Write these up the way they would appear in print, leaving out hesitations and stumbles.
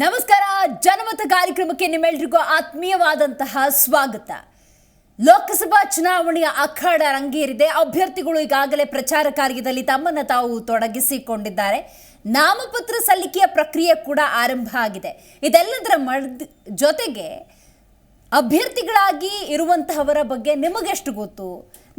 ನಮಸ್ಕಾರ. ಜನಮತ ಕಾರ್ಯಕ್ರಮಕ್ಕೆ ನಿಮ್ಮೆಲ್ಲರಿಗೂ ಆತ್ಮೀಯವಾದಂತಹ ಸ್ವಾಗತ. ಲೋಕಸಭಾ ಚುನಾವಣೆಯ ಅಖಾಡ ರಂಗೇರಿದೆ. ಅಭ್ಯರ್ಥಿಗಳು ಈಗಾಗಲೇ ಪ್ರಚಾರ ಕಾರ್ಯದಲ್ಲಿ ತಮ್ಮನ್ನು ತಾವು ತೊಡಗಿಸಿಕೊಂಡಿದ್ದಾರೆ. ನಾಮಪತ್ರ ಸಲ್ಲಿಕೆಯ ಪ್ರಕ್ರಿಯೆ ಕೂಡ ಆರಂಭ ಆಗಿದೆ. ಇದೆಲ್ಲದರ ಜೊತೆಗೆ ಅಭ್ಯರ್ಥಿಗಳಾಗಿ ಇರುವಂತಹವರ ಬಗ್ಗೆ ನಿಮಗೆಷ್ಟು ಗೊತ್ತು?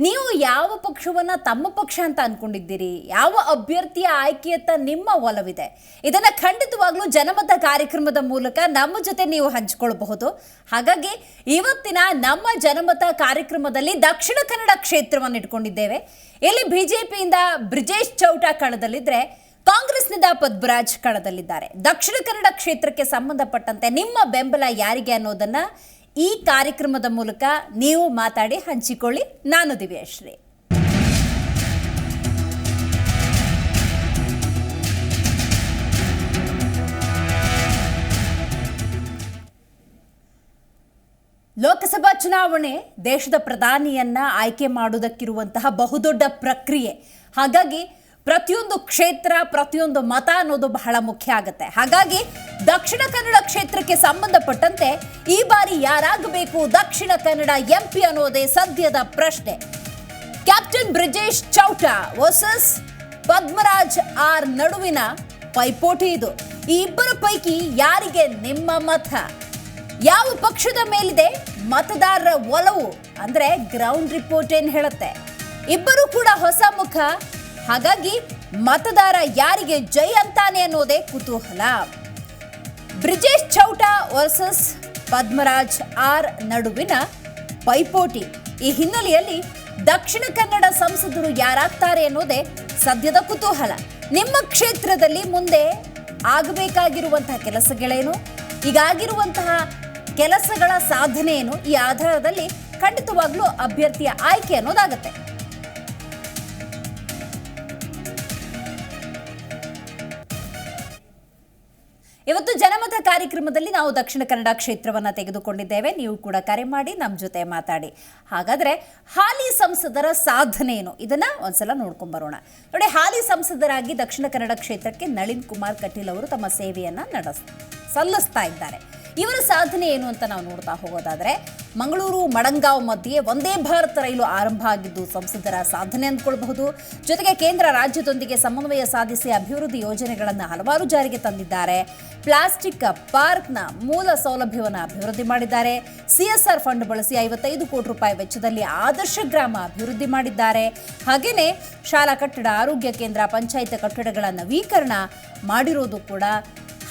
ನೀವು ಯಾವ ಪಕ್ಷವನ್ನು ತಮ್ಮ ಪಕ್ಷ ಅಂತ ಅಂದ್ಕೊಂಡಿದ್ದೀರಿ? ಯಾವ ಅಭ್ಯರ್ಥಿಯ ಆಯ್ಕೆಯತ್ತ ನಿಮ್ಮ ಒಲವಿದೆ? ಇದನ್ನು ಖಂಡಿತವಾಗ್ಲೂ ಜನಮತ ಕಾರ್ಯಕ್ರಮದ ಮೂಲಕ ನಮ್ಮ ಜೊತೆ ನೀವು ಹಂಚಿಕೊಳ್ಳಬಹುದು. ಹಾಗಾಗಿ ಇವತ್ತಿನ ನಮ್ಮ ಜನಮತ ಕಾರ್ಯಕ್ರಮದಲ್ಲಿ ದಕ್ಷಿಣ ಕನ್ನಡ ಕ್ಷೇತ್ರವನ್ನು ಇಟ್ಕೊಂಡಿದ್ದೇವೆ. ಇಲ್ಲಿ ಬಿಜೆಪಿಯಿಂದ ಬ್ರಿಜೇಶ್ ಚೌಟ ಕಣದಲ್ಲಿದ್ದರೆ, ಕಾಂಗ್ರೆಸ್ನಿಂದ ಪದ್ಮರಾಜ್ ಕಣದಲ್ಲಿದ್ದಾರೆ. ದಕ್ಷಿಣ ಕನ್ನಡ ಕ್ಷೇತ್ರಕ್ಕೆ ಸಂಬಂಧಪಟ್ಟಂತೆ ನಿಮ್ಮ ಬೆಂಬಲ ಯಾರಿಗೆ ಅನ್ನೋದನ್ನ ಈ ಕಾರ್ಯಕ್ರಮದ ಮೂಲಕ ನೀವು ಮಾತಾಡಿ ಹಂಚಿಕೊಳ್ಳಿ. ನಾನು ದಿವ್ಯಶ್ರೀ. ಲೋಕಸಭಾ ಚುನಾವಣೆ ದೇಶದ ಪ್ರಧಾನಿಯನ್ನ ಆಯ್ಕೆ ಮಾಡುವುದಕ್ಕಿರುವಂತಹ ಬಹುದೊಡ್ಡ ಪ್ರಕ್ರಿಯೆ. ಹಾಗಾಗಿ ಪ್ರತಿಯೊಂದು ಕ್ಷೇತ್ರ, ಪ್ರತಿಯೊಂದು ಮತ ಅನ್ನೋದು ಬಹಳ ಮುಖ್ಯ ಆಗುತ್ತೆ. ಹಾಗಾಗಿ ದಕ್ಷಿಣ ಕನ್ನಡ ಕ್ಷೇತ್ರಕ್ಕೆ ಸಂಬಂಧಪಟ್ಟಂತೆ ಈ ಬಾರಿ ಯಾರಾಗಬೇಕು ದಕ್ಷಿಣ ಕನ್ನಡ ಎಂಪಿ ಅನ್ನೋದೇ ಸದ್ಯದ ಪ್ರಶ್ನೆ. Captain Brijesh Chowta versus Padmaraj R ನಡುವಿನ ಪೈಪೋಟಿ ಇದು. ಈ ಇಬ್ಬರ ಪೈಕಿ ಯಾರಿಗೆ ನಿಮ್ಮ ಮತ? ಯಾವ ಪಕ್ಷದ ಮೇಲಿದೆ ಮತದಾರರ ಒಲವು ಅಂದ್ರೆ ಗ್ರೌಂಡ್ ರಿಪೋರ್ಟ್ ಏನ್ ಹೇಳುತ್ತೆ? ಇಬ್ಬರು ಕೂಡ ಹೊಸ ಮುಖ. ಹಾಗಾಗಿ ಮತದಾರ ಯಾರಿಗೆ ಜೈ ಅಂತಾನೆ ಅನ್ನೋದೇ ಕುತೂಹಲ. ಬ್ರಿಜೇಶ್ ಚೌಟ ವರ್ಸಸ್ ಪದ್ಮರಾಜ್ ಆರ್ ನಡುವಿನ ಪೈಪೋಟಿ. ಈ ಹಿನ್ನೆಲೆಯಲ್ಲಿ ದಕ್ಷಿಣ ಕನ್ನಡ ಸಂಸದರು ಯಾರಾಗ್ತಾರೆ ಅನ್ನೋದೇ ಸದ್ಯದ ಕುತೂಹಲ. ನಿಮ್ಮ ಕ್ಷೇತ್ರದಲ್ಲಿ ಮುಂದೆ ಆಗಬೇಕಾಗಿರುವಂತಹ ಕೆಲಸಗಳೇನು, ಈಗಾಗಿರುವಂತಹ ಕೆಲಸಗಳ ಸಾಧನೆ ಏನು, ಈ ಆಧಾರದಲ್ಲಿ ಖಂಡಿತವಾಗ್ಲೂ ಅಭ್ಯರ್ಥಿಯ ಆಯ್ಕೆ ಅನ್ನೋದಾಗತ್ತೆ. ಇವತ್ತು ಜನಮತ ಕಾರ್ಯಕ್ರಮದಲ್ಲಿ ನಾವು ದಕ್ಷಿಣ ಕನ್ನಡ ಕ್ಷೇತ್ರವನ್ನು ತೆಗೆದುಕೊಂಡಿದ್ದೇವೆ. ನೀವು ಕೂಡ ಕರೆ ಮಾಡಿ ನಮ್ಮ ಜೊತೆ ಮಾತಾಡಿ. ಹಾಗಾದರೆ ಹಾಲಿ ಸಂಸದರ ಸಾಧನೆ ಏನು ಇದನ್ನು ಒಂದ್ಸಲ ನೋಡ್ಕೊಂಬರೋಣ. ನೋಡಿ, ಹಾಲಿ ಸಂಸದರಾಗಿ ದಕ್ಷಿಣ ಕನ್ನಡ ಕ್ಷೇತ್ರಕ್ಕೆ ನಳಿನ್ ಕುಮಾರ್ ಕಟೀಲ್ ಅವರು ತಮ್ಮ ಸೇವೆಯನ್ನು ಸಲ್ಲಿಸ್ತಾ ಇದ್ದಾರೆ. ಇವರ ಸಾಧನೆ ಏನು ಅಂತ ನಾವು ನೋಡ್ತಾ ಹೋಗೋದಾದರೆ, ಮಂಗಳೂರು ಮಡಂಗಾಂವ್ ಮಧ್ಯೆ ವಂದೇ ಭಾರತ್ ರೈಲು ಆರಂಭ ಆಗಿದ್ದು ಸಂಸದರ ಸಾಧನೆ ಅಂದ್ಕೊಳ್ಬಹುದು. ಜೊತೆಗೆ ಕೇಂದ್ರ ರಾಜ್ಯದೊಂದಿಗೆ ಸಮನ್ವಯ ಸಾಧಿಸಿ ಅಭಿವೃದ್ಧಿ ಯೋಜನೆಗಳನ್ನು ಹಲವಾರು ಜಾರಿಗೆ ತಂದಿದ್ದಾರೆ. ಪ್ಲಾಸ್ಟಿಕ್ ಪಾರ್ಕ್ನ ಮೂಲ ಸೌಲಭ್ಯವನ್ನು ಅಭಿವೃದ್ಧಿ ಮಾಡಿದ್ದಾರೆ. ಸಿಎಸ್ಆರ್ ಫಂಡ್ ಬಳಸಿ 55 ಕೋಟಿ ರೂಪಾಯಿ ವೆಚ್ಚದಲ್ಲಿ ಆದರ್ಶ ಗ್ರಾಮ ಅಭಿವೃದ್ಧಿ ಮಾಡಿದ್ದಾರೆ. ಹಾಗೆಯೇ ಶಾಲಾ ಕಟ್ಟಡ, ಆರೋಗ್ಯ ಕೇಂದ್ರ, ಪಂಚಾಯತ್ ಕಟ್ಟಡಗಳ ನವೀಕರಣ ಮಾಡಿರೋದು ಕೂಡ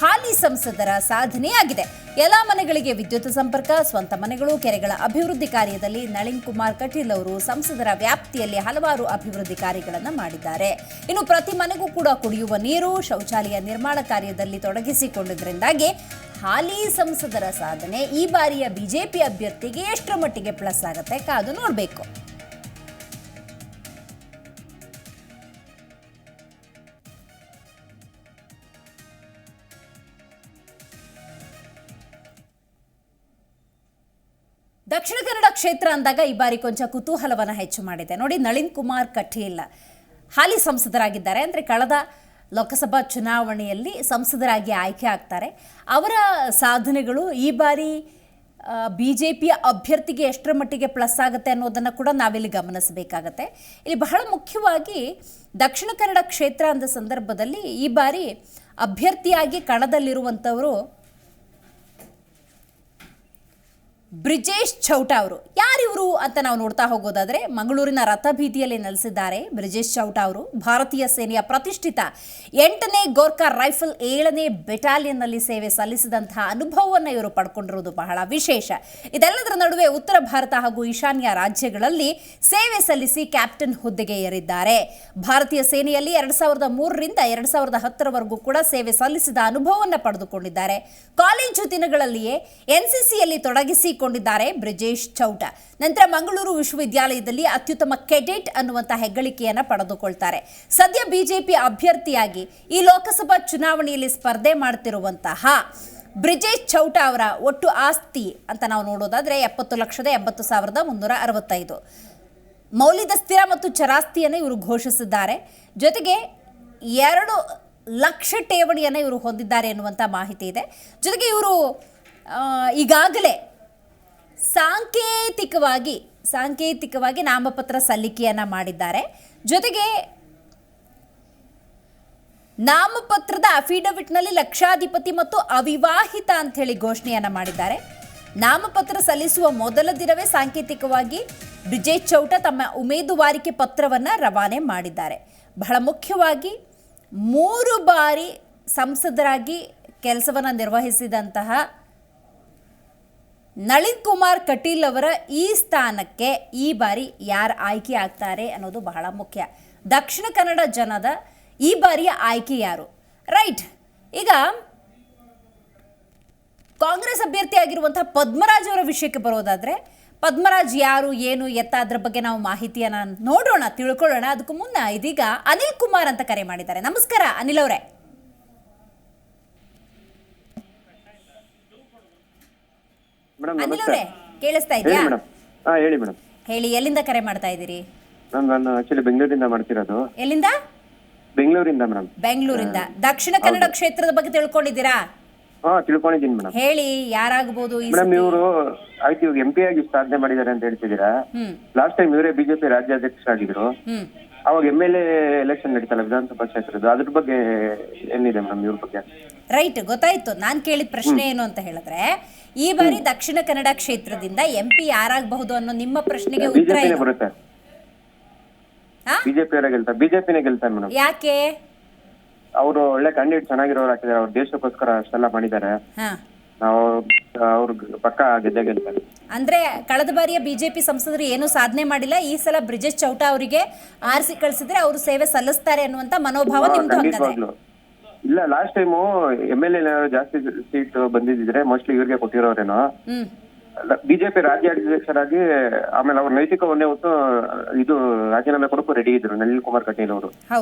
ಹಾಲಿ ಸಂಸದರ ಸಾಧನೆಯಾಗಿದೆ. ಎಲ್ಲ ಮನೆಗಳಿಗೆ ವಿದ್ಯುತ್ ಸಂಪರ್ಕ, ಸ್ವಂತ ಮನೆಗಳು, ಕೆರೆಗಳ ಅಭಿವೃದ್ಧಿ ಕಾರ್ಯದಲ್ಲಿ ನಳಿನ್ ಕುಮಾರ್ ಕಟೀಲ್ ಅವರು ಸಂಸದರ ವ್ಯಾಪ್ತಿಯಲ್ಲಿ ಹಲವಾರು ಅಭಿವೃದ್ಧಿ ಕಾರ್ಯಗಳನ್ನು ಮಾಡಿದ್ದಾರೆ. ಇನ್ನು ಪ್ರತಿ ಮನೆಗೂ ಕೂಡ ಕುಡಿಯುವ ನೀರು, ಶೌಚಾಲಯ ನಿರ್ಮಾಣ ಕಾರ್ಯದಲ್ಲಿ ತೊಡಗಿಸಿಕೊಂಡಿದ್ದರಿಂದಾಗಿ ಹಾಲಿ ಸಂಸದರ ಸಾಧನೆ ಈ ಬಾರಿಯ ಬಿಜೆಪಿ ಅಭ್ಯರ್ಥಿಗೆ ಎಷ್ಟರ ಮಟ್ಟಿಗೆ ಪ್ಲಸ್ ಆಗುತ್ತೆ ಕಾದು ನೋಡಬೇಕು. ದಕ್ಷಿಣ ಕನ್ನಡ ಕ್ಷೇತ್ರ ಅಂದಾಗ ಈ ಬಾರಿ ಕೊಂಚ ಕುತೂಹಲವನ್ನು ಹೆಚ್ಚು ಮಾಡಿದೆ. ನೋಡಿ, ನಳಿನ್ ಕುಮಾರ್ ಕಟೀಲ್ ಹಾಲಿ ಸಂಸದರಾಗಿದ್ದಾರೆ. ಅಂದರೆ ಕಳೆದ ಲೋಕಸಭಾ ಚುನಾವಣೆಯಲ್ಲಿ ಸಂಸದರಾಗಿ ಆಯ್ಕೆ ಆಗ್ತಾರೆ. ಅವರ ಸಾಧನೆಗಳು ಈ ಬಾರಿ ಬಿಜೆಪಿಯ ಅಭ್ಯರ್ಥಿಗೆ ಎಷ್ಟರ ಮಟ್ಟಿಗೆ ಪ್ಲಸ್ ಆಗುತ್ತೆ ಅನ್ನೋದನ್ನು ಕೂಡ ನಾವಿಲ್ಲಿ ಗಮನಿಸಬೇಕಾಗತ್ತೆ. ಇಲ್ಲಿ ಬಹಳ ಮುಖ್ಯವಾಗಿ ದಕ್ಷಿಣ ಕನ್ನಡ ಕ್ಷೇತ್ರ ಅಂದ ಸಂದರ್ಭದಲ್ಲಿ ಈ ಬಾರಿ ಅಭ್ಯರ್ಥಿಯಾಗಿ ಕಣದಲ್ಲಿರುವಂಥವರು ಬ್ರಿಜೇಶ್ ಚೌಟ ಅವರು. ಯಾರಿವರು ಅಂತ ನಾವು ನೋಡ್ತಾ ಹೋಗೋದಾದರೆ, ಮಂಗಳೂರಿನ ರಥಬೀದಿಯಲ್ಲಿ ನೆಲೆಸಿದ್ದಾರೆ ಬ್ರಿಜೇಶ್ ಚೌಟ ಅವರು. ಭಾರತೀಯ ಸೇನೆಯ ಪ್ರತಿಷ್ಠಿತ 8ನೇ ಗೋರ್ಖಾ ರೈಫಲ್ 7ನೇ ಬೆಟಾಲಿಯನ್ನಲ್ಲಿ ಸೇವೆ ಸಲ್ಲಿಸಿದಂತಹ ಅನುಭವವನ್ನು ಇವರು ಪಡ್ಕೊಂಡಿರುವುದು ಬಹಳ ವಿಶೇಷ. ಇದೆಲ್ಲದರ ನಡುವೆ ಉತ್ತರ ಭಾರತ ಹಾಗೂ ಈಶಾನ್ಯ ರಾಜ್ಯಗಳಲ್ಲಿ ಸೇವೆ ಸಲ್ಲಿಸಿ ಕ್ಯಾಪ್ಟನ್ ಹುದ್ದೆಗೆ ಏರಿದ್ದಾರೆ. ಭಾರತೀಯ ಸೇನೆಯಲ್ಲಿ 2003ರಿಂದ 2010ರವರೆಗೂ ಕೂಡ ಸೇವೆ ಸಲ್ಲಿಸಿದ ಅನುಭವವನ್ನು ಪಡೆದುಕೊಂಡಿದ್ದಾರೆ. ಕಾಲೇಜು ದಿನಗಳಲ್ಲಿಯೇ ಎನ್ಸಿಸಿಯಲ್ಲಿ ತೊಡಗಿಸಿಕೊಂಡಿದ್ದಾರೆ ಬ್ರಿಜೇಶ್ ಚೌಟ. ನಂತರ ಮಂಗಳೂರು ವಿಶ್ವವಿದ್ಯಾಲಯದಲ್ಲಿ ಅತ್ಯುತ್ತಮ ಕೆಡೆಟ್ ಅನ್ನುವಂಥ ಹೆಗ್ಗಳಿಕೆಯನ್ನು ಪಡೆದುಕೊಳ್ತಾರೆ. ಸದ್ಯ ಬಿಜೆಪಿ ಅಭ್ಯರ್ಥಿಯಾಗಿ ಈ ಲೋಕಸಭಾ ಚುನಾವಣೆಯಲ್ಲಿ ಸ್ಪರ್ಧೆ ಮಾಡ್ತಿರುವಂತಹ ಬ್ರಿಜೇಶ್ ಚೌಟ ಅವರ ಒಟ್ಟು ಆಸ್ತಿ ಅಂತ ನಾವು ನೋಡೋದಾದರೆ 70,80,365 ಮೌಲ್ಯದ ಸ್ಥಿರ ಮತ್ತು ಚರಾಸ್ತಿಯನ್ನು ಇವರು ಘೋಷಿಸಿದ್ದಾರೆ. ಜೊತೆಗೆ 2 ಲಕ್ಷ ಠೇವಣಿಯನ್ನು ಇವರು ಹೊಂದಿದ್ದಾರೆ ಎನ್ನುವಂಥ ಮಾಹಿತಿ ಇದೆ. ಜೊತೆಗೆ ಇವರು ಈಗಾಗಲೇ ಸಾಂಕೇತಿಕವಾಗಿ ನಾಮಪತ್ರ ಸಲ್ಲಿಕೆಯನ್ನು ಮಾಡಿದ್ದಾರೆ. ಜೊತೆಗೆ ನಾಮಪತ್ರದ ಅಫಿಡವಿಟ್ನಲ್ಲಿ ಲಕ್ಷಾಧಿಪತಿ ಮತ್ತು ಅವಿವಾಹಿತ ಅಂಥೇಳಿ ಘೋಷಣೆಯನ್ನು ಮಾಡಿದ್ದಾರೆ. ನಾಮಪತ್ರ ಸಲ್ಲಿಸುವ ಮೊದಲ ದಿನವೇ ಸಾಂಕೇತಿಕವಾಗಿ ಬ್ರಿಜೇಶ್ ಚೌಟ ತಮ್ಮ ಉಮೇದುವಾರಿಕೆ ಪತ್ರವನ್ನು ರವಾನೆ ಮಾಡಿದ್ದಾರೆ. ಬಹಳ ಮುಖ್ಯವಾಗಿ 3 ಬಾರಿ ಸಂಸದರಾಗಿ ಕೆಲಸವನ್ನು ನಿರ್ವಹಿಸಿದಂತಹ ನಳಿನ್ ಕುಮಾರ್ ಕಟೀಲ್ ಅವರ ಈ ಸ್ಥಾನಕ್ಕೆ ಈ ಬಾರಿ ಯಾರು ಆಯ್ಕೆ ಆಗ್ತಾರೆ ಅನ್ನೋದು ಬಹಳ ಮುಖ್ಯ. ದಕ್ಷಿಣ ಕನ್ನಡ ಜನದ ಈ ಬಾರಿಯ ಆಯ್ಕೆ ಯಾರು? ರೈಟ್. ಈಗ ಕಾಂಗ್ರೆಸ್ ಅಭ್ಯರ್ಥಿ ಆಗಿರುವಂತಹ ಪದ್ಮರಾಜ್ ಅವರ ವಿಷಯಕ್ಕೆ ಬರೋದಾದ್ರೆ, ಪದ್ಮರಾಜ್ ಯಾರು, ಏನು, ಎತ್ತ, ಅದ್ರ ಬಗ್ಗೆ ನಾವು ಮಾಹಿತಿಯನ್ನು ನೋಡೋಣ, ತಿಳ್ಕೊಳ್ಳೋಣ. ಅದಕ್ಕೂ ಮುನ್ನ ಇದೀಗ ಅನಿಲ್ ಕುಮಾರ್ ಅಂತ ಕರೆ ಮಾಡಿದ್ದಾರೆ. ನಮಸ್ಕಾರ ಅನಿಲ್ ಅವರೇ. ಅನಿಲ್ ಅವರೇ, ಕೇಳಿಸ್ತಾ ಇದೆಯಾ? ಹೇಳಿ ಮೇಡಮ್. ಹೇಳಿ, ಎಲ್ಲಿಂದ ಕರೆ ಮಾಡ್ತಾ ಇದ್ದೀರಿ? ನಾನು ಆಕ್ಚುಲಿ ಬೆಂಗಳೂರಿಂದ ಮಾಡ್ತಿರೋದು. ಎಲ್ಲಿಂದ? ಬೆಂಗಳೂರಿಂದ ಮೇಡಮ್. ಬೆಂಗಳೂರಿಂದ. ದಕ್ಷಿಣ ಕನ್ನಡ ಕ್ಷೇತ್ರದ ಬಗ್ಗೆ ತಿಳ್ಕೊಂಡಿದ್ದೀರಾ? ತಿಳ್ಕೊಂಡಿದ್ದೀನಿ ಮೇಡಮ್. ಹೇಳಿ, ಯಾರಾಗಬಹುದು ಮೇಡಮ್? ಇವರು ಆಯ್ತು, ಇವಾಗ MP ಆಗಿ ಸಾಧನೆ ಮಾಡಿದ್ದಾರೆ ಅಂತ ಹೇಳ್ತಿದ್ದೀರಾ. ಲಾಸ್ಟ್ ಟೈಮ್ ಇವರೇ ಬಿಜೆಪಿ ರಾಜ್ಯಾಧ್ಯಕ್ಷರಾಗಿದ್ರು. ಅವಾಗ MLA ಎಲೆಕ್ಷನ್ ನಡೀತಲ್ಲ ವಿಧಾನಸಭಾ ಕ್ಷೇತ್ರದ, ಅದ್ರ ಬಗ್ಗೆ ಏನಿದೆ ಮೇಡಮ್ ಇವ್ರ ಬಗ್ಗೆ? ರೈಟ್, ಗೊತ್ತಾಯ್ತು. ನಾನ್ ಕೇಳಿದ ಪ್ರಶ್ನೆ ಏನು ಅಂತ ಹೇಳಿದ್ರೆ, ಈ ಬಾರಿ ದಕ್ಷಿಣ ಕನ್ನಡ ಕ್ಷೇತ್ರದಿಂದ MP ಯಾರಾಗಬಹುದು ಅನ್ನೋ ನಿಮ್ಮ ಪ್ರಶ್ನೆಗೆ ಉತ್ತರ ಏನು? ಬರುತ್ತೆ. ಬಿಜೆಪಿನೇ ಗೆಲ್ತಾರೆ ಮೇಡಮ್. ಯಾಕೆ? ಅವರು ಒಳ್ಳೆ ಕ್ಯಾಂಡಿಡೇಟ್, ಚೆನ್ನಾಗಿರೋರು ಹಾಕಿದ್ದಾರೆ. ಅವ್ರ ದೇಶಕ್ಕೋಸ್ಕರ ಅಷ್ಟೆಲ್ಲ ಮಾಡಿದ್ದಾರೆ. ನಾವು ಅವ್ರ ಪಕ್ಕ ಗೆದ್ದೆ ಗೆಲ್ತಾರೆ. ಅಂದ್ರೆ ಕಳೆದ ಬಾರಿಯ ಬಿಜೆಪಿ ಸಂಸದರು ಏನು ಸಾಧನೆ ಮಾಡಿಲ್ಲ, ಈ ಸಲ ಬ್ರಿಜೇಶ್ ಚೌಟ ಅವರಿಗೆ ಆರಿಸಿ ಕಳಿಸಿದ್ರೆ ಅವರು ಸೇವೆ ಸಲ್ಲಿಸ್ತಾರೆ ಅನ್ನುವಂತ ಮನೋಭಾವ ನಿಮ್ದು ಹಂಗಾದ್ರೆ? ಇಲ್ಲ, ಲಾಸ್ಟ್ ಟೈಮು MLA ಜಾಸ್ತಿ ಸೀಟ್ ಬಂದಿದ್ರೆ ಮೋಸ್ಟ್ಲಿ ಇವ್ರಿಗೆ ಕೊಟ್ಟಿರೋರೇನೋ. ಬಿಜೆಪಿ ರಾಜ್ಯಾಧ್ಯಕ್ಷರಾಗಿ ಆಮೇಲೆ ಅವ್ರ ನೈತಿಕ ಹೊಣೆ ಹೊತ್ತು ಇದು ರಾಜೀನಾಮೆ ಕೊಡಕ್ಕೂ ರೆಡಿ ಇದ್ರು ನಳಿನ್ ಕುಮಾರ್ ಕಟೀಲ್ ಅವರು.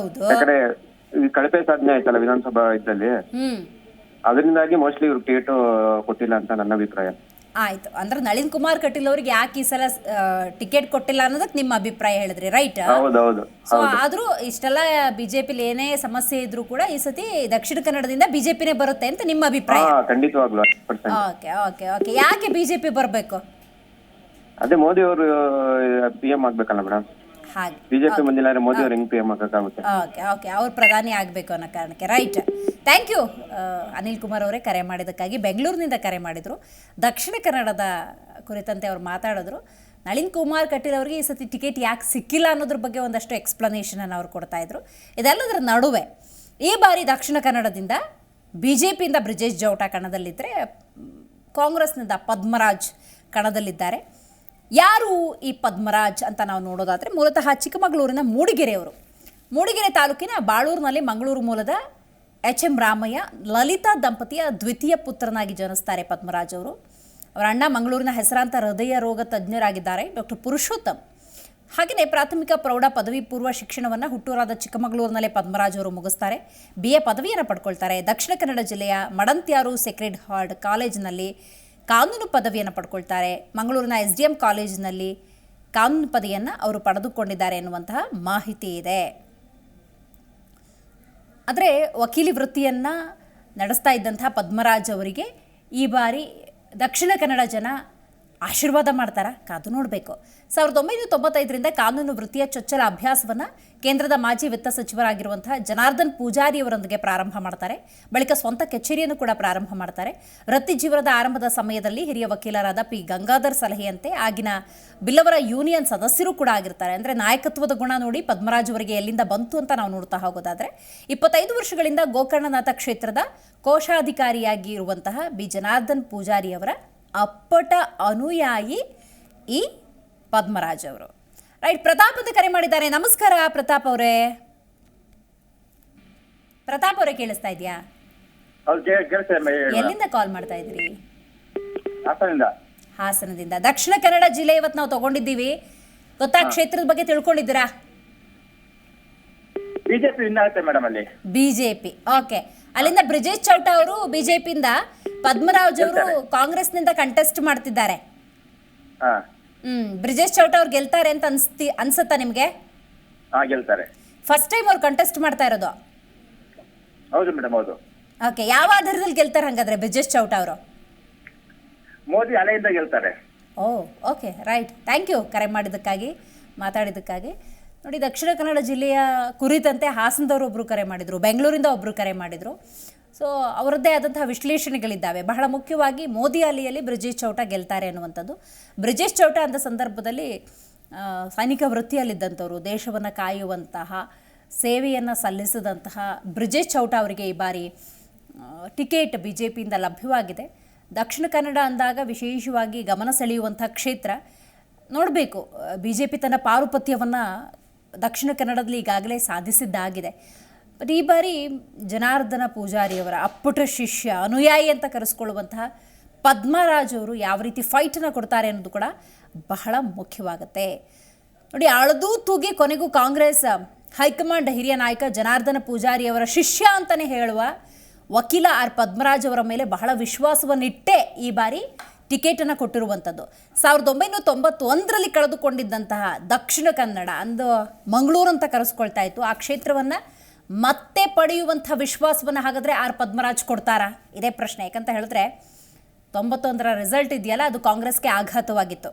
ಯಾಕಂದ್ರೆ ಈ ಕಳಪೆ ಸಾಧನೆ ಆಯ್ತಲ್ಲ ವಿಧಾನಸಭಾ ಇದ್ರಲ್ಲಿ, ಅದರಿಂದಾಗಿ ಮೋಸ್ಟ್ಲಿ ಇವ್ರು ಟಿಕೆಟ್ ಕೊಟ್ಟಿಲ್ಲ ಅಂತ ನನ್ನ ಅಭಿಪ್ರಾಯ. ಆಯ್ತು. ಅಂದ್ರೆ ನಳಿನ್ ಕುಮಾರ್ ಕಟೀಲ್ ಅವ್ರಿಗೆ ಯಾಕೆ ಈ ಸಲ ಟಿಕೆಟ್ ಕೊಟ್ಟಿಲ್ಲ ಅನ್ನೋದಕ್ಕೆ ನಿಮ್ಮ ಅಭಿಪ್ರಾಯ ಹೇಳಿದ್ರಿ, ರೈಟ್? ಹೌದೌದು. ಆದ್ರೂ ಇಷ್ಟೆಲ್ಲ ಬಿಜೆಪಿಲಿ ಏನೇ ಸಮಸ್ಯೆ ಇದ್ರೂ ಕೂಡ ಈ ಸತಿ ದಕ್ಷಿಣ ಕನ್ನಡದಿಂದ ಬಿಜೆಪಿನೇ ಬರುತ್ತೆ ಅಂತ ನಿಮ್ಮ ಅಭಿಪ್ರಾಯ? ಖಂಡಿತವಾಗ್ಲು. Okay okay okay. ಯಾಕೆ ಬಿಜೆಪಿ ಬರಬೇಕು? ಅದೇ ಮೋದಿ ಅವರು PM ಆಗ್ಬೇಕಲ್ಲ ಮೇಡಮ್. ಹಾಗೆ ಬಿಜೆಪಿ ಬಂದಿಲ್ಲ, ಮೋದಿ ಅವರು ಹೆಂಗ್ PM ಆಗಕ್ಕಾಗುತ್ತೆ? ಓಕೆ ಓಕೆ, ಅವ್ರು ಪ್ರಧಾನಿ ಆಗಬೇಕು ಅನ್ನೋ ಕಾರಣಕ್ಕೆ. Right, thank you Anil Kumar ಅವರೇ ಕರೆ ಮಾಡಿದ್ದಕ್ಕಾಗಿ. ಬೆಂಗಳೂರಿನಿಂದ ಕರೆ ಮಾಡಿದರು. ದಕ್ಷಿಣ ಕನ್ನಡದ ಕುರಿತಂತೆ ಅವ್ರು ಮಾತಾಡಿದ್ರು. ನಳಿನ್ ಕುಮಾರ್ ಕಟೀಲ್ ಅವರಿಗೆ ಈ ಸತಿ ಟಿಕೆಟ್ ಯಾಕೆ ಸಿಕ್ಕಿಲ್ಲ ಅನ್ನೋದ್ರ ಬಗ್ಗೆ ಒಂದಷ್ಟು ಎಕ್ಸ್ಪ್ಲನೇಷನನ್ನು ಅವ್ರು ಕೊಡ್ತಾಯಿದ್ರು. ಇದೆಲ್ಲದರ ನಡುವೆ ಈ ಬಾರಿ ದಕ್ಷಿಣ ಕನ್ನಡದಿಂದ BJPಯಿಂದ ಬ್ರಿಜೇಶ್ ಚೌಟ ಕಣದಲ್ಲಿದ್ದರೆ, ಕಾಂಗ್ರೆಸ್ನಿಂದ ಪದ್ಮರಾಜ್ ಕಣದಲ್ಲಿದ್ದಾರೆ. ಯಾರು ಈ ಪದ್ಮರಾಜ್ ಅಂತ ನಾವು ನೋಡೋದಾದರೆ, ಮೂಲತಃ ಚಿಕ್ಕಮಗಳೂರಿನ ಮೂಡಿಗೆರೆ ತಾಲೂಕಿನ ಬಾಳೂರಿನಲ್ಲಿ ಮಂಗಳೂರು ಮೂಲದ HM ರಾಮಯ್ಯ ಲಲಿತಾ ದಂಪತಿಯ ದ್ವಿತೀಯ ಪುತ್ರನಾಗಿ ಜನಿಸ್ತಾರೆ ಪದ್ಮರಾಜ್ ಅವರು. ಅವರ ಅಣ್ಣ ಮಂಗಳೂರಿನ ಹೆಸರಾಂತ ಹೃದಯ ರೋಗ ತಜ್ಞರಾಗಿದ್ದಾರೆ ಡಾಕ್ಟರ್ ಪುರುಷೋತ್ತಮ್. ಹಾಗೆಯೇ ಪ್ರಾಥಮಿಕ ಪ್ರೌಢ ಪದವಿ ಪೂರ್ವ ಶಿಕ್ಷಣವನ್ನು ಹುಟ್ಟೂರಾದ ಚಿಕ್ಕಮಗಳೂರಿನಲ್ಲೇ ಪದ್ಮರಾಜ್ ಅವರು ಮುಗಿಸ್ತಾರೆ. BA ಪದವಿಯನ್ನು ಪಡ್ಕೊಳ್ತಾರೆ. ದಕ್ಷಿಣ ಕನ್ನಡ ಜಿಲ್ಲೆಯ ಮಡಂತ್ಯಾರು ಸೇಕ್ರೆಡ್ ಹಾರ್ಟ್ ಕಾಲೇಜಿನಲ್ಲಿ ಕಾನೂನು ಪದವಿಯನ್ನು ಪಡ್ಕೊಳ್ತಾರೆ. ಮಂಗಳೂರಿನ SDM ಕಾಲೇಜಿನಲ್ಲಿ ಕಾನೂನು ಪದವಿಯನ್ನು ಅವರು ಪಡೆದುಕೊಂಡಿದ್ದಾರೆ ಎನ್ನುವಂತಹ ಮಾಹಿತಿ ಇದೆ. ಆದರೆ ವಕೀಲಿ ವೃತ್ತಿಯನ್ನು ನಡೆಸ್ತಾ ಇದ್ದಂತಹ ಪದ್ಮರಾಜ್ ಅವರಿಗೆ ಈ ಬಾರಿ ದಕ್ಷಿಣ ಕನ್ನಡ ಜನ ಆಶೀರ್ವಾದ ಮಾಡ್ತಾರಾ? ಕಾದು ನೋಡಬೇಕು. 1995ರಿಂದ ಕಾನೂನು ವೃತ್ತಿಯ ಚೊಚ್ಚಲ ಅಭ್ಯಾಸವನ್ನು ಕೇಂದ್ರದ ಮಾಜಿ ವಿತ್ತ ಸಚಿವರಾಗಿರುವಂತಹ ಜನಾರ್ದನ್ ಪೂಜಾರಿಯವರೊಂದಿಗೆ ಪ್ರಾರಂಭ ಮಾಡ್ತಾರೆ. ಬಳಿಕ ಸ್ವಂತ ಕಚೇರಿಯನ್ನು ಕೂಡ ಪ್ರಾರಂಭ ಮಾಡ್ತಾರೆ. ವೃತ್ತಿ ಜೀವನದ ಆರಂಭದ ಸಮಯದಲ್ಲಿ ಹಿರಿಯ ವಕೀಲರಾದ P. ಗಂಗಾಧರ್ ಸಲಹೆಯಂತೆ ಆಗಿನ ಬಿಲ್ಲವರ ಯೂನಿಯನ್ ಸದಸ್ಯರು ಕೂಡ ಆಗಿರ್ತಾರೆ. ಅಂದರೆ ನಾಯಕತ್ವದ ಗುಣ ನೋಡಿ ಪದ್ಮರಾಜ್ ಅವರಿಗೆ ಎಲ್ಲಿಂದ ಬಂತು ಅಂತ ನಾವು ನೋಡ್ತಾ ಹೋಗೋದಾದರೆ, 25 ವರ್ಷಗಳಿಂದ ಗೋಕರ್ಣನಾಥ ಕ್ಷೇತ್ರದ ಕೋಶಾಧಿಕಾರಿಯಾಗಿ ಇರುವಂತಹ B. ಜನಾರ್ದನ್ ಪೂಜಾರಿಯವರ ಅಪ್ಪಟ ಅನುಯಾಯಿ ಈ ಪದ್ಮರಾಜ್ ಅವರು. ರೈಟ್, ಪ್ರತಾಪ್ ಅಂತ ಕರೆ ಮಾಡಿದ್ದಾರೆ. ನಮಸ್ಕಾರ ಪ್ರತಾಪ್ ಅವರೇ. ಕೇಳಿಸ್ತಾ ಇದೆಯಾ? ಎಲ್ಲಿಂದ ಕಾಲ್ ಮಾಡ್ತಾ ಇದ್ರಿ? ಹಾಸನದಿಂದ. ದಕ್ಷಿಣ ಕನ್ನಡ ಜಿಲ್ಲೆ ಇವತ್ತು ನಾವು ತಗೊಂಡಿದ್ದೀವಿ. ಗೊತ್ತಾ, ಕ್ಷೇತ್ರದ ಬಗ್ಗೆ ತಿಳ್ಕೊಂಡಿದ್ದೀರಾ? ಬಿಜೆಪಿ. ಓಕೆ. ಅಲ್ಲಿಂದ ಬ್ರಿಜೇಶ್ ಚೌಟ ಅವರು ಬಿಜೆಪಿಯಿಂದ, ಪದ್ಮರಾಜ್ ಅವರು ಕಾಂಗ್ರೆಸ್ನಿಂದ ಕಂಟೆಸ್ಟ್ ಮಾಡ್ತಿದ್ದಾರೆ. ಬ್ರಿಜೇಶ್ ಚೌಟ ಅವ್ರು ಗೆಲ್ತಾರೆ ಅಂತ ಅನ್ಸುತ್ತಾ ನಿಮ್ಗೆ? ಗೆಲ್ತಾರೆ. ಫಸ್ಟ್ ಟೈಮ್ ಅವ್ರು ಕಂಟೆಸ್ಟ್ ಮಾಡ್ತಾ ಇರೋದು? ಹೌದು ಮೇಡಮ್, ಹೌದು. ಓಕೆ, ಯಾವ ಆಧಾರದಲ್ಲಿ ಗೆಲ್ತಾರೆ ಹಾಗಾದ್ರೆ ಬ್ರಿಜೇಶ್ ಚೌಟ ಅವರು? ಮೋದಿ ಅಲೆಯಿಂದ ಗೆಲ್ತಾರೆ. ಓ, ಓಕೆ, ರೈಟ್. ಥ್ಯಾಂಕ್ ಯು ಕರೆ ಮಾಡಿದ್ದಕ್ಕಾಗಿ, ಮಾತಾಡಿದ್ದಕ್ಕಾಗಿ. ನೋಡಿ, ದಕ್ಷಿಣ ಕನ್ನಡ ಜಿಲ್ಲೆಯ ಕುರಿತಂತೆ ಹಾಸನದವರು ಒಬ್ಬರು ಕರೆ ಮಾಡಿದರು, ಬೆಂಗಳೂರಿಂದ ಒಬ್ಬರು ಕರೆ ಮಾಡಿದರು. ಸೊ ಅವರದ್ದೇ ಆದಂತಹ ವಿಶ್ಲೇಷಣೆಗಳಿದ್ದಾವೆ. ಬಹಳ ಮುಖ್ಯವಾಗಿ ಮೋದಿ ಅಲೆಯಲ್ಲಿ ಬ್ರಿಜೇಶ್ ಚೌಟ ಗೆಲ್ತಾರೆ ಅನ್ನುವಂಥದ್ದು. ಬ್ರಿಜೇಶ್ ಚೌಟ ಅಂದ ಸಂದರ್ಭದಲ್ಲಿ ಸೈನಿಕ ವೃತ್ತಿಯಲ್ಲಿದ್ದಂಥವ್ರು, ದೇಶವನ್ನು ಕಾಯುವಂತಹ ಸೇವೆಯನ್ನು ಸಲ್ಲಿಸಿದಂತಹ ಬ್ರಿಜೇಶ್ ಚೌಟ ಅವರಿಗೆ ಈ ಬಾರಿ ಟಿಕೆಟ್ ಬಿ ಜೆ ಪಿಯಿಂದ ಲಭ್ಯವಾಗಿದೆ. ದಕ್ಷಿಣ ಕನ್ನಡ ಅಂದಾಗ ವಿಶೇಷವಾಗಿ ಗಮನ ಸೆಳೆಯುವಂಥ ಕ್ಷೇತ್ರ. ನೋಡಬೇಕು, ಬಿ ಜೆ ಪಿ ತನ್ನ ಪಾರುಪತ್ಯವನ್ನು ದಕ್ಷಿಣ ಕನ್ನಡದಲ್ಲಿ ಈಗಾಗಲೇ ಸಾಧಿಸಿದ್ದಾಗಿದೆ. ಬಟ್ ಈ ಬಾರಿ ಜನಾರ್ದನ ಪೂಜಾರಿಯವರ ಅಪ್ಪುಟ ಶಿಷ್ಯ, ಅನುಯಾಯಿ ಅಂತ ಕರೆಸ್ಕೊಳ್ಳುವಂತಹ ಪದ್ಮರಾಜ್ ಅವರು ಯಾವ ರೀತಿ ಫೈಟನ್ನು ಕೊಡ್ತಾರೆ ಅನ್ನೋದು ಕೂಡ ಬಹಳ ಮುಖ್ಯವಾಗುತ್ತೆ. ನೋಡಿ, ಅಳದೂ ತೂಗಿ ಕೊನೆಗೂ ಕಾಂಗ್ರೆಸ್ ಹೈಕಮಾಂಡ್ ಹಿರಿಯ ನಾಯಕ ಜನಾರ್ದನ ಪೂಜಾರಿಯವರ ಶಿಷ್ಯ ಅಂತಲೇ ಹೇಳುವ ವಕೀಲ ಆರ್ ಪದ್ಮರಾಜ್ ಅವರ ಮೇಲೆ ಬಹಳ ವಿಶ್ವಾಸವನ್ನಿಟ್ಟೇ ಈ ಬಾರಿ ಟಿಕೆಟನ್ನು ಕೊಟ್ಟಿರುವಂಥದ್ದು. 1991ರಲ್ಲಿ ಕಳೆದುಕೊಂಡಿದ್ದಂತಹ ದಕ್ಷಿಣ ಕನ್ನಡ, ಅಂದು ಮಂಗಳೂರು ಅಂತ ಕರೆಸ್ಕೊಳ್ತಾ ಇತ್ತು, ಆ ಕ್ಷೇತ್ರವನ್ನು ಮತ್ತೆ ಪಡೆಯುವಂಥ ವಿಶ್ವಾಸವನ್ನು ಹಾಗಾದರೆ ಆರ್ ಪದ್ಮರಾಜ್ ಕೊಡ್ತಾರಾ? ಇದೇ ಪ್ರಶ್ನೆ. ಯಾಕಂತ ಹೇಳಿದ್ರೆ 91ರ ರಿಸಲ್ಟ್ ಇದೆಯಲ್ಲ, ಅದು ಕಾಂಗ್ರೆಸ್ಗೆ ಆಘಾತವಾಗಿತ್ತು.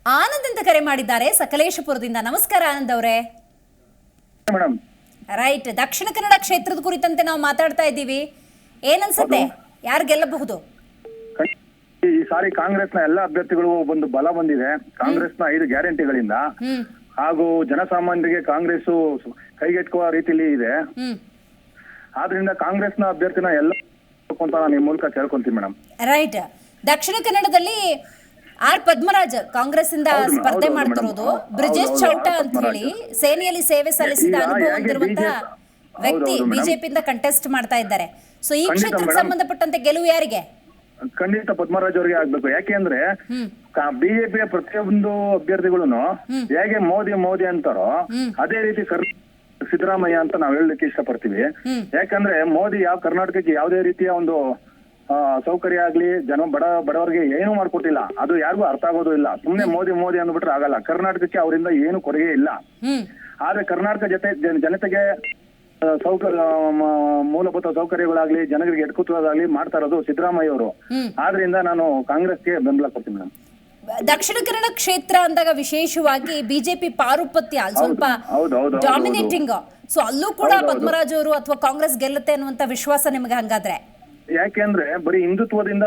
ಆನಂದ್ ಅಂತ ಕರೆ ಮಾಡಿದ್ದಾರೆ ಸಕಲೇಶಪುರದಿಂದ. ನಮಸ್ಕಾರ ಆನಂದ್ ಅವರೇ. ಮೇಡಮ್, ರೈಟ್, ದಕ್ಷಿಣ ಕನ್ನಡ ಕ್ಷೇತ್ರದ ಕುರಿತಂತೆ ನಾವು ಮಾತಾಡ್ತಾ ಇದ್ದೀವಿ. ಏನನ್ಸುತ್ತೆ, ಯಾರು ಗೆಲ್ಲಬಹುದು? ಈ ಸಾರಿ ಕಾಂಗ್ರೆಸ್ನ ಎಲ್ಲ ಅಭ್ಯರ್ಥಿಗಳು ಒಂದು ಬಲ ಬಂದಿದೆ. ಕಾಂಗ್ರೆಸ್ನ 5 ಗ್ಯಾರಂಟಿಗಳಿಂದ ಹಾಗೂ ಜನಸಾಮಾನ್ಯರಿಗೆ ಕಾಂಗ್ರೆಸ್ ಕೈಗೆಟುಕುವ ರೀತಿಯಲ್ಲಿ ಇದೆ. ಆದ್ರಿಂದ ಕಾಂಗ್ರೆಸ್ನ ಅಭ್ಯರ್ಥಿನ ಎಲ್ಲ ಅಂತ ನಾನು ಈ ಮೂಲಕ ಕೇಳ್ಕೊಂತೀನಿ ಮೇಡಮ್. ರೈಟ್, ದಕ್ಷಿಣ ಕನ್ನಡದಲ್ಲಿ ಆರ್ ಪದ್ಮರಾಜ್ ಕಾಂಗ್ರೆಸ್ ಇಂದ ಸ್ಪರ್ಧೆ ಮಾಡ್ತಿರೋದು. ಬ್ರಿಜೇಶ್ ಚೌಟ ಅಂತ ಹೇಳಿ ಸೇನೆಯಲ್ಲಿ ಸೇವೆ ಸಲ್ಲಿಸಿದ ಅನುಭವ ಹೊಂದಿರುವಂತಹ ವ್ಯಕ್ತಿ ಬಿಜೆಪಿಯಿಂದ ಕಂಟೆಸ್ಟ್ ಮಾಡ್ತಾ ಇದ್ದಾರೆ. ಸೊ ಈ ಕ್ಷೇತ್ರಕ್ಕೆ ಸಂಬಂಧಪಟ್ಟಂತೆ ಗೆಲುವು ಯಾರಿಗೆ? ಖಂಡಿತ ಪದ್ಮರಾಜ್ ಅವರಿಗೆ ಆಗ್ಬೇಕು. ಯಾಕೆಂದ್ರೆ ಬಿಜೆಪಿಯ ಪ್ರತಿಯೊಂದು ಅಭ್ಯರ್ಥಿಗಳು ಹೇಗೆ ಮೋದಿ ಮೋದಿ ಅಂತಾರೋ ಅದೇ ರೀತಿ ಸಿದ್ದರಾಮಯ್ಯ ಅಂತ ನಾವ್ ಹೇಳಲಿಕ್ಕೆ ಇಷ್ಟಪಡ್ತೀವಿ. ಯಾಕಂದ್ರೆ ಮೋದಿ ಕರ್ನಾಟಕಕ್ಕೆ ಯಾವುದೇ ರೀತಿಯ ಒಂದು ಸೌಕರ್ಯ ಆಗ್ಲಿ ಬಡವರಿಗೆ ಏನು ಮಾಡ್ಕೊಟ್ಟಿಲ್ಲ. ಅದು ಯಾರಿಗೂ ಅರ್ಥ ಆಗೋದು ಇಲ್ಲ. ಸುಮ್ನೆ ಮೋದಿ ಮೋದಿ ಅಂದ್ಬಿಟ್ರೆ ಆಗಲ್ಲ. ಕರ್ನಾಟಕಕ್ಕೆ ಅವರಿಂದ ಏನು ಕೊಡುಗೆ ಇಲ್ಲ. ಆದ್ರೆ ಕರ್ನಾಟಕ ಜನತೆಗೆ ಮೂಲಭೂತ ಸೌಕರ್ಯಗಳಾಗ್ಲಿ, ಜನರಿಗೆ ಎಡ್ಕುತ್ತದಾಗ್ಲಿ ಮಾಡ್ತಾ ಇರೋದು ಸಿದ್ದರಾಮಯ್ಯ ಅವರು. ಆದ್ರಿಂದ ನಾನು ಕಾಂಗ್ರೆಸ್ಗೆ ಬೆಂಬಲ ಕೊಡ್ತೀನಿ ಮೇಡಮ್. ದಕ್ಷಿಣ ಕನ್ನಡ ಕ್ಷೇತ್ರ ಅಂದಾಗ ವಿಶೇಷವಾಗಿ ಬಿಜೆಪಿ ಪಾರುಪತ್ಯ ಸ್ವಲ್ಪ ಡಾಮಿನೇಟಿಂಗ್. ಸೊ ಅಲ್ಲೂ ಕೂಡ ಪದ್ಮರಾಜ್ ಅವರು ಅಥವಾ ಕಾಂಗ್ರೆಸ್ ಗೆಲ್ಲುತ್ತೆ ಅನ್ನುವಂತ ವಿಶ್ವಾಸ ನಿಮಗೆ ಹಂಗಾದ್ರೆ? ಯಾಕೆಂದ್ರೆ ಬರೀ ಹಿಂದುತ್ವದಿಂದ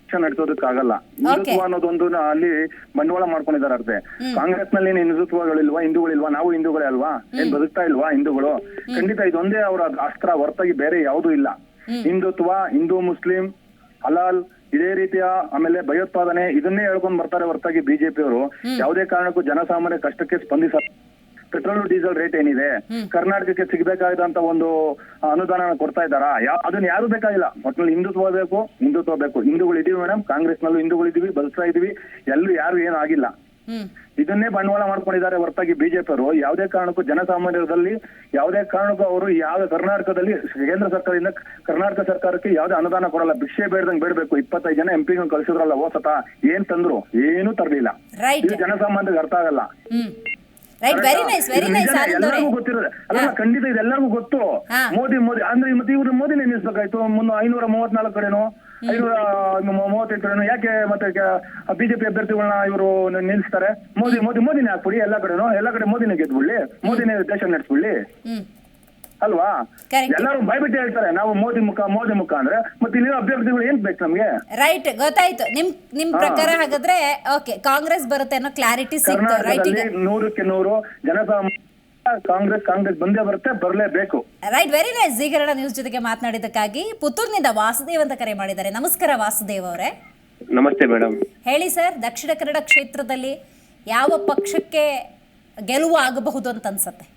ನಡೆಸೋದಕ್ಕಾಗಲ್ಲ. ಹಿಂದುತ್ವ ಅನ್ನೋದೊಂದು ಅಲ್ಲಿ ಬಂಡವಾಳ ಮಾಡ್ಕೊಂಡಿದ್ದಾರೆ ಅರ್ಥ. ಕಾಂಗ್ರೆಸ್ ನಲ್ಲಿ ಹಿಂದುತ್ವಗಳಿಲ್ವಾ, ಹಿಂದೂಗಳಿಲ್ವಾ? ನಾವು ಹಿಂದೂಗಳೇ ಅಲ್ವಾ? ಏನ್ ಬದುಕ್ತಾ ಇಲ್ವಾ ಹಿಂದೂಗಳು? ಖಂಡಿತ ಇದೊಂದೇ ಅವರ ಅಸ್ತ್ರ, ಹೊರತಾಗಿ ಬೇರೆ ಯಾವುದೂ ಇಲ್ಲ. ಹಿಂದುತ್ವ, ಹಿಂದೂ ಮುಸ್ಲಿಂ, ಹಲಾಲ್, ಇದೇ ರೀತಿಯ ಆಮೇಲೆ ಭಯೋತ್ಪಾದನೆ ಇದನ್ನೇ ಹೇಳ್ಕೊಂಡ್ ಬರ್ತಾರೆ ಹೊರತಾಗಿ ಬಿಜೆಪಿ ಅವರು ಯಾವುದೇ ಕಾರಣಕ್ಕೂ ಜನಸಾಮಾನ್ಯ ಕಷ್ಟಕ್ಕೆ ಸ್ಪಂದಿಸ. ಪೆಟ್ರೋಲ್ ಡೀಸೆಲ್ ರೇಟ್ ಏನಿದೆ, ಕರ್ನಾಟಕಕ್ಕೆ ಸಿಗಬೇಕಾದಂತ ಒಂದು ಅನುದಾನ ಕೊಡ್ತಾ ಇದ್ದಾರಾ? ಅದನ್ನ ಯಾರು ಬೇಕಾಗಿಲ್ಲ. ಒಟ್ಟಿನಲ್ಲಿ ಹಿಂದುತ್ವ ಬೇಕು. ಹಿಂದೂಗಳು ಇದೀವಿ ಮೇಡಮ್, ಕಾಂಗ್ರೆಸ್ ನಲ್ಲೂ ಹಿಂದೂಗಳು ಇದೀವಿ, ಬದುಕ್ತಾ ಇದೀವಿ. ಎಲ್ಲೂ ಯಾರು ಏನು ಆಗಿಲ್ಲ. ಇದನ್ನೇ ಬಂಡವಾಳ ಮಾಡ್ಕೊಂಡಿದ್ದಾರೆ ಹೊರತಾಗಿ ಬಿಜೆಪಿ ಅವರು ಯಾವುದೇ ಕಾರಣಕ್ಕೂ ಜನಸಾಮಾನ್ಯರಲ್ಲಿ ಯಾವುದೇ ಕಾರಣಕ್ಕೂ ಅವರು ಯಾವ ಕರ್ನಾಟಕದಲ್ಲಿ ಕೇಂದ್ರ ಸರ್ಕಾರದಿಂದ ಕರ್ನಾಟಕ ಸರ್ಕಾರಕ್ಕೆ ಯಾವುದೇ ಅನುದಾನ ಕೊಡಲ್ಲ. ಭಿಕ್ಷೆ ಬೇಡದಂಗೆ ಬೇಡಬೇಕು. 25 ಜನ MP ಕಳಿಸಿದ್ರಲ್ಲ ಹೋಸತ, ಏನ್ ತಂದ್ರು? ಏನೂ ತರಲಿಲ್ಲ. ಇದು ಜನಸಾಮಾನ್ಯರಿಗೆ ಅರ್ಥ ಆಗಲ್ಲ. ಎಲ್ಲರಿಗೂ ಗೊತ್ತಿರೋದೆ ಅಲ್ಲ. ಖಂಡಿತ ಇದೆಲ್ಲರಿಗೂ ಗೊತ್ತು. ಮೋದಿ ಅಂದ್ರೆ ಮತ್ತೆ ಇವ್ರು ಮೋದಿನೇ ನಿಲ್ಸ್ಬೇಕಾಯ್ತು. 534 ಕಡೆನೋ 538 ಕಡೆನೋ ಯಾಕೆ ಮತ್ತೆ ಬಿಜೆಪಿ ಅಭ್ಯರ್ಥಿಗಳನ್ನ ಇವರು ನಿಲ್ಸ್ತಾರೆ? ಮೋದಿನೇ ಹಾಕ್ಬಿಡಿ. ಎಲ್ಲಾ ಕಡೆ ಮೋದಿನೇ ಗೆದ್ಬಿಡ್ಲಿ, ಮೋದಿನೇ ದೇಶ ನಡೆಸ್ಬಿಡ್ಲಿ ಅಲ್ವಾ? ಎಲ್ಲರೂ ಬಾಯ್ಬಿಟ್ಟು ಹೇಳ್ತಾರೆ ನಾವು ಮೋದಿ ಮುಖ ಅಂದ್ರೆ. ಮತ್ತೆ ಇಲ್ಲಿ ಅಭ್ಯರ್ಥಿಗಳು ಏನ್ ಬೇಕು ನಮ್ಗೆ? ರೈಟ್, ಗೊತ್ತಾಯ್ತು. ನಿಮ್ ಪ್ರಕಾರ ಹಾಗಾದ್ರೆ ಓಕೆ, ಕಾಂಗ್ರೆಸ್ ಬರುತ್ತೆ ಅನ್ನೋ ಕ್ಲಾರಿಟಿ ಸಿಕ್ತು. ಕರ್ನಾಟಕದಲ್ಲಿ 100ಕ್ಕೆ 100 ಜನಸಾಮಾನ್ಯ ಕಾಂಗ್ರೆಸ್ ಬಂದೇ ಬರುತ್ತೆ, ಬರಲೇಬೇಕು. Right, very nice. Zee Kannada news ಜೊತೆಗೆ ಮಾತನಾಡಿದ್ದಕ್ಕಾಗಿ ಪುತ್ತೂರಿನಿಂದ ವಾಸುದೇವ್ ಅಂತ ಕರೆ ಮಾಡಿದ್ದಾರೆ. ನಮಸ್ಕಾರ ವಾಸುದೇವ್ ಅವರೇ. ನಮಸ್ತೆ ಮೇಡಮ್. ಹೇಳಿ ಸರ್, ದಕ್ಷಿಣ ಕನ್ನಡ ಕ್ಷೇತ್ರದಲ್ಲಿ ಯಾವ ಪಕ್ಷಕ್ಕೆ ಗೆಲುವು ಆಗಬಹುದು ಅಂತ ಅನ್ಸುತ್ತೆ?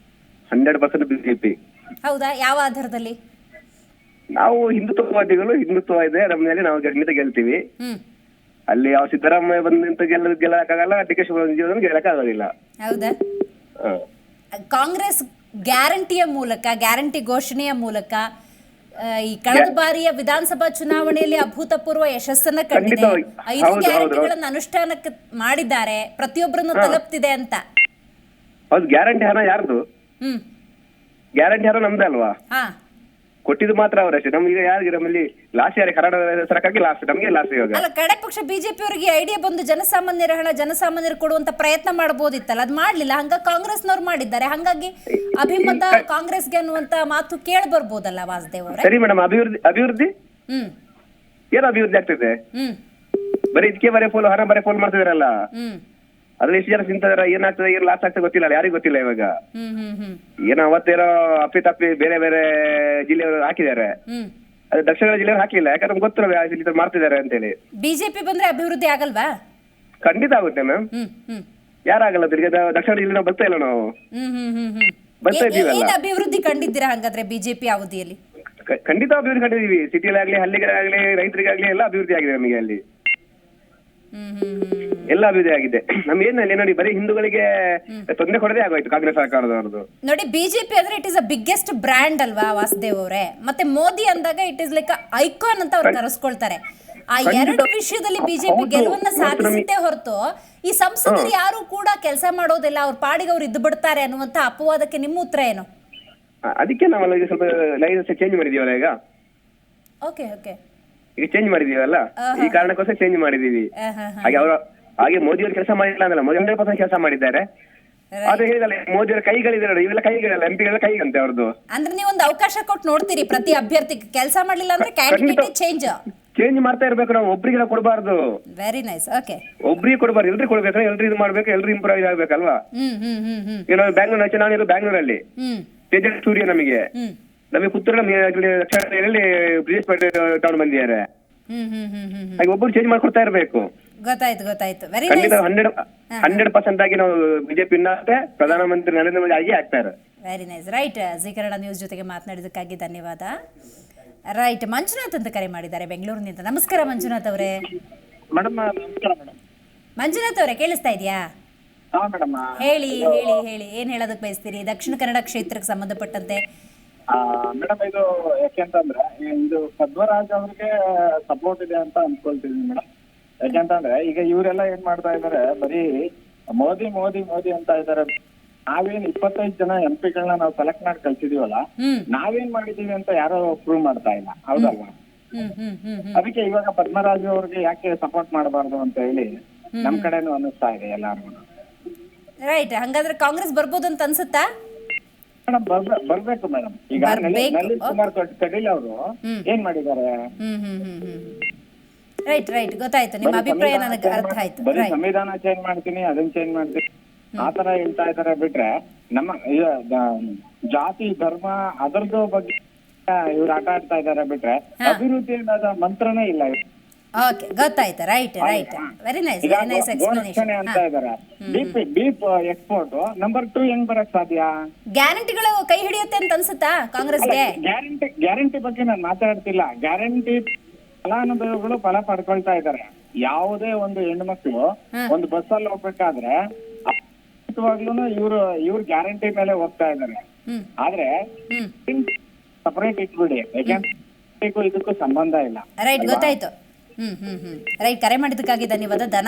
100% ಬಿಜೆಪಿ. ಹೌದಾ? ಯಾವ ಆಧಾರದಲ್ಲಿ? ನಾವು ಹಿಂದುತ್ವವಾದಿಗಳು, ಹಿಂದುತ್ವ ಇದೆ ನಮ್ಮ ಮೇಲೆ, ನಾವು ಖಂಡಿತ ಗೆಲ್ತೀವಿ. ಅಲ್ಲಿ ಯಾವ ಸಿದ್ದರಾಮಯ್ಯ ಬಂದಂತ ಗೆಲ್ಲಕ್ಕಾಗಲ್ಲ, ಡಿ.ಕೆ. ಶಿವಕುಮಾರ್ ಗೆಲ್ಲಕ್ಕಾಗೋದಿಲ್ಲ. ಹೌದಾ? ಕಾಂಗ್ರೆಸ್ ಗ್ಯಾರಂಟಿಯ ಮೂಲಕ, ಗ್ಯಾರಂಟಿ ಘೋಷಣೆಯ ಮೂಲಕ ಈ ಕಳೆದ ಬಾರಿಯ ವಿಧಾನಸಭಾ ಚುನಾವಣೆಯಲ್ಲಿ ಅಭೂತಪೂರ್ವ ಯಶಸ್ಸನ್ನ ಕಂಡಿದೆ. 5 ಗ್ಯಾರಂಟಿಗಳನ್ನು ಅನುಷ್ಠಾನಕ್ಕೆ ಮಾಡಿದ್ದಾರೆ, ಪ್ರತಿಯೊಬ್ಬರನ್ನು ತಲುಪ್ತಿದೆ ಅಂತ. ಗ್ಯಾರಂಟಿ ಹಣ ಯಾರ್ದು? ಗ್ಯಾರಂಟಿ ಯಾರು ನಮ್ದೇ ಅಲ್ವಾ, ಹಾ ಕೊಟ್ಟಿದ್ದು ಮಾತ್ರ ಅವರಷ್ಟೇ. ನಮ್ಗೆ ಯಾರಿಗೆ ನಮ್ಮಲ್ಲಿ ಲಾಸ್ಟ್ ಯಾರಿಗೆ ಕರ್ನಾಟಕ ಸರ್ಕಾರಕ್ಕೆ ಲಾಸ್ಟ್, ನಮ್ಗೆ ಲಾಸ್ಟ್ ಇವಾಗ. ಅಲ್ಲ, ಕಡೆ ಪಕ್ಷ ಬಿಜೆಪಿ ಅವರಿಗೆ ಐಡಿಯಾ ಬಂದು ಜನಸಾಮಾನ್ಯರ ಹಣ ಜನಸಾಮಾನ್ಯರು ಕೊಡುವಂತ ಪ್ರಯತ್ನ ಮಾಡಬಹುದಿತ್ತಲ್ಲ, ಅದು ಮಾಡ್ಲಿಲ್ಲ. ಹಂಗ ಕಾಂಗ್ರೆಸ್ನವ್ರು ಮಾಡಿದ್ದಾರೆ, ಹಂಗಾಗಿ ಅಭಿಮತ ಕಾಂಗ್ರೆಸ್ಗೆ ಅನ್ನುವಂತ ಮಾತು ಕೇಳಿ ಬರ್ಬೋದಲ್ಲ ವಾಸುದೇವ್ ಅವರೇ? ಸರಿ ಮೇಡಮ್, ಅಭಿವೃದ್ಧಿ ಹ್ಮ್ ಏನು ಅಭಿವೃದ್ಧಿ ಆಗ್ತಿದೆ? ಹ್ಮ್ ಬರೀ ಇದಕ್ಕೆ ಬರೀ ಫೋಲ್ ಹಣ ಬರೀ ಫೋಲ್ ಮಾಡ್ತಿದಾರಲ್ಲ, ಹ್ಮ್ ಅದ್ರಲ್ಲಿ ಎಷ್ಟು ಜನ ತಿಂತಾರ, ಏನಾಗ್ತದೆ ಏನ್ ಲಾಸ್ ಆಗ್ತದೆ ಗೊತ್ತಿಲ್ಲ, ಯಾರಿಗೂ ಗೊತ್ತಿಲ್ಲ ಇವಾಗ. ಹ್ಮ್ ಹ್ಮ್ ಹ್ಮ್ ಏನೋ ಅವತ್ತೇನೋ ಅಪ್ಪಿ ಬೇರೆ ಬೇರೆ ಜಿಲ್ಲೆಯವರು ಹಾಕಿದ್ದಾರೆ, ಹ್ಮ್ ಅದು ದಕ್ಷಿಣ ಕನ್ನಡ ಜಿಲ್ಲೆಯವರು ಹಾಕಿಲ್ಲ. ಯಾಕಂದ್ರೆ ನಮ್ಗೆ ಗೊತ್ತಿಲ್ಲ ಮಾಡ್ತಿದ್ದಾರೆ ಅಂತೇಳಿ. ಬಿಜೆಪಿ ಬಂದ್ರೆ ಅಭಿವೃದ್ಧಿ ಆಗಲ್ವಾ? ಖಂಡಿತ ಆಗುತ್ತೆ ಮ್ಯಾಮ್, ಹ್ಮ್ ಹ್ಮ್ ಯಾರಾಗಲ್ಲ. ಈಗ ದಕ್ಷಿಣ ಜಿಲ್ಲೆ ನಾವು ಬರ್ತಾ ಇಲ್ಲ, ನಾವು ಹ್ಮ್ ಹ್ಮ್ ಹ್ಮ್ ಹ್ಮ್ ಬರ್ತಾ ಇದೀವಲ್ಲ. ಏನ್ ಅಭಿವೃದ್ಧಿ ಕಂಡಿದ್ದೀರಾ ಹಂಗಾದ್ರೆ ಬಿಜೆಪಿ ಅವಧಿಯಲ್ಲಿ? ಖಂಡಿತ ಅಭಿವೃದ್ಧಿ ಕಂಡಿದೀವಿ. ಸಿಟಿಲಾಗ್ಲಿ, ಹಳ್ಳಿಗಾಗ್ಲಿ, ರೈತರಿಗಾಗ್ಲಿ ಎಲ್ಲ ಅಭಿವೃದ್ಧಿ ಆಗಿದೆ ನಮಗೆ ಅಲ್ಲಿ. ಹ್ಮ್ ಹ್ಮ್ ಹ್ಮ್ ಎಲ್ಲ ಅಭಿವೃದ್ಧಿ ಆಗಿದೆ. ನಮ್ ಏನಲ್ಲಿ ನೋಡಿ, ಬರೀ ಹಿಂದೂಗಳಿಗೆ ತೊಂದರೆ ಕೊಡದೇ ಆಗೋಯ್ತು ಕಾಂಗ್ರೆಸ್ ಸರ್ಕಾರದವ್ರದ್ದು. ನೋಡಿ, ಬಿಜೆಪಿ ಅಂದ್ರೆ it is a biggest brand ಅಲ್ವಾ ವಾಸುದೇವ್ ಅವರೇ? ಮತ್ತೆ ಮೋದಿ ಅಂದಾಗ ಇಟ್ ಇಸ್ ಲೈಕ್ ಐಕಾನ್ ಅಂತ ಅವ್ರು ಕರೆಸ್ಕೊಳ್ತಾರೆ. ಆ ಎರಡು ವಿಷಯದಲ್ಲಿ ಬಿಜೆಪಿ ಗೆಲುವನ್ನ ಸಾಧಿಸುತ್ತೆ ಹೊರತು ಈ ಸಂಸದರು ಯಾರು ಕೂಡ ಕೆಲಸ ಮಾಡೋದಿಲ್ಲ, ಅವ್ರ ಪಾಡಿಗೆ ಅವ್ರು ಇದ್ದು ಬಿಡ್ತಾರೆ ಅನ್ನುವಂತ ಅಪವಾದಕ್ಕೆ ನಿಮ್ಮ ಉತ್ತರ ಏನು? ಅದಕ್ಕೆ ನಾವೆಲ್ಲ ಈಗ ಸ್ವಲ್ಪ ಲೈಸೆನ್ಸ್ ಚೇಂಜ್ ಮಾಡಿದೀವಲ್ಲ ಈಗ. ಓಕೆ ಓಕೆ, ಈಗ ಚೇಂಜ್ ಮಾಡಿದೀವಲ್ಲ, ಈ ಕಾರಣಕ್ಕೋಸ್ಕರ ಚೇಂಜ್ ಮಾಡಿದೀವಿ. ಹಾಗೆ ಮೋದಿ ಅವರು ಕೆಲಸ ಮಾಡಿಲ್ಲ ಅಂದ್ರೆ ಮೋದಿ 100% ಕೆಲಸ ಮಾಡಿದ್ದಾರೆ. ಆದ್ರೆ ಹೇಳಿದಲ್ಲ, ಮೋದಿ ಅವರ ಕೈಗಳಿದೆ ನೋಡಿ, ಇವೆಲ್ಲ ಕೈಗಳಲ್ಲ, ಎಂಪಿಗಳ ಕೈಗಂತೆ ಅವ್ರದ್ದು. ಅಂದ್ರೆ ನೀವೊಂದು ಅವಕಾಶ ಕೊಟ್ಟು ನೋಡ್ತೀರಿ ಪ್ರತಿ ಅಭ್ಯರ್ಥಿಗೆ, ಕೆಲಸ ಮಾಡ್ಲಿಲ್ಲ ಅಂದ್ರೆ ಕ್ಯಾಂಡಿಡೇಟ್ ಚೇಂಜ್ ಮಾಡ್ತಾ ಇರ್ಬೇಕು ನಾವು, ಒಬ್ರಿಗೆಲ್ಲ ಕೊಡಬಾರ್ದು. Very nice, okay. ಒಬ್ರಿಗೆ ಕೊಡಬಾರ್ದು, ಎಲ್ರಿಗೂ ಕೊಡ್ಬೇಕು, ಎಲ್ರು ಇದು ಮಾಡ್ಬೇಕು, ಎಲ್ರು ಇಂಪ್ರೂವ್ ಆಗ್ಬೇಕಲ್ವಾ? ಹ್ಮ್ ಹ್ಮ್ ಹ್ಮ್ ಹ್ಮ್ ಈಗ ನಾವು ಬ್ಯಾಂಗ್ಳೂರ್, ನಾನು ಬ್ಯಾಂಗ್ಳೂರಲ್ಲಿ ಹ್ಮ್ ತೇಜಸ್ ಸೂರ್ಯ ನಮಗೆ ಪುತ್ತೂರಲ್ಲಿ ಬ್ರಿಜೇಶ್ ಪಾಟೀಲ್ ತಗೊಂಡು ಬಂದಿದ್ದಾರೆ. ಹ್ಮ್ ಹ್ಮ್ ಹ್ಮ್ ಹ್ಮ್ ಹಾಗೆ ಒಬ್ಬರು ಚೇಂಜ್ ಮಾಡ್ಕೊಡ್ತಾ ಇರ್ಬೇಕು. ಗೊತ್ತಾಯ್ತು. ವೆರಿ ಖಂಡಿತ ನೈಸ್, 100% ಆಗಿ ನಾವು ಬಿಜೆಪಿ ಪ್ರಧಾನಮಂತ್ರಿ ನರೇಂದ್ರ ಮೋದಿ ಆಗಿ ಆಗ್ತಾರೆ. Very nice, right. Zee Kannada news ಜೊತೆಗೆ ಮಾತನಾಡಿದಕ್ಕಾಗಿ ಧನ್ಯವಾದ. ರೈಟ್, ಮಂಜುನಾಥ್ ಅಂತ ಕರೆ ಮಾಡಿದ್ದಾರೆ ಬೆಂಗಳೂರಿನಿಂದ. ನಮಸ್ಕಾರ ಮಂಜುನಾಥ್ ಅವರೇ. ಮೇಡಮ್ ನಮಸ್ಕಾರ ಮೇಡಮ್. ಮಂಜುನಾಥ್ ಅವರೇ, ಕೇಳಿಸ್ತಾ ಇದೆಯಾ? ಹಾ ಮೇಡಮ್. ಹೇಳಿ ಏನ್ ಹೇಳೋದಕ್ಕೆ ಬಯಸ್ತೀರಿ ದಕ್ಷಿಣ ಕನ್ನಡ ಕ್ಷೇತ್ರಕ್ಕೆ ಸಂಬಂಧಪಟ್ಟಂತೆ? ಮೇಡಮ್, ಇದು ಯಾಕೆಂತಂದ್ರೆ ಇದು ಪದ್ಮರಾಜ್ ಅವ್ರಿಗೆ ಸಪೋರ್ಟ್ ಇದೆ ಅಂತ ಅನ್ಕೊಳ್ತಿದೀನಿ ಮೇಡಮ್. ಯಾಕೆಂತಂದ್ರೆ ಈಗ ಇವರೆಲ್ಲ ಏನ್ ಮಾಡ್ತಾ ಇದಾರೆ, ಬರೀ ಮೋದಿ ಮೋದಿ ಮೋದಿ ಅಂತ ಇದಾರೆ. ನಾವೇನ್ 25 ಜನ ಎಂಪಿಗಳನ್ನ ನಾವು ಸೆಲೆಕ್ಟ್ ಮಾಡಿ ಕಳ್ಸಿದೀವಲ್ಲ, ನಾವೇನ್ ಮಾಡಿದೀವಿ ಅಂತ ಯಾರೋ ಪ್ರೂವ್ ಮಾಡ್ತಾ ಇಲ್ಲ, ಹೌದಲ್ವಾ? ಅದಕ್ಕೆ ಇವಾಗ ಪದ್ಮರಾಜು ಅವ್ರಿಗೆ ಯಾಕೆ ಸಪೋರ್ಟ್ ಮಾಡಬಾರ್ದು ಅಂತ ಹೇಳಿ ನಮ್ ಕಡೆನೂ ಅನ್ನಿಸ್ತಾ ಇದೆ ಎಲ್ಲಾರ್ಗು. ರೈಟ್, ಹಂಗಾದ್ರೆ ಕಾಂಗ್ರೆಸ್ ಬರ್ಬೋದು ಅಂತ ಅನ್ಸುತ್ತಾ? ಮೇಡಮ್ ಬರ್ಬೇಕು ಮೇಡಮ್. ಈಗ ನಳಿನ್ ಕುಮಾರ್ ಕಟೀಲ್ ಅವರು ಏನ್ ಮಾಡಿದ್ದಾರೆ? ರೈಟ್, ಗೊತ್ತಾಯ್ತು, ನಿಮ್ಮ ಅಭಿಪ್ರಾಯ ನನಗೆ ಅರ್ಥ ಆಯ್ತು. ಬರೀ ಸಂವಿಧಾನ ಚೇಂಜ್ ಮಾಡ್ತೀನಿ, ಅದನ್ನ ಚೇಂಜ್ ಮಾಡ್ತೀನಿ ಆತರ ಹೇಳ್ತಾ ಇದಾರೆ ಬಿಟ್ರೆ, ನಮ್ಮ ಜಾತಿ ಧರ್ಮ ಅದರದ್ದು ಬಗ್ಗೆ ಇವ್ರು ಆಟ ಆಡ್ತಾ ಇದಾರೆ ಬಿಟ್ರೆ ಅಭಿವೃದ್ಧಿ ಅನ್ನೋದ ಮಂತ್ರನೇ ಇಲ್ಲ. ಓಕೆ, ಗೊತ್ತಾಯ್ತು. ರೈಟ್, ವೆರಿ ನೈಸ್ ಎಕ್ಸ್ಪ್ಲನೇಷನ್ ಅಂತ ಇದಾರೆ. ಡೀಪ್ ಎಕ್ಸ್ಪೋರ್ಟ್ ನಂಬರ್ 2 ಹೆಂಗ್ ಬರಕ್ ಸಾಧ್ಯ? ಗ್ಯಾರಂಟಿಗಳು ಕೈ ಹಿಡಿಯುತ್ತೆ ಅಂತ ಅನ್ಸುತ್ತಾ ಕಾಂಗ್ರೆಸ್ಗೆ? ಗ್ಯಾರಂಟಿ ಬಗ್ಗೆ ನಾನು ಮಾತಾಡ್ತಿಲ್ಲ. ಗ್ಯಾರಂಟಿ ಫಲಾನುಭವಿಗಳು ಫಲ ಪಡ್ಕೊಳ್ತಾ ಇದಾರೆ. ಯಾವುದೇ ಒಂದು ಹೆಣ್ಮಕ್ಳು ಒಂದು ಬಸ್ ಅಲ್ಲಿ ಹೋಗ್ಬೇಕಾದ್ರೆ ಇವ್ರು ಗ್ಯಾರಂಟಿ ಮೇಲೆ ಹೋಗ್ತಾ ಇದಾರೆ. ಆದ್ರೆ ಸಪರೇಟ್ ಇಟ್ಬಿಡಿ, ಯಾಕೆಂದ್ರೆ ಇದಕ್ಕೂ ಸಂಬಂಧ ಇಲ್ಲ. ರೈಟ್, ಗೊತ್ತಾಯ್ತು. ರೈಟ್, ಕರೆ ಮಾಡಿದ್ದಕ್ಕಾಗಿ ಧನ್ಯವಾದ.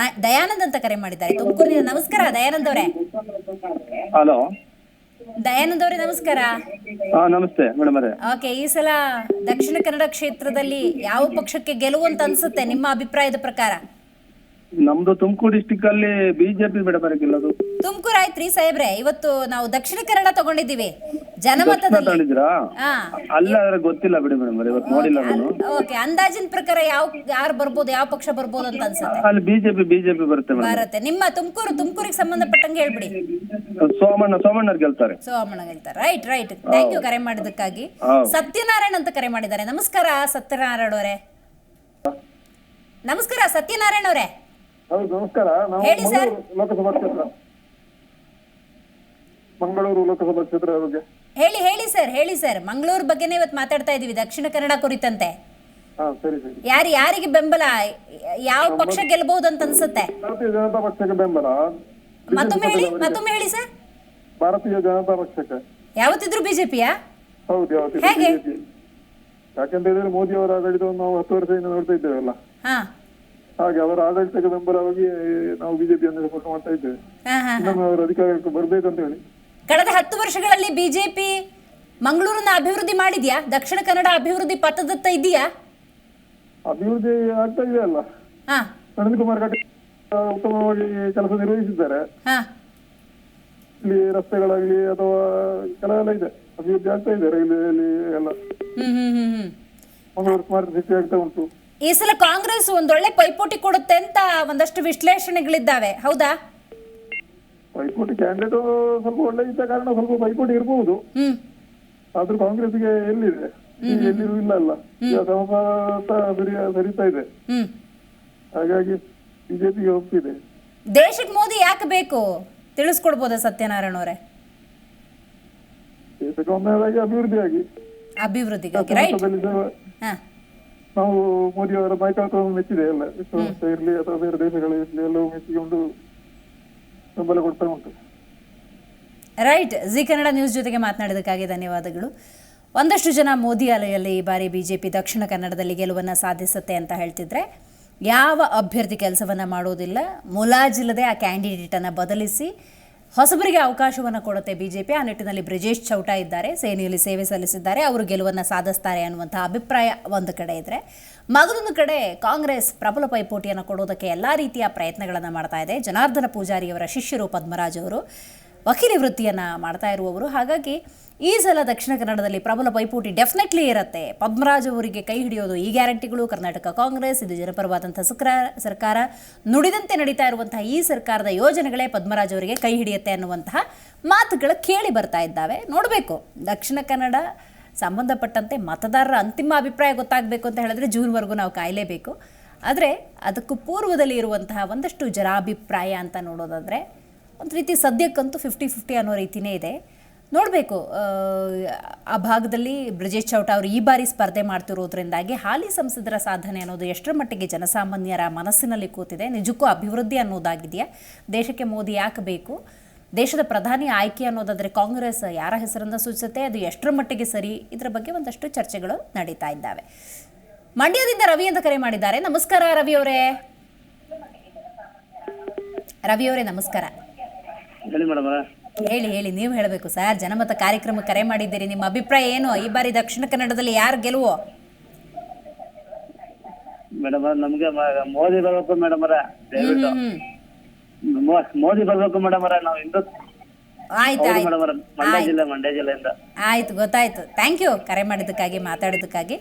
ದಯಾನಂದ್ ಅಂತ ಕರೆ ಮಾಡಿದ್ದಾರೆ ತುಮಕೂರಿನಿಂದ. ನಮಸ್ಕಾರ ದಯಾನಂದ್ ಅವರೇ. ಹಲೋ ದಯಾನಂದ್ ಅವರೇ, ನಮಸ್ಕಾರ. ನಮಸ್ತೆ ಮೇಡಮ್ ಅವರೇ. ಓಕೆ, ಈ ಸಲ ದಕ್ಷಿಣ ಕನ್ನಡ ಕ್ಷೇತ್ರದಲ್ಲಿ ಯಾವ ಪಕ್ಷಕ್ಕೆ ಗೆಲುವು ಅಂತ ಅನ್ಸುತ್ತೆ ನಿಮ್ಮ ಅಭಿಪ್ರಾಯದ ಪ್ರಕಾರ? ನಮ್ದು ತುಮಕೂರು ಡಿಸ್ಟಿಕ್ ಅಲ್ಲಿ ಬಿಜೆಪಿ ಮೇಡಮ್ ಅವರೇ ಗೆಲ್ಲೋದು. ತುಮಕೂರು ಆಯ್ತ್ರಿ ಸಾಹೇಬ್ರೆ, ಇವತ್ತು ನಾವು ದಕ್ಷಿಣ ಕನ್ನಡ ತಗೊಂಡಿದ್ದೀವಿ ಜನಮತದಲ್ಲಿ. ಅಲ್ಲ ಗೊತ್ತಿಲ್ಲ ಬಿಡಿ ಮೇಡಮ್ ಅವರೇ, ಇವತ್ತು ನೋಡಿಲ್ಲ ನಾನು. ಓಕೆ, ಅಂದಾಜಿನ ಪ್ರಕಾರ ಯಾರು ಬರ್ಬೋದು, ಯಾವ ಪಕ್ಷ ಬರ್ಬೋದು ಅಂತ ಅನ್ಸುತ್ತೆ? ಅಲ್ಲಿ ಬಿಜೆಪಿ ಬರುತ್ತೆ. ನಿಮ್ಮ ತುಮಕೂರಿಗೆ ಸಂಬಂಧಪಟ್ಟಂಗೆ ಹೇಳ್ಬಿಡಿ. ಸೋಮಣ್ಣ ಗೆಲ್ತಾರೆ. ರೈಟ್. ಥ್ಯಾಂಕ್ ಯು ಕರೆ ಮಾಡಿದ್ದಕ್ಕಾಗಿ. ಸತ್ಯನಾರಾಯಣ್ ಅಂತ ಕರೆ ಮಾಡಿದ್ದಾರೆ. ನಮಸ್ಕಾರ ಸತ್ಯನಾರಾಯಣ ಅವರೇ. ನಮಸ್ಕಾರ ಸತ್ಯನಾರಾಯಣ ಅವರೇ. ಹೌದು ನಮಸ್ಕಾರ. ಹೇಳಿ ಸರ್. ಲೋಕಸಭಾ ಕ್ಷೇತ್ರ ಮಂಗಳೂರು ಲೋಕಸಭಾ ಕ್ಷೇತ್ರ ಬಗ್ಗೆ ಹೇಳಿ ಸರ್. ಮಂಗಳೂರು ಬಗ್ಗೆನೇ ಇವತ್ತು ಮಾತಾಡ್ತಾ ಇದೀವಿ, ದಕ್ಷಿಣ ಕನ್ನಡ ಕುರಿತಂತೆ. ಸರಿ. ಯಾರಿಗೆ ಬೆಂಬಲ, ಯಾವ ಪಕ್ಷ ಗೆಲ್ಲಬಹುದು ಅಂತ ಅನ್ಸುತ್ತೆ? ಭಾರತೀಯ ಜನತಾ ಪಕ್ಷಕ್ಕೆ ಬೆಂಬಲ. ಮತ್ತೊಮ್ಮೆ ಹೇಳಿ ಸರ್. ಭಾರತೀಯ ಜನತಾ ಪಕ್ಷಕ್ಕೆ. ಯಾವತ್ತಿದ್ರು ಬಿಜೆಪಿಯಾ? ಹೌದು, ಯಾವತ್ತಿದ್ರು ಬಿಜೆಪಿ. ಯಾಕಂತ ಹೇಳಿದ್ರೆ ಮೋದಿ ಅವರ ಆಡಳಿತವನ್ನು ನಾವು 10 ವರ್ಷದಿಂದ ನೋಡ್ತಾ ಇದ್ದೇವಲ್ಲ, ಹಾಗೆ ಅವರ ಆಡಳಿತಕ್ಕೆ ಬೆಂಬಲವಾಗಿ ನಾವು ಬಿಜೆಪಿಯನ್ನು ಸಪೋರ್ಟ್ ಮಾಡ್ತಾ ಇದ್ದೇವೆ. ಇನ್ನೊಮ್ಮೆ ಅವರು ಅಧಿಕಾರಕ್ಕೆ ಬರ್ಬೇಕಂತ ಹೇಳಿ. ಕಳೆದ 10 ವರ್ಷಗಳಲ್ಲಿ ಬಿಜೆಪಿ ಮಂಗಳೂರನ್ನ ಅಭಿವೃದ್ಧಿ ಮಾಡಿದ್ಯಾ? ದಕ್ಷಿಣ ಕನ್ನಡ ಅಭಿವೃದ್ಧಿ ಪಥದತ್ತ ಇದೆಯಾ? ಅಭಿವೃದ್ಧಿ ಆಗ್ತಾ ಇದೆ ಅಲ್ಲ. ಹಾ ನಳಿನ್ ಕುಮಾರ್ ಕಟೀಲ್ ಉತ್ತಮವಾಗಿ ಕೆಲಸ ನಿರ್ವಹಿಸಿದ್ದಾರೆ. ಹಾ ಇಲ್ಲಿ ರಸ್ತೆಗಳಾಗಲಿ ಅಥವಾ ಕೆಲವೆಲ್ಲ ಇದೆ, ಅಭಿವೃದ್ಧಿ ಆಗ್ತಾ ಇದೆ. ರೈಲ್ವೆಯಲ್ಲಿ ಎಲ್ಲ ಮಂಗಳೂರು ಸ್ಮಾರ್ಟ್ ಸಿಟಿ ಆಗ್ತಾ ಉಂಟು. ಈ ಸಲ ಕಾಂಗ್ರೆಸ್ ಒಂದೊಳ್ಳೆ ಪೈಪೋಟಿ ಕೊಡುತ್ತೆ ಅಂತ ಒಂದಷ್ಟು ವಿಶ್ಲೇಷಣೆಗಳಿದ್ದಾವೆ, ಹೌದಾ? ಪೈಪೋಟಿ ಕ್ಯಾಂಡಿಡೇಟ್ ಸ್ವಲ್ಪ ಒಳ್ಳೆ ಇದ್ದ ಕಾರಣ ಸ್ವಲ್ಪ ಪೈಪೋಟಿ ಇರಬಹುದು. ಆದ್ರೂ ಕಾಂಗ್ರೆಸ್ಗೆ ಎಲ್ಲಿದೆ, ಎಲ್ಲಿರೂ ಇಲ್ಲ ಅಲ್ಲ. ಸಮಪಾತ ಸರಿತಾ ಇದೆ, ಹಾಗಾಗಿ ಬಿಜೆಪಿಗೆ ಹೋಗ್ತಿದೆ. ದೇಶಕ್ಕೆ ಮೋದಿ ಯಾಕೆ ಬೇಕು ತಿಳಿಸ್ಕೊಡ್ಬೋದಾ ಸತ್ಯನಾರಾಯಣ ಅವರೇ? ದೇಶಕ್ಕೆ ಒಂದಾಗಿ ಅಭಿವೃದ್ಧಿಯಾಗಿ ರೈಟ್. ನಾವು ಮೋದಿ ಅವರ ನಾಯಕತ್ವವನ್ನು ಮೆಚ್ಚಿದೆ ಎಲ್ಲ, ವಿಶ್ವಸಂಸ್ಥೆ ಇರಲಿ ಅಥವಾ ಬೇರೆ ದೇಶಗಳು ಇರಲಿ ಎಲ್ಲವೂ ಮೆಚ್ಚಿಕೊಂಡು ಬೆಂಬಲ ಕೊಡ್ತಾ ಉಂಟು. ರೈಟ್. ಜಿ ಕನ್ನಡ ನ್ಯೂಸ್ ಜೊತೆಗೆ ಮಾತನಾಡಿದಕ್ಕಾಗಿ ಧನ್ಯವಾದಗಳು. ಒಂದಷ್ಟು ಜನ ಮೋದಿ ಅಲೆಯಲ್ಲಿ ಈ ಬಾರಿ ಬಿಜೆಪಿ ದಕ್ಷಿಣ ಕನ್ನಡದಲ್ಲಿ ಗೆಲುವನ್ನು ಸಾಧಿಸುತ್ತೆ ಅಂತ ಹೇಳ್ತಿದ್ರೆ, ಯಾವ ಅಭ್ಯರ್ಥಿ ಕೆಲಸವನ್ನು ಮಾಡೋದಿಲ್ಲ, ಮುಲಾಜಿಲ್ಲದೆ ಆ ಕ್ಯಾಂಡಿಡೇಟನ್ನು ಬದಲಿಸಿ ಹೊಸಬರಿಗೆ ಅವಕಾಶವನ್ನು ಕೊಡುತ್ತೆ ಬಿಜೆಪಿ. ಆ ನಿಟ್ಟಿನಲ್ಲಿ ಬ್ರಿಜೇಶ್ ಚೌಟಾ ಇದ್ದಾರೆ, ಸೇನೆಯಲ್ಲಿ ಸೇವೆ ಸಲ್ಲಿಸಿದ್ದಾರೆ, ಅವರು ಗೆಲುವನ್ನು ಸಾಧಿಸ್ತಾರೆ ಅನ್ನುವಂಥ ಅಭಿಪ್ರಾಯ ಒಂದು ಕಡೆ ಇದ್ದರೆ, ಮಗದೊಂದು ಕಡೆ ಕಾಂಗ್ರೆಸ್ ಪ್ರಬಲ ಪೈಪೋಟಿಯನ್ನು ಕೊಡೋದಕ್ಕೆ ಎಲ್ಲ ರೀತಿಯ ಪ್ರಯತ್ನಗಳನ್ನು ಮಾಡ್ತಾ ಇದೆ. ಜನಾರ್ದನ ಪೂಜಾರಿಯವರ ಶಿಷ್ಯರು ಪದ್ಮರಾಜ್ ಅವರು ವಕೀಲಿ ವೃತ್ತಿಯನ್ನು ಮಾಡ್ತಾ ಇರುವವರು. ಹಾಗಾಗಿ ಈ ಸಲ ದಕ್ಷಿಣ ಕನ್ನಡದಲ್ಲಿ ಪ್ರಬಲ ಪೈಪೋಟಿ ಡೆಫಿನೆಟ್ಲಿ ಇರುತ್ತೆ. ಪದ್ಮರಾಜ್ ಅವರಿಗೆ ಕೈ ಹಿಡಿಯೋದು ಈ ಗ್ಯಾರಂಟಿಗಳು, ಕರ್ನಾಟಕ ಕಾಂಗ್ರೆಸ್, ಇದು ಜನಪರವಾದಂಥ ಸರ್ಕಾರ, ನುಡಿದಂತೆ ನಡೀತಾ ಇರುವಂತಹ ಈ ಸರ್ಕಾರದ ಯೋಜನೆಗಳೇ ಪದ್ಮರಾಜ್ ಅವರಿಗೆ ಕೈ ಹಿಡಿಯುತ್ತೆ ಅನ್ನುವಂತಹ ಮಾತುಗಳು ಕೇಳಿ ಬರ್ತಾ ಇದ್ದಾವೆ. ನೋಡಬೇಕು, ದಕ್ಷಿಣ ಕನ್ನಡ ಸಂಬಂಧಪಟ್ಟಂತೆ ಮತದಾರರ ಅಂತಿಮ ಅಭಿಪ್ರಾಯ ಗೊತ್ತಾಗಬೇಕು ಅಂತ ಹೇಳಿದ್ರೆ ಜೂನ್ವರೆಗೂ ನಾವು ಕಾಯಲೇಬೇಕು. ಆದರೆ ಅದಕ್ಕೂ ಪೂರ್ವದಲ್ಲಿ ಇರುವಂತಹ ಒಂದಷ್ಟು ಜನಾಭಿಪ್ರಾಯ ಅಂತ ನೋಡೋದಾದರೆ ಒಂದು ರೀತಿ ಸದ್ಯಕ್ಕಂತೂ 50-50 ಅನ್ನೋ ರೀತಿಯೇ ಇದೆ. ನೋಡಬೇಕು, ಆ ಭಾಗದಲ್ಲಿ ಬ್ರಿಜೇಶ್ ಚೌಟಾ ಅವರು ಈ ಬಾರಿ ಸ್ಪರ್ಧೆ ಮಾಡ್ತಿರೋದ್ರಿಂದಾಗಿ ಹಾಲಿ ಸಂಸದರ ಸಾಧನೆ ಅನ್ನೋದು ಎಷ್ಟರ ಮಟ್ಟಿಗೆ ಜನಸಾಮಾನ್ಯರ ಮನಸ್ಸಿನಲ್ಲಿ ಕೂತಿದೆ. ನಿಜಕ್ಕೂ ಅಭಿವೃದ್ಧಿ ಅನ್ನೋದಾಗಿದೆಯಾ? ದೇಶಕ್ಕೆ ಮೋದಿ ಯಾಕೆ ಬೇಕು? ದೇಶದ ಪ್ರಧಾನಿ ಆಯ್ಕೆ ಅನ್ನೋದಾದರೆ ಕಾಂಗ್ರೆಸ್ ಯಾರ ಹೆಸರನ್ನು ಸೂಚಿಸುತ್ತೆ, ಅದು ಎಷ್ಟರ ಮಟ್ಟಿಗೆ ಸರಿ? ಇದರ ಬಗ್ಗೆ ಒಂದಷ್ಟು ಚರ್ಚೆಗಳು ನಡೀತಾ ಇದ್ದಾವೆ. ಮಂಡ್ಯದಿಂದ ರವಿ ಅಂತ ಕರೆ ಮಾಡಿದ್ದಾರೆ. ನಮಸ್ಕಾರ ರವಿಯವರೇ. ರವಿಯವರೇ ನಮಸ್ಕಾರ. ಹೇಳಿ, ನೀವು ಹೇಳಬೇಕು ಸರ್. ಜನಮತ ಕಾರ್ಯಕ್ರಮ ಕರೆ ಮಾಡಿದ್ದೀರಿ, ನಿಮ್ಮ ಅಭಿಪ್ರಾಯ ಏನು? ಈ ಬಾರಿ ದಕ್ಷಿಣ ಕನ್ನಡದಲ್ಲಿ ಯಾರು ಗೆಲುವು? ಮೇಡಮ್ ನಮ್ಗೆ ಮೋದಿ ಬರ್ಬೇಕು ಮೇಡಮ್ ಅವರ, ದಯವಿಟ್ಟು ಮೋದಿ ಬರ್ಬೇಕು ಮೇಡಮ್ ಅವರ. ನಾವು ಹಿಂದೂ. ಆಯ್ತು ಮಂಡ್ಯ ಜಿಲ್ಲೆಯಿಂದ. ಆಯ್ತು, ಗೊತ್ತಾಯ್ತು. ಥ್ಯಾಂಕ್ ಯು ಕರೆ ಮಾಡಿದ್ದಕ್ಕಾಗಿ, ಮಾತಾಡಿದ್ದಕ್ಕಾಗಿ.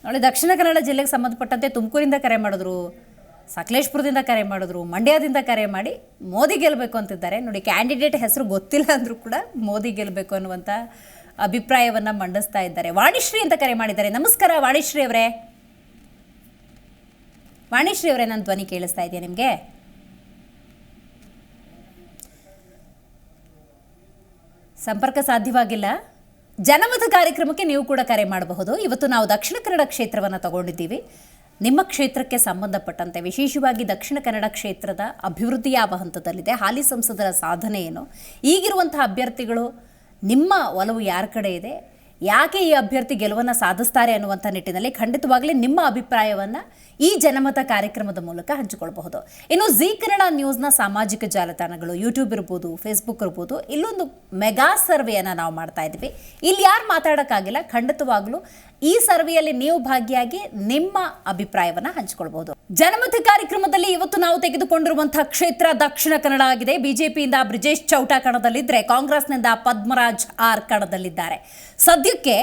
ನೋಡಿ, ದಕ್ಷಿಣ ಕನ್ನಡ ಜಿಲ್ಲೆಗೆ ಸಂಬಂಧಪಟ್ಟಂತೆ ತುಮಕೂರಿಂದ ಕರೆ ಮಾಡಿದ್ರು, ಸಕಲೇಶ್ಪುರದಿಂದ ಕರೆ ಮಾಡಿದ್ರು, ಮಂಡ್ಯದಿಂದ ಕರೆ ಮಾಡಿ ಮೋದಿ ಗೆಲ್ಲಬೇಕು ಅಂತಿದ್ದಾರೆ. ನೋಡಿ, ಕ್ಯಾಂಡಿಡೇಟ್ ಹೆಸರು ಗೊತ್ತಿಲ್ಲ ಅಂದರೂ ಕೂಡ ಮೋದಿ ಗೆಲ್ಲಬೇಕು ಅನ್ನುವಂಥ ಅಭಿಪ್ರಾಯವನ್ನು ಮಂಡಿಸ್ತಾ ಇದ್ದಾರೆ. ವಾಣಿಶ್ರೀ ಅಂತ ಕರೆ ಮಾಡಿದ್ದಾರೆ. ನಮಸ್ಕಾರ ವಾಣಿಶ್ರೀ ಅವರೇ. ವಾಣಿಶ್ರೀ ಅವರೇ, ನನ್ನ ಧ್ವನಿ ಕೇಳಿಸ್ತಾ ಇದೆಯಾ ನಿಮಗೆ? ಸಂಪರ್ಕ ಸಾಧ್ಯವಾಗಿಲ್ಲ. ಜನಮತ ಕಾರ್ಯಕ್ರಮಕ್ಕೆ ನೀವು ಕೂಡ ಕರೆ ಮಾಡಬಹುದು. ಇವತ್ತು ನಾವು ದಕ್ಷಿಣ ಕನ್ನಡ ಕ್ಷೇತ್ರವನ್ನು ತಗೊಂಡಿದ್ದೀವಿ. ನಿಮ್ಮ ಕ್ಷೇತ್ರಕ್ಕೆ ಸಂಬಂಧಪಟ್ಟಂತೆ ವಿಶೇಷವಾಗಿ ದಕ್ಷಿಣ ಕನ್ನಡ ಕ್ಷೇತ್ರದ ಅಭಿವೃದ್ಧಿ ಯಾವ ಹಂತದಲ್ಲಿದೆ, ಹಾಲಿ ಸಂಸದರ ಸಾಧನೆ ಏನು, ಈಗಿರುವಂತಹ ಅಭ್ಯರ್ಥಿಗಳು ನಿಮ್ಮ ಒಲವು ಯಾರ ಕಡೆ ಇದೆ, ಯಾಕೆ ಈ ಅಭ್ಯರ್ಥಿ ಗೆಲುವನ್ನು ಸಾಧಿಸ್ತಾರೆ ಅನ್ನುವಂಥ ನಿಟ್ಟಿನಲ್ಲಿ ಖಂಡಿತವಾಗಲೇ ನಿಮ್ಮ ಅಭಿಪ್ರಾಯವನ್ನು ಈ ಜನಮತ ಕಾರ್ಯಕ್ರಮದ ಮೂಲಕ ಹಂಚಿಕೊಳ್ಬಹುದು. ಇನ್ನು ಜಿ ಕನ್ನಡ ನ್ಯೂಸ್ನ ಸಾಮಾಜಿಕ ಜಾಲತಾಣಗಳು, ಯೂಟ್ಯೂಬ್ ಇರ್ಬೋದು, ಫೇಸ್ಬುಕ್ ಇರ್ಬೋದು, ಇಲ್ಲೊಂದು ಮೆಗಾ ಸರ್ವೆಯನ್ನು ನಾವು ಮಾಡ್ತಾ ಇದ್ವಿ. ಇಲ್ಲಿ ಯಾರು ಮಾತಾಡೋಕ್ಕಾಗಿಲ್ಲ, ಖಂಡಿತವಾಗ್ಲೂ ಈ ಸರ್ವೆಯಲ್ಲಿ ನೀವು ಭಾಗಿಯಾಗಿ ನಿಮ್ಮ ಅಭಿಪ್ರಾಯವನ್ನು ಹಂಚಿಕೊಳ್ಬಹುದು. ಜನಮತ ಕಾರ್ಯಕ್ರಮದಲ್ಲಿ ಇವತ್ತು ನಾವು ತೆಗೆದುಕೊಂಡಿರುವಂತಹ ಕ್ಷೇತ್ರ ದಕ್ಷಿಣ ಕನ್ನಡ ಆಗಿದೆ. ಬಿಜೆಪಿಯಿಂದ ಬ್ರಿಜೇಶ್ ಚೌಟಾ ಕಣದಲ್ಲಿದ್ದರೆ, ಕಾಂಗ್ರೆಸ್ನಿಂದ ಪದ್ಮರಾಜ್ ಆರ್ ಕಣದಲ್ಲಿದ್ದಾರೆ. ಸದ್ಯಕ್ಕೆ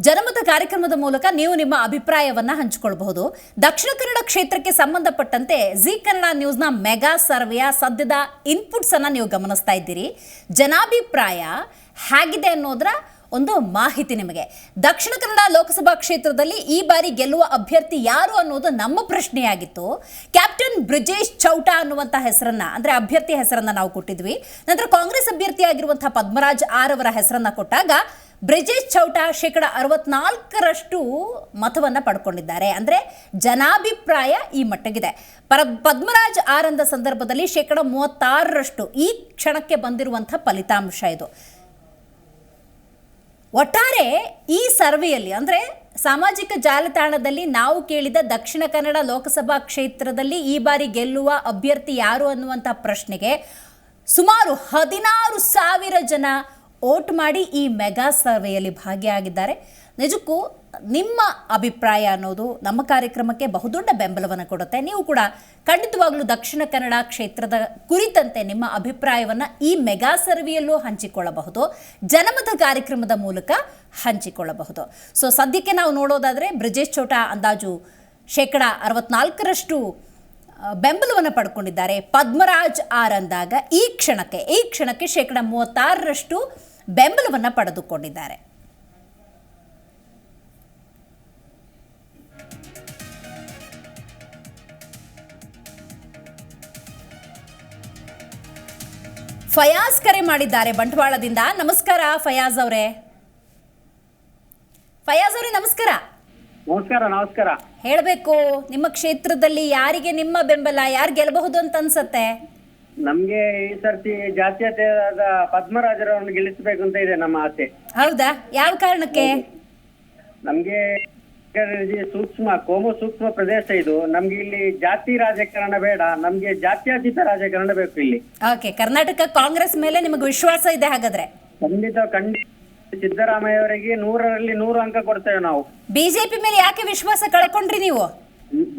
ಜನಮತ ಕಾರ್ಯಕ್ರಮದ ಮೂಲಕ ನೀವು ನಿಮ್ಮ ಅಭಿಪ್ರಾಯವನ್ನು ಹಂಚಿಕೊಳ್ಳಬಹುದು. ದಕ್ಷಿಣ ಕನ್ನಡ ಕ್ಷೇತ್ರಕ್ಕೆ ಸಂಬಂಧಪಟ್ಟಂತೆ ಜಿ ಕನ್ನಡ ನ್ಯೂಸ್ನ ಮೆಗಾ ಸರ್ವೆಯ ಸದ್ಯದ ಇನ್ಪುಟ್ಸ್ ಅನ್ನು ನೀವು ಗಮನಿಸ್ತಾ ಇದ್ದೀರಿ. ಜನಾಭಿಪ್ರಾಯ ಹೇಗಿದೆ ಅನ್ನೋದರ ಒಂದು ಮಾಹಿತಿ ನಿಮಗೆ. ದಕ್ಷಿಣ ಕನ್ನಡ ಲೋಕಸಭಾ ಕ್ಷೇತ್ರದಲ್ಲಿ ಈ ಬಾರಿ ಗೆಲ್ಲುವ ಅಭ್ಯರ್ಥಿ ಯಾರು ಅನ್ನೋದು ನಮ್ಮ ಪ್ರಶ್ನೆಯಾಗಿತ್ತು. ಕ್ಯಾಪ್ಟನ್ ಬ್ರಿಜೇಶ್ ಚೌಟಾ ಅನ್ನುವಂಥ ಹೆಸರನ್ನ, ಅಂದರೆ ಅಭ್ಯರ್ಥಿ ಹೆಸರನ್ನ ನಾವು ಕೊಟ್ಟಿದ್ವಿ. ನಂತರ ಕಾಂಗ್ರೆಸ್ ಅಭ್ಯರ್ಥಿಯಾಗಿರುವಂತಹ ಪದ್ಮರಾಜ್ ಆರ್ ಅವರ ಹೆಸರನ್ನ ಕೊಟ್ಟಾಗ ಬ್ರಿಜೇಶ್ ಚೌಟಾ 64% ಮತವನ್ನು ಪಡ್ಕೊಂಡಿದ್ದಾರೆ. ಅಂದರೆ ಜನಾಭಿಪ್ರಾಯ ಈ ಮಟ್ಟಗಿದೆ. ಪದ್ಮರಾಜ್ ಆರ್ ಅಂದ ಸಂದರ್ಭದಲ್ಲಿ 36% ಈ ಕ್ಷಣಕ್ಕೆ ಬಂದಿರುವಂಥ ಫಲಿತಾಂಶ ಇದು. ಒಟ್ಟಾರೆ ಈ ಸರ್ವೆಯಲ್ಲಿ, ಅಂದರೆ ಸಾಮಾಜಿಕ ಜಾಲತಾಣದಲ್ಲಿ ನಾವು ಕೇಳಿದ ದಕ್ಷಿಣ ಕನ್ನಡ ಲೋಕಸಭಾ ಕ್ಷೇತ್ರದಲ್ಲಿ ಈ ಬಾರಿ ಗೆಲ್ಲುವ ಅಭ್ಯರ್ಥಿ ಯಾರು ಅನ್ನುವಂಥ ಪ್ರಶ್ನೆಗೆ ಸುಮಾರು 16,000 ಜನ ವೋಟ್ ಮಾಡಿ ಈ ಮೆಗಾ ಸರ್ವೆಯಲ್ಲಿ ಭಾಗಿಯಾಗಿದ್ದಾರೆ. ನಿಜಕ್ಕೂ ನಿಮ್ಮ ಅಭಿಪ್ರಾಯ ಅನ್ನೋದು ನಮ್ಮ ಕಾರ್ಯಕ್ರಮಕ್ಕೆ ಬಹುದೊಡ್ಡ ಬೆಂಬಲವನ್ನು ಕೊಡುತ್ತೆ. ನೀವು ಕೂಡ ಖಂಡಿತವಾಗ್ಲೂ ದಕ್ಷಿಣ ಕನ್ನಡ ಕ್ಷೇತ್ರದ ಕುರಿತಂತೆ ನಿಮ್ಮ ಅಭಿಪ್ರಾಯವನ್ನು ಈ ಮೆಗಾ ಸರ್ವೆಯಲ್ಲೂ ಹಂಚಿಕೊಳ್ಳಬಹುದು, ಜನಮತ ಕಾರ್ಯಕ್ರಮದ ಮೂಲಕ ಹಂಚಿಕೊಳ್ಳಬಹುದು. ಸೊ ಸದ್ಯಕ್ಕೆ ನಾವು ನೋಡೋದಾದರೆ ಬ್ರಿಜೇಶ್ ಚೋಟಾ ಅಂದಾಜು 64% ಬೆಂಬಲವನ್ನು ಪಡ್ಕೊಂಡಿದ್ದಾರೆ. ಪದ್ಮರಾಜ್ ಆರ್ ಅಂದಾಗ ಈ ಕ್ಷಣಕ್ಕೆ 36% ಬೆಂಬಲವನ್ನು ಪಡೆದುಕೊಂಡಿದ್ದಾರೆ. ಫಯಾಜ್ ಕರೆ ಮಾಡಿದ್ದಾರೆ ಬಂಟ್ವಾಳದಿಂದ. ನಮಸ್ಕಾರ ಫಯಾಜ್ ಅವರೇ. ನಮಸ್ಕಾರ. ನಮಸ್ಕಾರ. ಹೇಳಬೇಕು, ನಿಮ್ಮ ಕ್ಷೇತ್ರದಲ್ಲಿ ಯಾರಿಗೆ ನಿಮ್ಮ ಬೆಂಬಲ, ಯಾರು ಗೆಲ್ಲಬಹುದು ಅಂತ ಅನ್ಸತ್ತೆ? ನಮ್ಗೆ ಈ ಸರ್ತಿ ಜಾತ್ಯತೀತರಾದ ಪದ್ಮರಾಜರವರನ್ನು ಗೆಲ್ಲಿಸಬೇಕು ಅಂತ ಇದೆ ನಮ್ಮ ಆಸೆ. ಹೌದಾ? ಯಾವ ಕಾರಣಕ್ಕೆ? ನಮ್ಗೆ ಕೋಮು ಸೂಕ್ಷ್ಮ ಪ್ರದೇಶ ಇದು. ನಮ್ಗೆ ಇಲ್ಲಿ ಜಾತಿ ರಾಜಕಾರಣ ಬೇಡ, ನಮ್ಗೆ ಜಾತ್ಯತೀತ ರಾಜಕಾರಣ ಬೇಕು ಇಲ್ಲಿ. ಓಕೆ, ಕರ್ನಾಟಕ ಕಾಂಗ್ರೆಸ್ ಮೇಲೆ ನಿಮಗೆ ವಿಶ್ವಾಸ ಇದೆ ಹಾಗಾದ್ರೆ? ಖಂಡಿತ ಸಿದ್ದರಾಮಯ್ಯ ಅವರಿಗೆ 100ರಲ್ಲಿ 100 ಅಂಕ ಕೊಡ್ತೇವೆ ನಾವು. ಬಿಜೆಪಿ ಮೇಲೆ ಯಾಕೆ ವಿಶ್ವಾಸ ಕಳ್ಕೊಂಡ್ರಿ ನೀವು?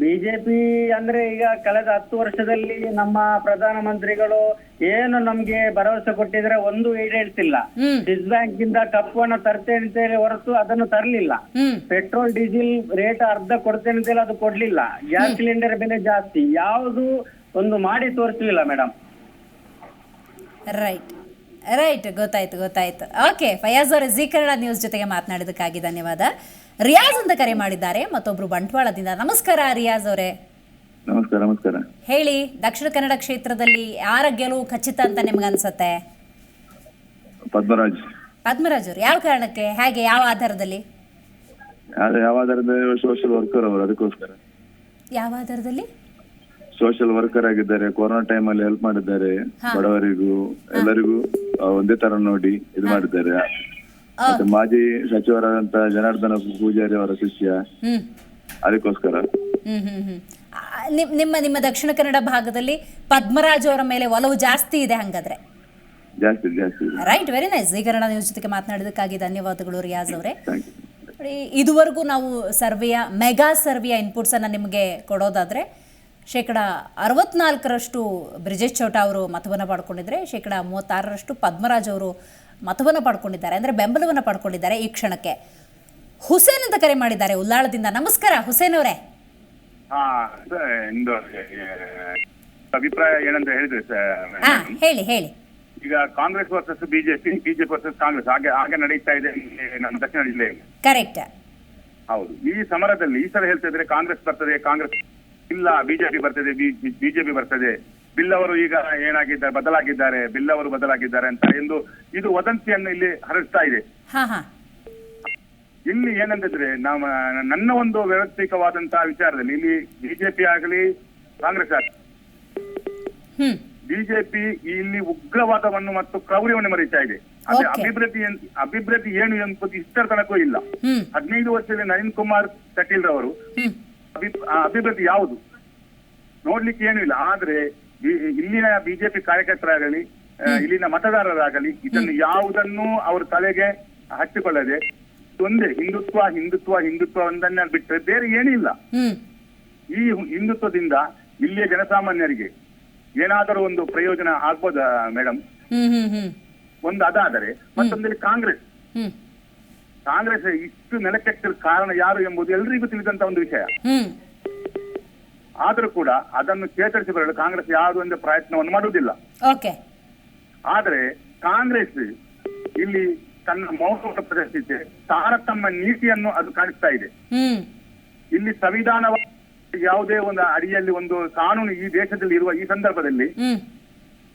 ಬಿಜೆಪಿ ಅಂದ್ರೆ ಈಗ ಕಳೆದ 10 ವರ್ಷದಲ್ಲಿ ನಮ್ಮ ಪ್ರಧಾನ ಮಂತ್ರಿಗಳು ಏನು ನಮ್ಗೆ ಭರವಸೆ ಕೊಟ್ಟಿದ್ರೆ ಒಂದು ಈಡೇರಿಸಿಲ್ಲ. ಸ್ವಿಸ್ ಬ್ಯಾಂಕ್ ಇಂದ ಕಪ್ಪನ್ನು ತರ್ತೇನೆ ಅಂತ ಹೇಳಿ ಹೊರತು ಅದನ್ನು ತರಲಿಲ್ಲ. ಪೆಟ್ರೋಲ್ ಡೀಸೆಲ್ ರೇಟ್ ಅರ್ಧ ಕೊಡ್ತೇನೆ ಅಂತ ಹೇಳಿ ಅದು ಕೊಡ್ಲಿಲ್ಲ. ಗ್ಯಾಸ್ ಸಿಲಿಂಡರ್ ಬೆಲೆ ಜಾಸ್ತಿ, ಯಾವುದು ಒಂದು ಮಾಡಿ ತೋರಿಸಲಿಲ್ಲ ಮೇಡಮ್. ರೈಟ್, ಗೊತ್ತಾಯ್ತು. ಓಕೆ ಫಯಾಜ್ ಅವರ ಜೀ ಕನ್ನಡ ನ್ಯೂಸ್ ಜೊತೆಗೆ ಮಾತನಾಡಿದಕ್ಕಾಗಿ ಧನ್ಯವಾದ. ರಿಯಾಜ್ ಅಂತ ಕರೆ ಮಾಡಿದ್ದಾರೆ ಮತ್ತೊಬ್ರು ಬಂಟ್ವಾಳದಿಂದ. ನಮಸ್ಕಾರ ರಿಯಾಜ್ ಅವರೇ. ನಮಸ್ಕಾರ. ಹೇಳಿ, ದಕ್ಷಿಣ ಕನ್ನಡ ಕ್ಷೇತ್ರದಲ್ಲಿ ಯಾರ ಗೆಲುವು ಖಚಿತ ಅಂತ ನಿಮ್ಗೆ ಅನ್ಸತ್ತೆ? ಪದ್ಮರಾಜ್ ಅವರು. ಯಾವ ಕಾರಣಕ್ಕೆ, ಹೇಗೆ, ಯಾವ ಆಧಾರದಲ್ಲಿ? ಸೋಷಿಯಲ್ ವರ್ಕರ್ ಅವರು, ಅದಕ್ಕೋಸ್ಕರ. ಯಾವ ಆಧಾರದಲ್ಲಿ? ಸೋಷಿಯಲ್ ವರ್ಕರ್ ಆಗಿದ್ದಾರೆ, ಕೊರೋನಾ ಟೈಮ್ ಅಲ್ಲಿ ಹೆಲ್ಪ್ ಮಾಡಿದ್ದಾರೆ, ಬಡವರಿಗೂ ಎಲ್ಲರಿಗೂ ಒಂದೇ ತರ ನೋಡಿ ಇದು ಮಾಡಿದ್ದಾರೆ. ಮತ್ತೆ ಮಾಜಿ ಸಚಿವರಾದಂತ ಜನಾರ್ದನ ಪೂಜಾರಿ ಅವರ ಶಿಷ್ಯ, ಅದಕ್ಕೋಸ್ಕರ. ನಿಮ್ಮ ದಕ್ಷಿಣ ಕನ್ನಡ ಭಾಗದಲ್ಲಿ ಪದ್ಮರಾಜ್ ಅವರ ಮೇಲೆ ಒಲವು ಜಾಸ್ತಿ ಇದೆ ಹಂಗಾದ್ರೆ? ಜಾಸ್ತಿ. Right, very nice. Zee Kannada news ಜೊತೆಗೆ ಮಾತನಾಡಿದಕ್ಕಾಗಿ ಧನ್ಯವಾದಗಳು ರಿಯಾಜ್ ಅವರೇ. ಇದುವರೆಗೂ ನಾವು ಮೆಗಾ ಸರ್ವೆಯ ಇನ್ಪುಟ್ಸ್ ಅನ್ನ ನಿಮಗೆ ಕೊಡೋದಾದ್ರೆ 64% ಬ್ರಿಜೇಶ್ ಚೋಟಾ ಅವರು ಮತವನ್ನು ಪಡ್ಕೊಂಡಿದ್ರೆ 36% ಪದ್ಮರಾಜ್ ಅವರು ಮತವನ್ನು ಪಡ್ಕೊಂಡಿದ್ದಾರೆ, ಅಂದರೆ ಬೆಂಬಲವನ್ನು ಪಡ್ಕೊಂಡಿದ್ದಾರೆ. ಈ ಕ್ಷಣಕ್ಕೆ ಹುಸೇನ್ ಅಂತ ಕರೆ ಮಾಡಿದ್ದಾರೆ ಉಲ್ಲಾಳದಿಂದ. ನಮಸ್ಕಾರ ಹುಸೇನ್ ಅವರೇ. ಅಭಿಪ್ರಾಯ ಏನಂತ ಹೇಳಿದ್ರೆ ಹೇಳಿ. ಈಗ Congress versus BJP versus Congress ಹಾಗೆ ನಡೀತಾ ಇದೆ ನಮ್ಮ ದಕ್ಷಿಣ ಜಿಲ್ಲೆಯಲ್ಲಿ. ಕರೆಕ್ಟ್. ಹೌದು. ಈ ಸಮರದಲ್ಲಿ ಈ ಸಲ ಹೇಳ್ತಾ ಇದ್ರೆ ಕಾಂಗ್ರೆಸ್ ಬರ್ತದೆ, ಕಾಂಗ್ರೆಸ್ ಇಲ್ಲ, ಬಿಜೆಪಿ ಬರ್ತದೆ, ಬಿಜೆಪಿ ಬರ್ತದೆ. ಬಿಲ್ ಅವರು ಈಗ ಬದಲಾಗಿದ್ದಾರೆ ಅಂತ ಎಂದು ಇದು ವದಂತಿಯನ್ನು ಇಲ್ಲಿ ಹರಡ್ತಾ ಇದೆ. ಇಲ್ಲಿ ಏನಂತಿದ್ರೆ ನನ್ನ ಒಂದು ವೈಯಕ್ತಿಕವಾದಂತಹ ವಿಚಾರದಲ್ಲಿ ಇಲ್ಲಿ ಬಿಜೆಪಿ ಆಗಲಿ ಕಾಂಗ್ರೆಸ್ ಆಗಲಿ, ಬಿಜೆಪಿ ಇಲ್ಲಿ ಉಗ್ರವಾದವನ್ನು ಮತ್ತು ಕ್ರೌರ್ಯವನ್ನು ಮರೀತಾ ಇದೆ. ಅದೇ ಅಭಿವೃದ್ಧಿ ಏನು ಎಂಬುದು ಇಷ್ಟರ ತನಕೂ ಇಲ್ಲ. 15 ವರ್ಷದಲ್ಲಿ ನಳಿನ್ ಕುಮಾರ್ ಕಟೀಲ್ ರವರು ಅಭಿವೃದ್ಧಿ ಯಾವುದು ನೋಡ್ಲಿಕ್ಕೆ ಏನೂ ಇಲ್ಲ. ಆದ್ರೆ ಇಲ್ಲಿನ ಬಿಜೆಪಿ ಕಾರ್ಯಕರ್ತರಾಗಲಿ ಇಲ್ಲಿನ ಮತದಾರರಾಗಲಿ ಇದನ್ನು ಯಾವುದನ್ನು ಅವ್ರ ತಲೆಗೆ ಹಚ್ಚಿಕೊಳ್ಳದೆ ಒಂದೇ ಹಿಂದುತ್ವ ಒಂದನ್ನ ಬಿಟ್ಟರೆ ಬೇರೆ ಏನಿಲ್ಲ. ಈ ಹಿಂದುತ್ವದಿಂದ ಇಲ್ಲಿಯ ಜನಸಾಮಾನ್ಯರಿಗೆ ಏನಾದರೂ ಒಂದು ಪ್ರಯೋಜನ ಆಗ್ಬೋದಾ ಮೇಡಮ್? ಒಂದು ಅದಾದರೆ ಮತ್ತೊಂದಲ್ಲಿ ಕಾಂಗ್ರೆಸ್ ಇಷ್ಟು ನೆಲಕ್ಕೆಟ್ಟಿದ ಕಾರಣ ಯಾರು ಎಂಬುದು ಎಲ್ರಿಗೂ ತಿಳಿದಂತ ಒಂದು ವಿಷಯ. ಆದರೂ ಕೂಡ ಅದನ್ನು ಚೇತರಿಸಿಕೊಳ್ಳಲು ಕಾಂಗ್ರೆಸ್ ಯಾವುದು ಒಂದು ಪ್ರಯತ್ನವನ್ನು ಮಾಡುವುದಿಲ್ಲ. ಆದ್ರೆ ಕಾಂಗ್ರೆಸ್ ಇಲ್ಲಿ ತನ್ನ ಮೌಲ್ಯವನ್ನು ಪ್ರದರ್ಶಿಸಿ ತಾರತಮ್ಯ ನೀತಿಯನ್ನು ಅದು ಕಾಣಿಸ್ತಾ ಇದೆ. ಇಲ್ಲಿ ಸಂವಿಧಾನ ಯಾವುದೇ ಒಂದು ಅಡಿಯಲ್ಲಿ ಒಂದು ಕಾನೂನು ಈ ದೇಶದಲ್ಲಿ ಇರುವ ಈ ಸಂದರ್ಭದಲ್ಲಿ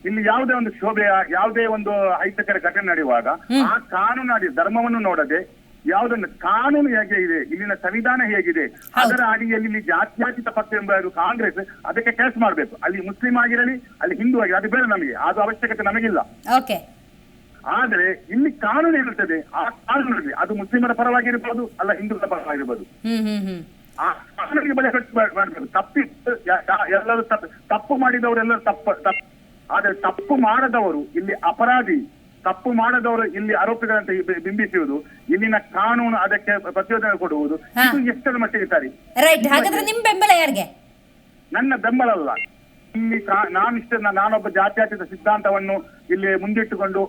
ಇಲ್ಲಿ ಯಾವುದೇ ಒಂದು ಶೋಭೆಯ ಯಾವುದೇ ಒಂದು ಅಹಿತಕರ ಘಟನೆ ನಡೆಯುವಾಗ ಆ ಕಾನೂನು ಅಡಿ ಧರ್ಮವನ್ನು ನೋಡದೆ ಯಾವುದನ್ನು ಕಾನೂನು ಹೇಗೆ ಇದೆ, ಇಲ್ಲಿನ ಸಂವಿಧಾನ ಹೇಗಿದೆ, ಅದರ ಅಡಿಯಲ್ಲಿ ಇಲ್ಲಿ ಜಾತ್ಯತೀತ ಪಕ್ಷ ಎಂಬ ಕಾಂಗ್ರೆಸ್ ಅದಕ್ಕೆ ಕೆಲಸ ಮಾಡಬೇಕು. ಅಲ್ಲಿ ಮುಸ್ಲಿಂ ಆಗಿರಲಿ, ಅಲ್ಲಿ ಹಿಂದೂ ಆಗಿರಲಿ, ಅದು ಬೇರೆ ನಮಗೆ, ಅದು ಅವಶ್ಯಕತೆ ನಮಗಿಲ್ಲ. ಆದ್ರೆ ಇಲ್ಲಿ ಕಾನೂನು ಹೇಳುತ್ತದೆ, ಆ ಕಾನೂನಲ್ಲಿ ಅದು ಮುಸ್ಲಿಮರ ಪರವಾಗಿರ್ಬೋದು ಅಲ್ಲ ಹಿಂದೂಗಳ ಪರವಾಗಿರ್ಬೋದು, ಆ ಕಾನೂನಿಗೆ ಬೆಲೆ ಮಾಡಬೇಕು. ಎಲ್ಲರೂ ತಪ್ಪು ಮಾಡಿದವರೆಲ್ಲರೂ ತಪ್ಪು. ಆದ್ರೆ ತಪ್ಪು ಮಾಡದವರು ಇಲ್ಲಿ ಅಪರಾಧಿ ತಪ್ಪು ಮಾಡದವರು ಇಲ್ಲಿ ಆರೋಪಿಗಳಂತೆ ಬಿಂಬಿಸುವುದು, ಇಲ್ಲಿನ ಕಾನೂನು ಅದಕ್ಕೆ ಪ್ರಚೋದನೆ ಕೊಡುವುದು, ಇದು ಎಷ್ಟರ ಮಟ್ಟಿಗೆ ಸರಿ? ರೈಟ್. ಹಾಗಾದ್ರೆ ನಿಮ್ ಬೆಂಬಲ ಯಾರಿಗೆ? ನನ್ನ ಬೆಂಬಲ ಅಲ್ಲ. ಇಲ್ಲಿ ನಾನೊಬ್ಬ ಜಾತ್ಯತೀತ ಸಿದ್ಧಾಂತವನ್ನು ಇಲ್ಲಿ ಮುಂದಿಟ್ಟುಕೊಂಡು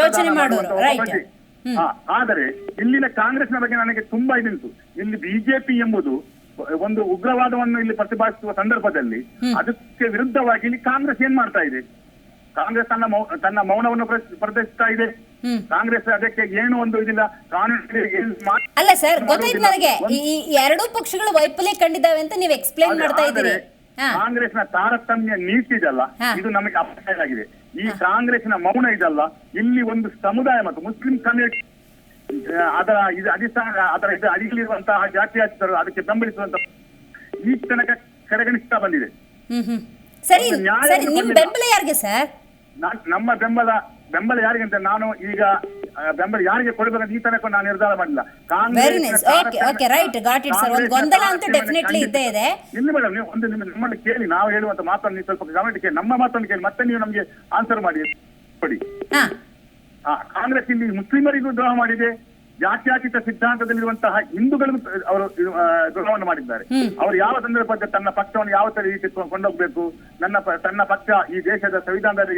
ಯೋಚನೆ ಮಾಡೋರು. ಆದರೆ ಇಲ್ಲಿನ ಕಾಂಗ್ರೆಸ್ನ ಬಗ್ಗೆ ನನಗೆ ತುಂಬಾ ಇದುಂಟು. ಇಲ್ಲಿ ಬಿಜೆಪಿ ಎಂಬುದು ಒಂದು ಉಗ್ರವಾದವನ್ನು ಇಲ್ಲಿ ಪ್ರತಿಪಾದಿಸುವ ಸಂದರ್ಭದಲ್ಲಿ ಅದಕ್ಕೆ ವಿರುದ್ಧವಾಗಿ ಇಲ್ಲಿ ಕಾಂಗ್ರೆಸ್ ಏನ್ ಮಾಡ್ತಾ ಇದೆ? ಕಾಂಗ್ರೆಸ್ ತನ್ನ ಮೌನವನ್ನು ಪ್ರದರ್ಶಿಸ್ತಾ ಇದೆ. ಕಾಂಗ್ರೆಸ್ ಅದಕ್ಕೆ ಏನು ಒಂದು ಇದಿಲ್ಲ, ಕಾನೂನು ಅಲ್ಲ ಸರ್, ಗೊತ್ತಾಯ್ತು ನನಗೆ. ಈ ಎರಡೂ ಪಕ್ಷಗಳು ವೈಫಲ್ಯ ಕಂಡಿದ್ದಾವೆ ಅಂತ ನೀವು ಎಕ್ಸ್ಪ್ಲೇನ್ ಮಾಡ್ತಾ ಇದ್ದೀರಿ. ಕಾಂಗ್ರೆಸ್ನ ತಾರತಮ್ಯ ನೀತಿ ಇದಲ್ಲ, ಇದು ನಮಗೆ ಅಪಾಯ ಆಗಿದೆ. ಈ ಕಾಂಗ್ರೆಸ್ನ ಮೌನ ಇದಲ್ಲ, ಇಲ್ಲಿ ಒಂದು ಸಮುದಾಯ ಮತ್ತು ಮುಸ್ಲಿಂ ಕಮ್ಯುನಿಟಿ ಅದರ ಅಡಿಯಲ್ಲಿರುವಂತಹ ಜಾತ್ಯತೀತರು ಅದಕ್ಕೆ ಬೆಂಬಲಿಸುವಂತ ಈ ತನಕ ಕಡೆಗಣಿಸ್ತಾ ಬಂದಿದೆ. ಸರಿ, ನಿಮ್ ಬೆಂಬಲ ಯಾರಿಗೆ ಸರ್? ನಮ್ಮ ಬೆಂಬಲ ಯಾರಿಗೆ ಅಂತ ನಾನು ಈಗ ಬೆಂಬಲ ಯಾರಿಗೆ ಕೊಡಬೇಕಂತ ಈ ತನಕ ನಾನು ನಿರ್ಧಾರ ಮಾಡಿಲ್ಲ. ಇಲ್ಲಿ ಮೇಡಮ್, ನೀವು ಒಂದು ನಮ್ಮನ್ನು ಕೇಳಿ, ನಾವು ಹೇಳುವಂತ ಮಾತನ್ನು ನೀವು ಸ್ವಲ್ಪ ಗಮನ ಕೇಳಿ, ನಮ್ಮ ಮಾತನ್ನು ಕೇಳಿ, ಮತ್ತೆ ನೀವು ನಮಗೆ ಆನ್ಸರ್ ಮಾಡಿ ಕೊಡಿ. ಕಾಂಗ್ರೆಸ್ ಇಲ್ಲಿ ಮುಸ್ಲಿಮರಿಗೂ ದ್ರೋಹ ಮಾಡಿದೆ, ಜಾತ್ಯತೀತ ಸಿದ್ಧಾಂತದಲ್ಲಿರುವಂತಹ ಹಿಂದೂಗಳಿಗೂ ಅವರು ದ್ರೋಹವನ್ನು ಮಾಡಿದ್ದಾರೆ. ಅವರು ಯಾವ ಸಂದರ್ಭದಲ್ಲಿ ತನ್ನ ಪಕ್ಷವನ್ನು ಯಾವ ತರ ರೀತಿ ಕೊಂಡೋಗ್ಬೇಕು, ತನ್ನ ಪಕ್ಷ ಈ ದೇಶದ ಸಂವಿಧಾನದಲ್ಲಿ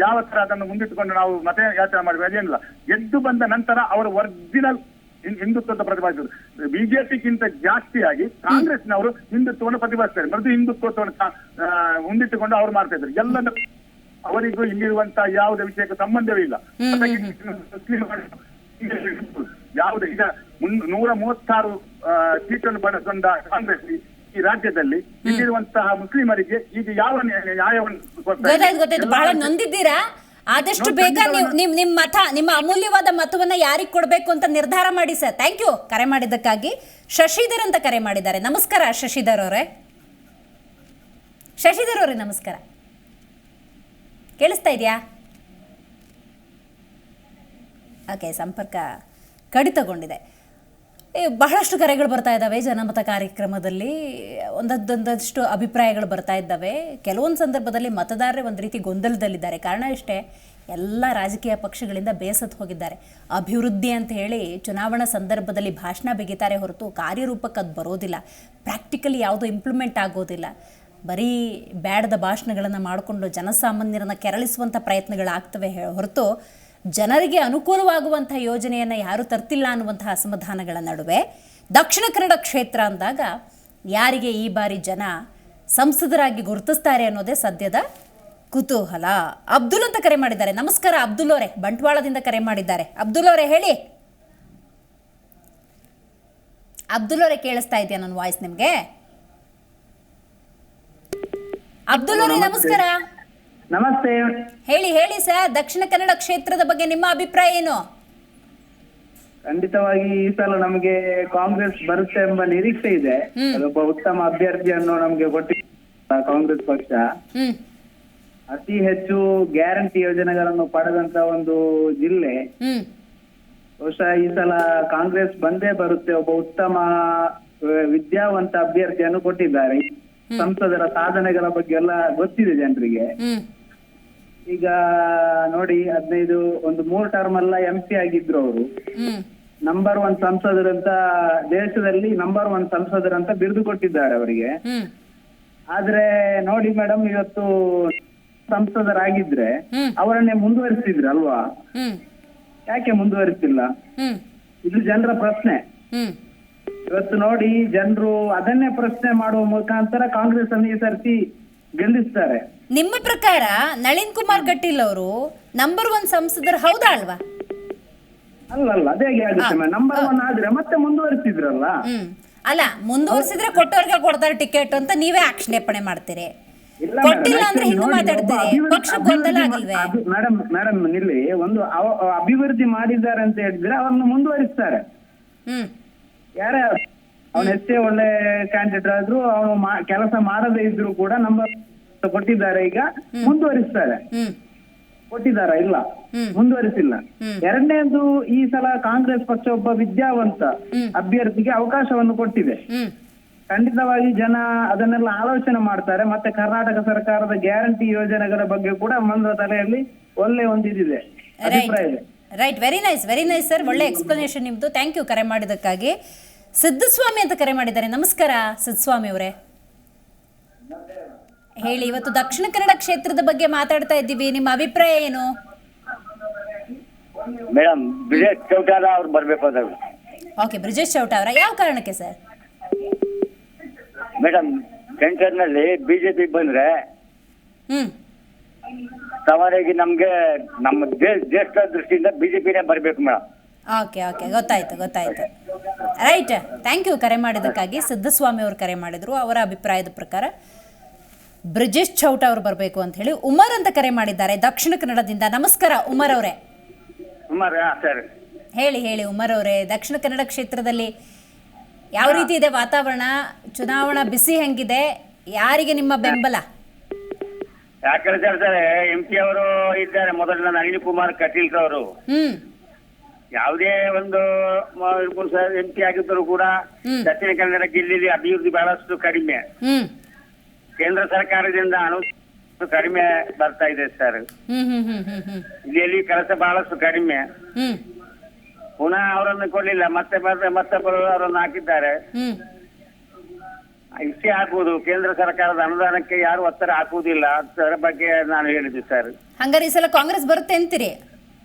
ಯಾವ ತರ ಅದನ್ನು ಮುಂದಿಟ್ಟುಕೊಂಡು ನಾವು ಮತ ಯಾಚನೆ ಮಾಡಬೇಕು ಅದೇನಿಲ್ಲ. ಗೆದ್ದು ಬಂದ ನಂತರ ಅವರು ಒರಿಜಿನಲ್ ಹಿಂದುತ್ವದ ಪ್ರತಿಪಾದಿಸಿದರು. ಬಿಜೆಪಿಗಿಂತ ಜಾಸ್ತಿಯಾಗಿ ಕಾಂಗ್ರೆಸ್ನವರು ಹಿಂದುತ್ವವನ್ನು ಪ್ರತಿಪಾದಿಸ್ತಾರೆ. ಮೃದು ಹಿಂದುತ್ವವನ್ನು ಮುಂದಿಟ್ಟುಕೊಂಡು ಅವರು ಮಾಡ್ತಾ ಇದ್ದಾರೆ. ಎಲ್ಲ ಅವರಿಗೂ ಇಲ್ಲಿರುವಂತಹ ಯಾವುದೇ ವಿಷಯಕ್ಕೆ ಸಂಬಂಧವೇ ಇಲ್ಲ. ಯಾವುದೇ ಈಗ 136 ಸೀಟನ್ನು ಪಡೆದುಕೊಂಡ ಕಾಂಗ್ರೆಸ್ ಈ ರಾಜ್ಯದಲ್ಲಿ ಇಲ್ಲಿರುವಂತಹ ಮುಸ್ಲಿಮರಿಗೆ ಈಗ ಯಾವ ನ್ಯಾಯವನ್ನು ಗೊತ್ತಾಯ್ತು. ಬಹಳ ನೊಂದಿದ್ದೀರಾ. ಆದಷ್ಟು ಬೇಗ ನಿಮ್ಮ ಅಮೂಲ್ಯವಾದ ಮತವನ್ನ ಯಾರಿಗೆ ಕೊಡಬೇಕು ಅಂತ ನಿರ್ಧಾರ ಮಾಡಿ ಸರ್. ಥ್ಯಾಂಕ್ ಯು ಕರೆ ಮಾಡಿದ್ದಕ್ಕಾಗಿ. ಶಶಿಧರ್ ಅಂತ ಕರೆ ಮಾಡಿದ್ದಾರೆ. ನಮಸ್ಕಾರ ಶಶಿಧರ್ ಅವರೇ. ಶಶಿಧರ್ ಅವರೇ ನಮಸ್ಕಾರ. ಕೇಳಿಸ್ತಾ ಇದೆಯಾ? ಓಕೆ, ಸಂಪರ್ಕ ಕಡಿತಗೊಂಡಿದೆ. ಬಹಳಷ್ಟು ಕರೆಗಳು ಬರ್ತಾ ಇದ್ದಾವೆ ಜನಮತ ಕಾರ್ಯಕ್ರಮದಲ್ಲಿ. ಒಂದಷ್ಟು ಅಭಿಪ್ರಾಯಗಳು ಬರ್ತಾ ಇದ್ದಾವೆ. ಕೆಲವೊಂದು ಸಂದರ್ಭದಲ್ಲಿ ಮತದಾರರೇ ಒಂದು ರೀತಿ ಗೊಂದಲದಲ್ಲಿದ್ದಾರೆ. ಕಾರಣ ಇಷ್ಟೇ, ಎಲ್ಲ ರಾಜಕೀಯ ಪಕ್ಷಗಳಿಂದ ಬೇಸತ್ತು ಹೋಗಿದ್ದಾರೆ. ಅಭಿವೃದ್ಧಿ ಅಂತ ಹೇಳಿ ಚುನಾವಣಾ ಸಂದರ್ಭದಲ್ಲಿ ಭಾಷಣ ಬಿಗಿತಾರೆ ಹೊರತು ಕಾರ್ಯರೂಪಕ್ಕೆ ಅದು ಬರೋದಿಲ್ಲ. ಪ್ರಾಕ್ಟಿಕಲಿ ಯಾವುದೂ ಇಂಪ್ಲಿಮೆಂಟ್ ಆಗೋದಿಲ್ಲ. ಬರೀ ಬ್ಯಾಡದ ಭಾಷಣಗಳನ್ನು ಮಾಡಿಕೊಂಡು ಜನಸಾಮಾನ್ಯರನ್ನು ಕೆರಳಿಸುವಂಥ ಪ್ರಯತ್ನಗಳಾಗ್ತವೆ ಹೊರತು ಜನರಿಗೆ ಅನುಕೂಲವಾಗುವಂಥ ಯೋಜನೆಯನ್ನು ಯಾರೂ ತರ್ತಿಲ್ಲ ಅನ್ನುವಂಥ ಅಸಮಾಧಾನಗಳ ನಡುವೆ ದಕ್ಷಿಣ ಕನ್ನಡ ಕ್ಷೇತ್ರ ಅಂದಾಗ ಯಾರಿಗೆ ಈ ಬಾರಿ ಜನ ಸಂಸದರಾಗಿ ಗುರುತಿಸ್ತಾರೆ ಅನ್ನೋದೇ ಸದ್ಯದ ಕುತೂಹಲ. ಅಬ್ದುಲ್ ಅಂತ ಕರೆ ಮಾಡಿದ್ದಾರೆ. ನಮಸ್ಕಾರ ಅಬ್ದುಲ್ ಅವರೇ, ಬಂಟ್ವಾಳದಿಂದ ಕರೆ ಮಾಡಿದ್ದಾರೆ. ಅಬ್ದುಲ್ ಅವರೇ ಹೇಳಿ. ಅಬ್ದುಲ್ ಅವರೇ ಕೇಳಿಸ್ತಾ ಇದೆಯಾ ನನ್ನ ವಾಯ್ಸ್ ನಿಮಗೆ? ಅಬ್ದುಲ್ ಅವರೇ ನಮಸ್ಕಾರ. ನಮಸ್ತೆ. ಹೇಳಿ ಸರ್, ದಕ್ಷಿಣ ಕನ್ನಡ ಕ್ಷೇತ್ರದ ಬಗ್ಗೆ ನಿಮ್ಮ ಅಭಿಪ್ರಾಯ ಏನು? ಖಂಡಿತವಾಗಿ ಈ ಸಲ ನಮಗೆ ಕಾಂಗ್ರೆಸ್ ಬರುತ್ತೆ ಎಂಬ ನಿರೀಕ್ಷೆ ಇದೆ. ಅದೊಬ್ಬ ಉತ್ತಮ ಅಭ್ಯರ್ಥಿಯನ್ನು ನಮಗೆ ಕೊಟ್ಟಿದ್ದ ಕಾಂಗ್ರೆಸ್ ಪಕ್ಷ. ಅತಿ ಹೆಚ್ಚು ಗ್ಯಾರಂಟಿ ಯೋಜನೆಗಳನ್ನು ಪಡೆದಂತ ಒಂದು ಜಿಲ್ಲೆ. ಬಹುಶಃ ಈ ಸಲ ಕಾಂಗ್ರೆಸ್ ಬಂದೇ ಬರುತ್ತೆ. ಒಬ್ಬ ಉತ್ತಮ ವಿದ್ಯಾವಂತ ಅಭ್ಯರ್ಥಿಯನ್ನು ಕೊಟ್ಟಿದ್ದಾರೆ. ಸಂಸದರ ಸಾಧನೆಗಳ ಬಗ್ಗೆ ಎಲ್ಲ ಗೊತ್ತಿದೆ ಜನರಿಗೆ. ಈಗ ನೋಡಿ, 3 ಟರ್ಮ್ ಎಲ್ಲ MP ಆಗಿದ್ರು ಅವರು. ನಂಬರ್ 1 ಸಂಸದರಂತ ದೇಶದಲ್ಲಿ ನಂಬರ್ 1 ಸಂಸದರಂತ ಬಿರುದು ಕೊಟ್ಟಿದ್ದಾರೆ ಅವರಿಗೆ. ಆದ್ರೆ ನೋಡಿ ಮೇಡಮ್, ಇವತ್ತು ಸಂಸದರಾಗಿದ್ರೆ ಅವರನ್ನೇ ಮುಂದುವರಿಸ್ತಿದ್ರಲ್ವಾ? ಯಾಕೆ ಮುಂದುವರಿಸಿಲ್ಲ? ಇದು ಜನರ ಪ್ರಶ್ನೆ. ಇವತ್ತು ನೋಡಿ, ಜನರು ಅದನ್ನೇ ಪ್ರಶ್ನೆ ಮಾಡುವ ಮುಖಾಂತರ ಕಾಂಗ್ರೆಸ್ ಅನ್ನು ಈ ಸರ್ತಿ ಗೆಲ್ಲಿಸ್ತಾರೆ. ನಿಮ್ಮ ಪ್ರಕಾರ ನಳಿನ್ ಕುಮಾರ್ ಕಟೀಲ್ ಅವರು ನಂಬರ್ 1 ಸಂಸದರು ಹೌದಾ ಅಲ್ವಾ? ಅಲ್ಲ, ಅದೇ ಆಗುತ್ತೆ. ನಂಬರ್ 1 ಆದ್ರೆ ಮತ್ತೆ ಮುಂದುವರಿಸಿದ್ರಲ್ಲ. ಅಲ್ಲ, ಮುಂದುವರಿಸಿದ್ರೆ ಕೊಟ್ಟವ್ರಿಗೆ ಕೊಡ್ತಾರೆ ಟಿಕೆಟ್ ಅಂತ ನೀವೇ ಆಕ್ಷೇಪಣೆ ಮಾಡ್ತೀರಿ. ಕೊಟ್ಟಿಲ್ಲ ಅಂದ್ರೆ ಹಿಂಗೆ ಮಾತಾಡ್ತೀರಿ. ಪಕ್ಷ ಗೊಂದಲ ಆಗಿಲ್ವೇ? ಮೇಡಮ್ ಇಲ್ಲಿ ಒಂದು ಅಭಿವೃದ್ಧಿ ಮಾಡಿದ್ದಾರೆ ಅಂತ ಹೇಳಿದ್ರೆ ಅವರನ್ನು ಮುಂದುವರಿಸ್ತಾರೆ. ಯಾರೇ ಅವನು ಎಷ್ಟೇ ಒಳ್ಳೆ ಕ್ಯಾಂಡಿಡೇಟ್ ಆದ್ರೂ ಅವನು ಕೆಲಸ ಮಾಡದೇ ಇದ್ರು ಕೂಡ ನಂಬರ್ ಕೊಟ್ಟಿದ್ದಾರೆ. ಈಗ ಮುಂದುವರಿಸ್ತಾರೆ. ಕೊಟ್ಟಿದಾರ? ಇಲ್ಲ, ಮುಂದುವರಿಸಿಲ್ಲ. ಎರಡನೇದು, ಈ ಸಲ ಕಾಂಗ್ರೆಸ್ ಪಕ್ಷ ಒಬ್ಬ ವಿದ್ಯಾವಂತ ಅಭ್ಯರ್ಥಿಗೆ ಅವಕಾಶವನ್ನು ಕೊಟ್ಟಿದೆ. ಖಂಡಿತವಾಗಿ ಜನ ಅದನ್ನೆಲ್ಲ ಆಲೋಚನೆ ಮಾಡ್ತಾರೆ. ಮತ್ತೆ ಕರ್ನಾಟಕ ಸರ್ಕಾರದ ಗ್ಯಾರಂಟಿ ಯೋಜನೆಗಳ ಬಗ್ಗೆ ಕೂಡ ಮಂದ ತಲೆಯಲ್ಲಿ ಒಳ್ಳೆ ಒಂದು ಇದಿದೆ, ಅಭಿಪ್ರಾಯ ಇದೆ. ರೈಟ್, ವೆರಿ ನೈಸ್ ಸರ್, ಒಳ್ಳೆ ಎಕ್ಸ್ಪ್ಲನೇಷನ್ ನಿಮ್ಮದು. ಥ್ಯಾಂಕ್ ಯು ಕರೆ ಮಾಡಿದ್ದಕ್ಕಾಗಿ. ಸಿದ್ದಸ್ವಾಮಿ ಅಂತ ಕರೆ ಮಾಡಿದ್ದಾರೆ. ನಮಸ್ಕಾರ ಸಿದ್ದಸ್ವಾಮಿ ಅವರೇ, ಹೇಳಿ. ಇವತ್ತು ದಕ್ಷಿಣ ಕನ್ನಡ ಕ್ಷೇತ್ರದ ಬಗ್ಗೆ ಮಾತಾಡ್ತಾ ಇದ್ದೀವಿ, ನಿಮ್ಮ ಅಭಿಪ್ರಾಯ ಏನು? ಮೇಡಮ್ ಬ್ರಿಜೇಶ್ ಚೌಟಾಲ ಅವ್ರು ಬರ್ಬೇಕು ಅಂತ. ಓಕೆ, ಬ್ರಿಜೇಶ್ ಚೌಟ ಅವರ, ಯಾವ ಕಾರಣಕ್ಕೆ ಸರ್? ಮೇಡಮ್ ಸೆಂಟರ್ನಲ್ಲಿ ಬಿಜೆಪಿ ಬಂದ್ರೆ ಹ್ಮ್ ಸವಾರಿಗೆ ನಮ್ಗೆ ನಮ್ಮ ದೇಶದ ದೃಷ್ಟಿಯಿಂದ ಬಿಜೆಪಿನೇ ಬರ್ಬೇಕು ಮೇಡಮ್. ಓಕೆ ಗೊತ್ತಾಯ್ತು. ರೈಟ್, ಥ್ಯಾಂಕ್ ಯು ಕರೆ ಮಾಡಿದ್ದಕ್ಕಾಗಿ. ಸಿದ್ದಸ್ವಾಮಿ ಅವರು ಕರೆ ಮಾಡಿದ್ರು. ಅವರ ಅಭಿಪ್ರಾಯದ ಪ್ರಕಾರ ಬ್ರಿಜೇಶ್ ಚೌಟ ಅವರು ಬರಬೇಕು ಅಂತ ಹೇಳಿ. ಉಮರ್ ಅಂತ ಕರೆ ಮಾಡಿದ್ದಾರೆ ದಕ್ಷಿಣ ಕನ್ನಡದಿಂದ. ನಮಸ್ಕಾರ ಉಮರ್ ಅವರೇ, ಸರ್ ಹೇಳಿ ಉಮರ್ ಅವರೇ, ದಕ್ಷಿಣ ಕನ್ನಡ ಕ್ಷೇತ್ರದಲ್ಲಿ ಯಾವ ರೀತಿ ಇದೆ ವಾತಾವರಣ? ಚುನಾವಣಾ ಬಿಸಿ ಹೆಂಗಿದೆ? ಯಾರಿಗೆ ನಿಮ್ಮ ಬೆಂಬಲ? ಯಾಕಂದ್ರೆ ಸರ್ MP ಅವರು ಇದ್ದಾರೆ, ಮೊದಲು ನಾನು ಅನಿಲ್ ಕುಮಾರ್ ಕಟೀಲ್ ಅವರು ಯಾವುದೇ ಒಂದು MP ಆಗಿದ್ದರೂ ಕೂಡ ದಕ್ಷಿಣ ಕನ್ನಡ ಜಿಲ್ಲೆಯಲ್ಲಿ ಅಭಿವೃದ್ಧಿ ಬಹಳಷ್ಟು ಕಡಿಮೆ. ಕೇಂದ್ರ ಸರ್ಕಾರದಿಂದ ಅನುದಾನ ಕಡಿಮೆ ಬರ್ತಾ ಇದೆ ಸರ್. ಇಲ್ಲಿ ಕೆಲಸ ಬಹಳಷ್ಟು ಕಡಿಮೆ. ಪುನಃ ಅವರನ್ನು ಕೊಡ್ಲಿಲ್ಲ, ಮತ್ತೆ ಅವರನ್ನು ಹಾಕಿದ್ದಾರೆ. ಇಷ್ಟೇ ಹಾಕುವುದು, ಕೇಂದ್ರ ಸರ್ಕಾರದ ಅನುದಾನಕ್ಕೆ ಯಾರು ಒತ್ತಡ ಹಾಕುವುದಿಲ್ಲ. ಅದರ ಬಗ್ಗೆ ನಾನು ಹೇಳಿದ್ದೆ ಸರ್. ಹಂಗಾರೆ ಈ ಸಲ ಕಾಂಗ್ರೆಸ್ ಬರುತ್ತೆ ಅಂತೀರಿ?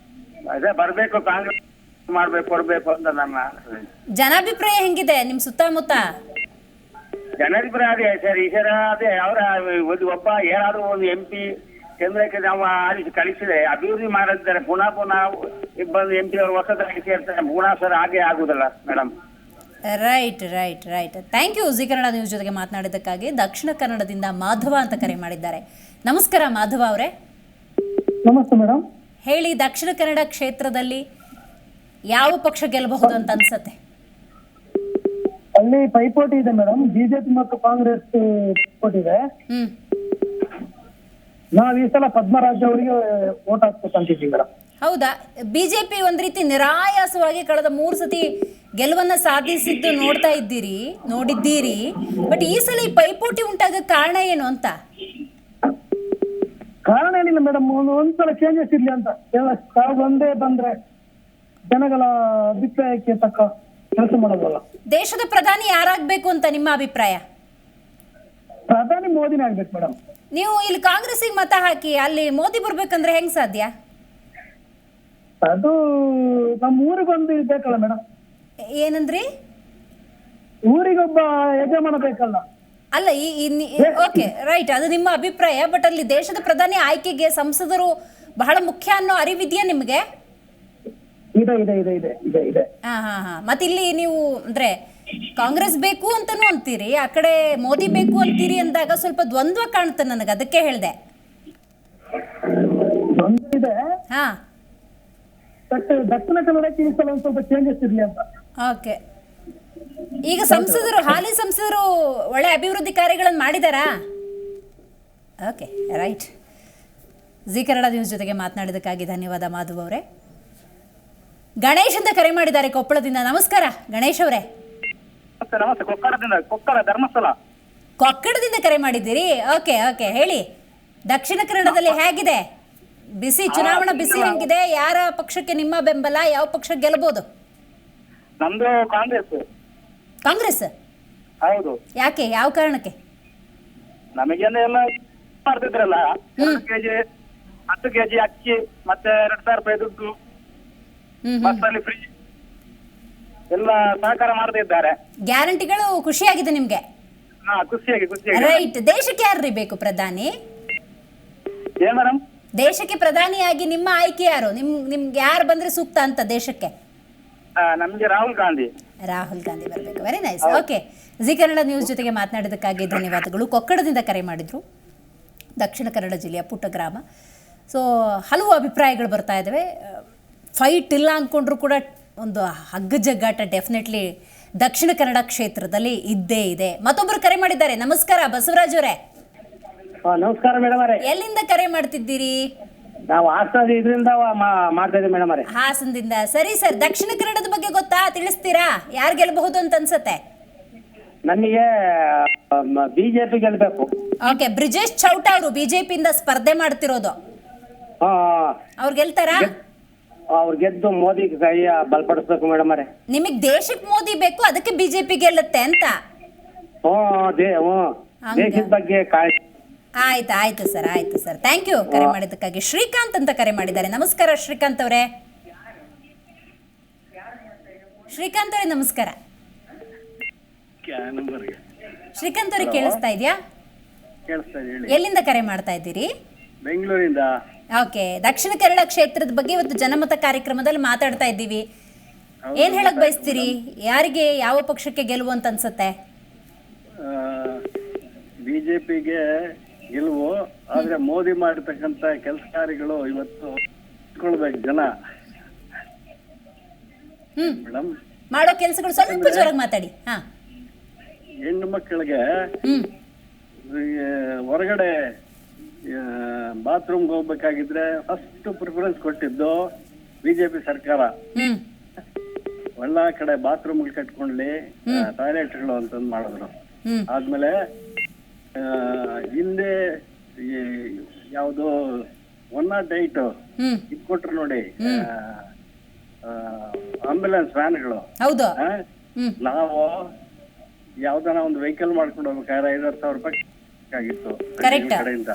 ಅದೇ ಬರ್ಬೇಕು, ಕಾಂಗ್ರೆಸ್ ಕೊಡ್ಬೇಕು ಅಂತ ನಮ್ಮ ಜನಾಭಿಪ್ರಾಯ ಹೆಂಗಿದೆ ನಿಮ್ ಸುತ್ತಮುತ್ತ? ಜನಾಭಿಪ್ರಾಯ ಅದೇ ಸರ್. ಈ ಸಲ ಅದೇ ಅವರ ಒಬ್ಬ ಏನಾದ್ರೂ ಒಂದು MP ಕೇಂದ್ರಕ್ಕೆ ನಾವು ಆರಿಸಿ ಕಳಿಸಿದ್ರೆ ಅಭಿವೃದ್ಧಿ ಮಾಡಿದ್ದಾರೆ. ಪುನಃ ಬಂದು MP ಅವರು ಹೊಸದಾಗಿ ಸೇರ್ತಾರೆ. ಪುನಃ ಸರ್ ಹಾಗೆ ಆಗುದಲ್ಲ madam. Right. Thank you Zee Kannada news ಜೊತೆಗೆ ಮಾತನಾಡಿದ್ದಕ್ಕಾಗಿ. ದಕ್ಷಿಣ ಕನ್ನಡದಿಂದ ಮಾಧವ ಅಂತ ಕರೆ ಮಾಡಿದ್ದಾರೆ. ನಮಸ್ಕಾರ ಮಾಧವ ಅವರೇ. ನಮಸ್ತೆ ಮೇಡಮ್. ಹೇಳಿ, ದಕ್ಷಿಣ ಕನ್ನಡ ಕ್ಷೇತ್ರದಲ್ಲಿ ಯಾವ ಪಕ್ಷ ಗೆಲ್ಲಬಹುದು ಅಂತ ಅನ್ಸತ್ತೆ? ಅಲ್ಲಿ ಪೈಪೋಟಿ ಇದೆ ಮೇಡಮ್, ಬಿಜೆಪಿ ಮತ್ತು ಕಾಂಗ್ರೆಸ್ ಪೈಪೋಟಿ ಇದೆ. ನಾವ್ ಈ ಸಲ ಪದ್ಮರಾಜ್ ಅವರಿಗೆ ವೋಟ್ ಹಾಕ್ಬೇಕಂತಿದ್ದೀವಿ ಮೇಡಮ್. ಹೌದಾ? ಬಿಜೆಪಿ ಒಂದ್ ರೀತಿ ನಿರಾಯಾಸವಾಗಿ ಕಳೆದ 3 ಸತಿ ಗೆಲುವನ್ನ ಸಾಧಿಸಿದ್ದು ನೋಡಿದ್ದೀರಿ. ಬಟ್ ಈ ಸಲ ಈ ಪೈಪೋಟಿ ಉಂಟಾಗ ಕಾರಣ ಏನು ಅಂತ? ಕಾರಣ ಏನಿಲ್ಲ ಮೇಡಮ್, ಒಂದ್ಸಲ ಚೇಂಜಸ್ ಇರ್ಲಿ ಅಂತ. ತಾವು ಒಂದೇ ಬಂದ್ರೆ ಜನಗಳ ಅಭಿಪ್ರಾಯಕ್ಕೆ ತಕ್ಕ ಕೆಲಸ ಮಾಡೋದಲ್ಲ. ದೇಶದ ಪ್ರಧಾನಿ ಯಾರಾಗ್ಬೇಕು ಅಂತ ನಿಮ್ಮ ಅಭಿಪ್ರಾಯ? ಪ್ರಧಾನಿ ಮೋದಿನೇ ಆಗ್ಬೇಕು ಮೇಡಮ್. ನೀವು ಇಲ್ಲಿ ಕಾಂಗ್ರೆಸ್ಸಿಗೆ ಮತ ಹಾಕಿ ಅಲ್ಲಿ ಮೋದಿ ಬರ್ಬೇಕಂದ್ರೆ ಹೆಂಗ್ ಸಾಧ್ಯ? ಅದು ನಮ್ಮ ಊರಿಗೆ ಒಂದು ಬೇಕಲ್ಲ ಮೇಡಮ್. ಏನಂದ್ರಿ? ಊರಿಗೊಬ್ಬ ಯಜಮಾನ ಬೇಕಲ್ಲ. ಅಲ್ಲ, ಓಕೆ ರೈಟ್, ಅದು ನಿಮ್ಮ ಅಭಿಪ್ರಾಯ. ಬಟ್ ಅಲ್ಲಿ ದೇಶದ ಪ್ರಧಾನಿ ಆಯ್ಕೆಗೆ ಸಂಸದರು ಬಹಳ ಮುಖ್ಯ ಅನ್ನೋ ಅರಿವಿದೆಯಾ ನಿಮಗೆ? ಇದೆ. ಹಾ. ಮತ್ತೆ ಇಲ್ಲಿ ನೀವು ಅಂದ್ರೆ ಕಾಂಗ್ರೆಸ್ ಬೇಕು ಅಂತಾನು ಅಂತೀರಿ, ಆ ಕಡೆ ಮೋದಿ ಬೇಕು ಅಂತೀರಿ ಅಂದಾಗ ಸ್ವಲ್ಪ ದ್ವಂದ್ವ ಕಾಣುತ್ತೆ ನನಗೆ, ಅದಕ್ಕೆ ಹೇಳಿದೆ. ಇದೆ. ಹಾ, ಬಟ್ ದಕ್ಷಿಣ ಕನ್ನಡಕ್ಕೆ ಈ ಸಲ ಒಂದು ಸ್ವಲ್ಪ ಚೇಂಜಸ್ ಇರ್ಲಿ ಅಂತ. ಓಕೆ. ಈಗ ಹಾಲಿ ಸಂಸದರು ಒಳ್ಳೆ ಅಭಿವೃದ್ಧಿ ಕಾರ್ಯಗಳನ್ನು ಮಾಡಿದಾರಾ? Okay, right. Zee Kannada news ಜೊತೆಗೆ ಮಾತನಾಡಿದಕ್ಕಾಗಿ ಧನ್ಯವಾದ ಮಾಧವ್ ಅವರೇ. ಗಣೇಶ್ ಅಂತ ಕರೆ ಮಾಡಿದ್ದಾರೆ ಕೊಪ್ಪಳದಿಂದ. ನಮಸ್ಕಾರ ಗಣೇಶ್ ಅವರೇ. ನಮಸ್ತೆ. ಕೊಕ್ಕಡ ಧರ್ಮಸ್ಥಳ. ಕೊಕ್ಕಡದಿಂದ ಕರೆ ಮಾಡಿದ್ದೀರಿ? ಓಕೆ, ಹೇಳಿ. ದಕ್ಷಿಣ ಕನ್ನಡದಲ್ಲಿ ಹೇಗಿದೆ ಚುನಾವಣಾ ಬಿಸಿ ಹೆಂಗಿದೆ? ಯಾರ ಪಕ್ಷಕ್ಕೆ ನಿಮ್ಮ ಬೆಂಬಲ? ಯಾವ ಪಕ್ಷ ಗೆಲ್ಲಬಹುದು? ನಮ್ದು ಕಾಂಗ್ರೆಸ್. ಹೌದು. ಯಾಕೆ? ಯಾವ ಕಾರಣಕ್ಕೆ? ನಮಗೆಲ್ಲ ಮಾಡ್ತಿದ್ರಲ್ಲ, 10 ಕೆಜಿ ಅಕ್ಕಿ ಮತ್ತೆ 2000 ರೂಪಾಯಿ ದುಡ್ಡು, ಬಸ್ಸಲ್ಲಿ ಫ್ರೀ ಎಲ್ಲ ಸಹಕಾರ ಮಾಡ್ತಿದ್ದಾರೆ. ಗ್ಯಾರಂಟಿಗಳು ಖುಷಿಯಾಗಿದೆ ನಿಮ್ಗೆ? ಖುಷಿಯಾಗಿ. ರೈಟ್. ದೇಶಕ್ಕೆ ಯಾರ್ರಿ ಬೇಕು ಪ್ರಧಾನಿ? ಏನ್ ಮೇಡಮ್? ದೇಶಕ್ಕೆ ಪ್ರಧಾನಿಯಾಗಿ ನಿಮ್ಮ ಆಯ್ಕೆ ಯಾರು? ನಿಮ್ಗೆ ಯಾರು ಬಂದ್ರೆ ಸೂಕ್ತ ಅಂತ ದೇಶಕ್ಕೆ? ನಮ್ಗೆ ರಾಹುಲ್ ಗಾಂಧಿ ಬರಬೇಕು. Very nice. Okay, G Kannada news ಜೊತೆಗೆ ಮಾತನಾಡಿದಕ್ಕಾಗಿ ಧನ್ಯವಾದಗಳು. ಕೊಕ್ಕಡದಿಂದ ಕರೆ ಮಾಡಿದ್ರು. ದಕ್ಷಿಣ ಕನ್ನಡ ಜಿಲ್ಲೆಯ ಪುಟ್ಟ ಗ್ರಾಮ. ಸೊ ಹಲವು ಅಭಿಪ್ರಾಯಗಳು ಬರ್ತಾ ಇದ್ದಾವೆ. ಫೈಟ್ ಇಲ್ಲ ಅಂದ್ಕೊಂಡ್ರು ಕೂಡ ಒಂದು ಹಗ್ಗಜಗ್ಗಾಟ ಡೆಫಿನೆಟ್ಲಿ ದಕ್ಷಿಣ ಕನ್ನಡ ಕ್ಷೇತ್ರದಲ್ಲಿ ಇದ್ದೇ ಇದೆ. ಮತ್ತೊಬ್ಬರು ಕರೆ ಮಾಡಿದ್ದಾರೆ. ನಮಸ್ಕಾರ ಬಸವರಾಜ್ ಅವರೇ. ನಮಸ್ಕಾರ ಮೇಡಮ್ ಅವರೇ. ಎಲ್ಲಿಂದ ಕರೆ ಮಾಡ್ತಿದ್ದೀರಿ? ನಾವು ಇದರಿಂದ ಮಾಡ್ತಾ ಇದ್ದೀವಿ ಮೇಡಮ್ ಅವರೇ. ಹಾಸನದಿಂದ. ಸರಿ ಸರ್, ದಕ್ಷಿಣ ಕನ್ನಡದ ಬಗ್ಗೆ ಗೊತ್ತಾ? ತಿಳಿಸ್ತೀರಾ ಯಾರು ಗೆಲ್ಲಬಹುದು ಅಂತ ಅನ್ಸತ್ತೆ? ನಮಗೆ ಬಿಜೆಪಿ ಗೆಲ್ಬೇಕು. ಓಕೆ, ಬ್ರಿಜೇಶ್ ಚೌಟ ಅವರು ಬಿಜೆಪಿಯಿಂದ ಸ್ಪರ್ಧೆ ಮಾಡ್ತಿರೋದು. ಅವ್ರು ಗೆಲ್ತಾರಾ? ಅವ್ರು ಗೆದ್ದು ಮೋದಿ ಕೈಯ ಬಲಪಡಿಸ್ಬೇಕು ಮೇಡಮ್ ಅವರೇ. ನಿಮಗ್ ದೇಶಕ್ಕೆ ಮೋದಿ ಬೇಕು, ಅದಕ್ಕೆ ಬಿಜೆಪಿ ಗೆಲ್ಲುತ್ತೆ ಅಂತ? ದೇಶದ ಬಗ್ಗೆ ಕಾಳಜಿ. ಆಯ್ತು ಸರ್, ಆಯ್ತು ಸರ್, ಥ್ಯಾಂಕ್ ಯು ಕರೆ ಮಾಡಿದ್ದಕ್ಕಾಗಿ. ಶ್ರೀಕಾಂತ್ ಅಂತ ಕರೆ ಮಾಡಿದ್ದಾರೆ. ನಮಸ್ಕಾರ ಶ್ರೀಕಾಂತ್ ಅವರೇ. ಶ್ರೀಕಾಂತ್ ಅವರೇ ನಮಸ್ಕಾರ. ಶ್ರೀಕಾಂತ್ ಅವರೇ ಕೇಳಿಸ್ತಾ ಇದೆಯಾ? ಎಲ್ಲಿಂದ ಕರೆ ಮಾಡ್ತಾ ಇದ್ದೀರಿ? ಬೆಂಗಳೂರಿಂದ. ಓಕೆ, ದಕ್ಷಿಣ ಕನ್ನಡ ಕ್ಷೇತ್ರದ ಬಗ್ಗೆ ಇವತ್ತು ಜನಮತ ಕಾರ್ಯಕ್ರಮದಲ್ಲಿ ಮಾತಾಡ್ತಾ ಇದ್ದೀವಿ. ಏನ್ ಹೇಳಕ್ ಬಯಸ್ತೀರಿ? ಯಾರಿಗೆ, ಯಾವ ಪಕ್ಷಕ್ಕೆ ಗೆಲುವು ಅಂತ ಅನ್ಸುತ್ತೆ? ಬಿಜೆಪಿಗೆ ಗೆಲುವು. ಆದ್ರೆ ಮೋದಿ ಮಾಡಿರ್ತಕ್ಕಂತ ಕೆಲಸ ಕಾರ್ಯಗಳು ಇವತ್ತು ಇಟ್ಕೊಳ್ಬೇಕು ಜನ ಮೇಡಮ್. ಮಾಡೋ ಕೆಲಸಗಳು ಸ್ವಲ್ಪ ಜೋರಾಗಿ ಮಾತಾಡಿ. ಹಾ, ಹೆಣ್ಣು ಮಕ್ಕಳಿಗೆ ಹೊರಗಡೆ ಬಾತ್ರೂಮ್ಗೆ ಹೋಗ್ಬೇಕಾಗಿದ್ರೆ ಫಸ್ಟ್ ಪ್ರಿಫರೆನ್ಸ್ ಕೊಟ್ಟಿದ್ದು ಬಿಜೆಪಿ ಸರ್ಕಾರ. ಒಳ್ಳೆ ಕಡೆ ಬಾತ್ರೂಮ್ಗಳು ಕಟ್ಕೊಂಡ್ಲಿ, ಟಾಯ್ಲೆಟ್ಗಳು ಅಂತಂದು ಮಾಡಿದ್ರು. ಆದ್ಮೇಲೆ ಹಿಂದೆ ಯಾವ್ದು 108 ಇದ್ ಕೊಟ್ರು ನೋಡಿ, ಆಂಬ್ಯುಲೆನ್ಸ್ ವ್ಯಾನ್ಗಳು. ಹೌದು. ನಾವು ಯಾವ್ದಾನ ಒಂದು ವೆಹಿಕಲ್ ಮಾಡ್ಕೊಂಡು ಹೋಗ್ಬೇಕಾದ್ರೆ 5,000 ರೂಪಾಯಿ ಆಗಿತ್ತು ಕಡೆಯಿಂದ.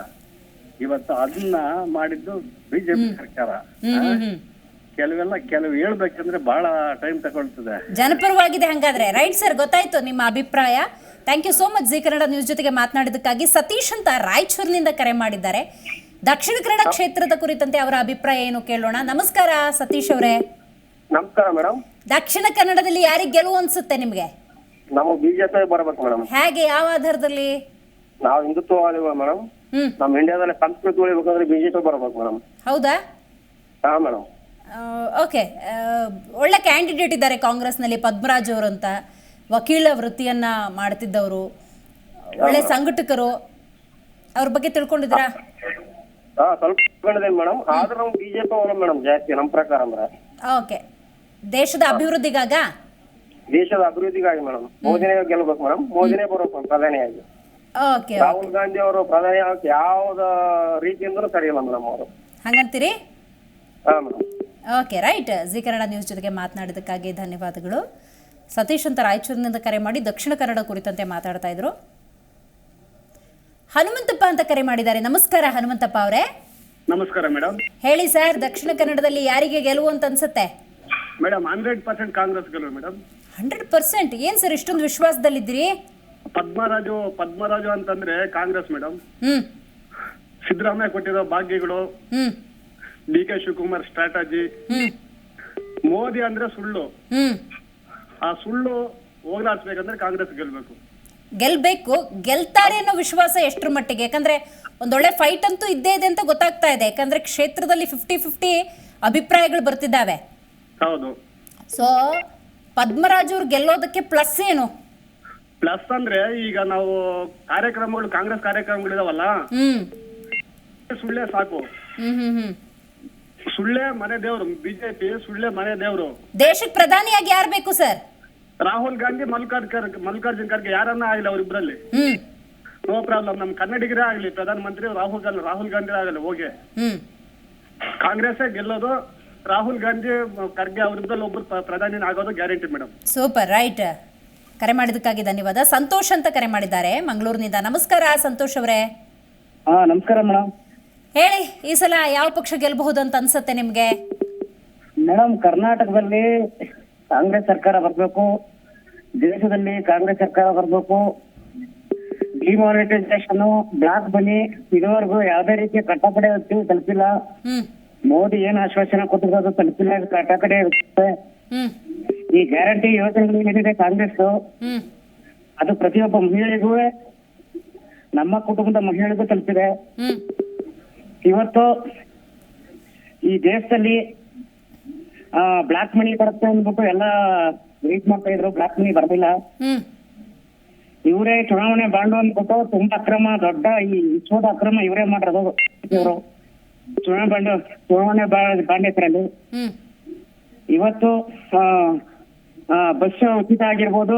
ಇವತ್ತು ಅದನ್ನ ಮಾಡಿದ್ದು ಬಿಜೆಪಿ ಸರ್ಕಾರ. ಕೆಲವು ಹೇಳ್ಬೇಕಂದ್ರೆ ಬಹಳ ಟೈಮ್ ತಗೊಳ್ತದೆ. ಜನಪರವಾಗಿದೆ ಹಂಗಾದ್ರೆ. ರೈಟ್ ಸರ್, ಗೊತ್ತಾಯ್ತು ನಿಮ್ಮ ಅಭಿಪ್ರಾಯ. Thank you so much Zee Kannada news ಜೊತೆಗೆ ಮಾತನಾಡಿದ್ದಕ್ಕಾಗಿ. ಸತೀಶ್ ಅಂತ ರಾಯಚೂರಿನಿಂದ ಕರೆ ಮಾಡಿದ್ದಾರೆ. ದಕ್ಷಿಣ ಕನ್ನಡ ಕ್ಷೇತ್ರದ ಕುರಿತಂತೆ ಅವರ ಅಭಿಪ್ರಾಯ ಏನು ಕೇಳೋಣ. ನಮಸ್ಕಾರ ಸತೀಶ್ ಅವರೇ. ನಮಸ್ಕಾರ ಮೇಡಮ್. ದಕ್ಷಿಣ ಕನ್ನಡದಲ್ಲಿ ಯಾರಿಗೆ ಗೆಲುವು ಅನ್ಸುತ್ತೆ ನಿಮ್ಗೆ? ನಮಗೆ ಬಿಜೆಪಿ ಬರ್ಬೇಕು ಮೇಡಮ್. ಹೇಗೆ, ಯಾವ ಆಧಾರದಲ್ಲಿ? ನಾವು ಹಿಂದುತ್ವ ಮೇಡಮ್. ನಮ್ಮ ಇಂಡಿಯಾದಲ್ಲಿ ಸಂಸ್ಕೃತಿ ಉಳಿಬೇಕಂದ್ರೆ ಬಿಜೆಪಿ ಬರ್ಬೇಕು ಮೇಡಮ್. ಹೌದಾ? ಹಾ ಮೇಡಮ್. ಓಕೆ, ಒಳ್ಳೆ ಕ್ಯಾಂಡಿಡೇಟ್ ಇದ್ದಾರೆ ಕಾಂಗ್ರೆಸ್ನಲ್ಲಿ, ಪದ್ಮರಾಜ್ ಅವರು ಅಂತ. ವಕೀಲ ವೃತ್ತಿಯನ್ನ ಮಾಡ್ತಿದ್ದವರು, ಒಳ್ಳೆ ಸಂಘಟಕರು. ಅವ್ರ ಬಗ್ಗೆ ತಿಳ್ಕೊಂಡಿದ್ದೀರಾ? ಸ್ವಲ್ಪ ತಿಳ್ಕೊಂಡಿದ್ದೇನೆ ಮೇಡಮ್. ಆದ್ರೆ ನಾವು ಬಿಜೆಪಿ ಅವರ ಮೇಡಮ್ ಜಾಸ್ತಿ ನಮ್ಮ ಪ್ರಕಾರ ಅಂದ್ರೆ. ಓಕೆ, ದೇಶದ ಅಭಿವೃದ್ಧಿಗಾಗ? ದೇಶದ ಅಭಿವೃದ್ಧಿಗಾಗಿ ಮೇಡಮ್. ಮೋದಿನೇ ಗೆಲ್ಬೇಕು ಮೇಡಮ್. ಮೋದಿನೇ ಬರ್ಬೇಕು ಪ್ರಧಾನಿಯಾಗಿ. ಓಕೆ, ರಾಹುಲ್ ಗಾಂಧಿ ಅವರು ಪ್ರಧಾನಿ ಆಗಕ್ಕೆ ಯಾವ್ದ ರೀತಿಯಿಂದಲೂ ಸರಿ ಇಲ್ಲ ಮೇಡಮ್ ಅವರು. ಹಂಗಂತೀರಿ? ಹಾ madam. Okay, right. Zee Kannada news ಜೊತೆಗೆ ಮಾತನಾಡಿದ್ದಕ್ಕಾಗಿ ಧನ್ಯವಾದಗಳು. ಸತೀಶ್ ಅಂತ ರಾಯಚೂರಿನಿಂದ ಕರೆ ಮಾಡಿ ದಕ್ಷಿಣ ಕನ್ನಡ ಕುರಿತಂತೆ ಮಾತಾಡ್ತಾ ಇದ್ರು. ಹನುಮಂತಪ್ಪ ಅಂತ ಕರೆ ಮಾಡಿದ್ದಾರೆ. ನಮಸ್ಕಾರ ಹನುಮಂತಪ್ಪ ಅವರೇ. ನಮಸ್ಕಾರ ಮೇಡಮ್. ಹೇಳಿ ಸರ್, ದಕ್ಷಿಣ ಕನ್ನಡದಲ್ಲಿ ಯಾರಿಗೆ ಗೆಲುವು ಅಂತ ಅನ್ಸುತ್ತೆ? ಮೇಡಮ್ 100% ಕಾಂಗ್ರೆಸ್ ಗೆಲುವು ಮೇಡಮ್. 100%? ಏನ್ ಸರ್ ಇಷ್ಟೊಂದು ವಿಶ್ವಾಸದಲ್ಲಿದ್ದೀರಿ? ಪದ್ಮರಾಜು ಅಂತಂದ್ರೆ ಕಾಂಗ್ರೆಸ್ ಮೇಡಮ್. ಸಿದ್ದರಾಮಯ್ಯ ಕೊಟ್ಟಿರೋ ಭಾಗ್ಯಗಳು, ಡಿ ಕೆ ಶಿವಕುಮಾರ್ ಸ್ಟ್ರಾಟಜಿ. ಮೋದಿ ಅಂದ್ರೆ ಸುಳ್ಳು. ಆ ಸುಳ್ಳು ಹೋಗ್ಲಾಡ್ಸ್ಬೇಕಂದ್ರೆ ಕಾಂಗ್ರೆಸ್ ಗೆಲ್ಬೇಕು. ಗೆಲ್ತಾರೆ ಅನ್ನೋ ವಿಶ್ವಾಸ ಎಷ್ಟರ ಮಟ್ಟಿಗೆ? ಯಾಕಂದ್ರೆ ಒಂದೊಳ್ಳೆ ಫೈಟ್ ಅಂತೂ ಇದ್ದೇ ಇದೆ ಅಂತ ಗೊತ್ತಾಗ್ತಾ ಇದೆ. ಯಾಕಂದ್ರೆ ಕ್ಷೇತ್ರದಲ್ಲಿ 50-50 ಅಭಿಪ್ರಾಯಗಳು ಬರ್ತಿದ್ದಾವೆ. ಹೌದು. ಸೊ ಪದ್ಮರಾಜ್ ಅವ್ರು ಗೆಲ್ಲೋದಕ್ಕೆ ಪ್ಲಸ್ ಏನು? ಪ್ಲಸ್ ಅಂದ್ರೆ ಈಗ ನಾವು ಕಾರ್ಯಕ್ರಮಗಳು, ಕಾಂಗ್ರೆಸ್ ಕಾರ್ಯಕ್ರಮಗಳಿದಾವಲ್ಲ, ಸುಳ್ಳೆ ಸಾಕು. ಸುಳ್ಳೆ ಮನೆ ದೇವ್ರು. ಬಿಜೆಪಿ ಸುಳ್ಳೆ ಮನೆ ದೇವ್ರು. ದೇಶಕ್ಕೆ ಪ್ರಧಾನಿಯಾಗಿ ಯಾರು ಬೇಕು ಸರ್? ರಾಹುಲ್ ಗಾಂಧಿ, ಮಲ್ಲಿಕಾರ್ಜುನ್ ಖರ್ಗೆ ಯಾರನ್ನ ಆಗಿಲ್ಲ ಅವ್ರಿಬ್ರಲ್ಲಿ. No problem. ನಮ್ ಕನ್ನಡಿಗರೇ ಆಗ್ಲಿ ಪ್ರಧಾನಮಂತ್ರಿ. ರಾಹುಲ್ ಗಾಂಧಿ ಆಗಲ್ಲ. ಹೋಗಿ ಕಾಂಗ್ರೆಸ್ ಗೆಲ್ಲೋದು. ರಾಹುಲ್ ಗಾಂಧಿ, ಖರ್ಗೆ ಅವರಿಬ್ಬರಲ್ಲಿ ಒಬ್ರು ಪ್ರಧಾನಿ ಆಗೋದು ಗ್ಯಾರಂಟಿ ಮೇಡಮ್. Super, right. ಕರೆ ಮಾಡಿದ್ದಕ್ಕಾಗಿ ಧನ್ಯವಾದ. ಸಂತೋಷ್ ಅಂತ ಕರೆ ಮಾಡಿದ್ದಾರೆ ಮಂಗಳೂರಿನಿಂದ. ನಮಸ್ಕಾರ ಸಂತೋಷ್ ಅವರೇ. ನಮಸ್ಕಾರ ಮೇಡಮ್. ಹೇಳಿ, ಈ ಸಲ ಯಾವ ಪಕ್ಷ ಗೆಲ್ಲಬಹುದು ಅಂತ ಅನ್ಸುತ್ತೆ ನಿಮ್ಗೆ? ಮೇಡಮ್, ಕರ್ನಾಟಕದಲ್ಲಿ ಕಾಂಗ್ರೆಸ್ ಸರ್ಕಾರ ಬರ್ಬೇಕು. ದೇಶದಲ್ಲಿ ಕಾಂಗ್ರೆಸ್ ಸರ್ಕಾರ ಬರ್ಬೇಕು. ಡಿಮಾನಿಟೈಸೇಷನ್, ಬ್ಲಾಕ್ ಮನಿ ಇದುವರೆಗೂ ಯಾವುದೇ ರೀತಿಯ ಕಟ್ಟಕಡೆ ತಲುಪಿಲ್ಲ. ಮೋದಿ ಏನ್ ಆಶ್ವಾಸನೆ ಕೊಟ್ಟಿರೋದು ತಲುಪಿಲ್ಲ, ಕಟ್ಟಕಡೆ ಇರುತ್ತೆ. ಈ ಗ್ಯಾರಂಟಿ ಯೋಜನೆಗಳು ಏನಿದೆ ಕಾಂಗ್ರೆಸ್, ಅದು ಪ್ರತಿಯೊಬ್ಬ ಮಹಿಳೆಗೂ, ನಮ್ಮ ಕುಟುಂಬದ ಮಹಿಳೆಗೂ ತಲುಪಿದೆ. ಇವತ್ತು ಈ ದೇಶದಲ್ಲಿ ಬ್ಲಾಕ್ ಮನಿ ಬರುತ್ತೆ ಅಂದ್ಬಿಟ್ಟು ಎಲ್ಲ ವೇಟ್ ಮಾಡ್ತಾ ಇದ್ರು. ಬ್ಲಾಕ್ ಮನಿ ಬರ್ದಿಲ್ಲ. ಇವರೇ ಚುನಾವಣೆ ಬಾಂಡು ಅಂದ್ಬಿಟ್ಟು ತುಂಬಾ ಅಕ್ರಮ, ದೊಡ್ಡ ಈ ವಿಶ್ವದ ಅಕ್ರಮ ಇವರೇ ಮಾಡಿರೋದು. ಇವರು ಚುನಾವಣೆ ಬಾಂಡ್ಯತರಲ್ಲಿ ಇವತ್ತು ಬಸ್ ಉಚಿತ ಆಗಿರ್ಬೋದು,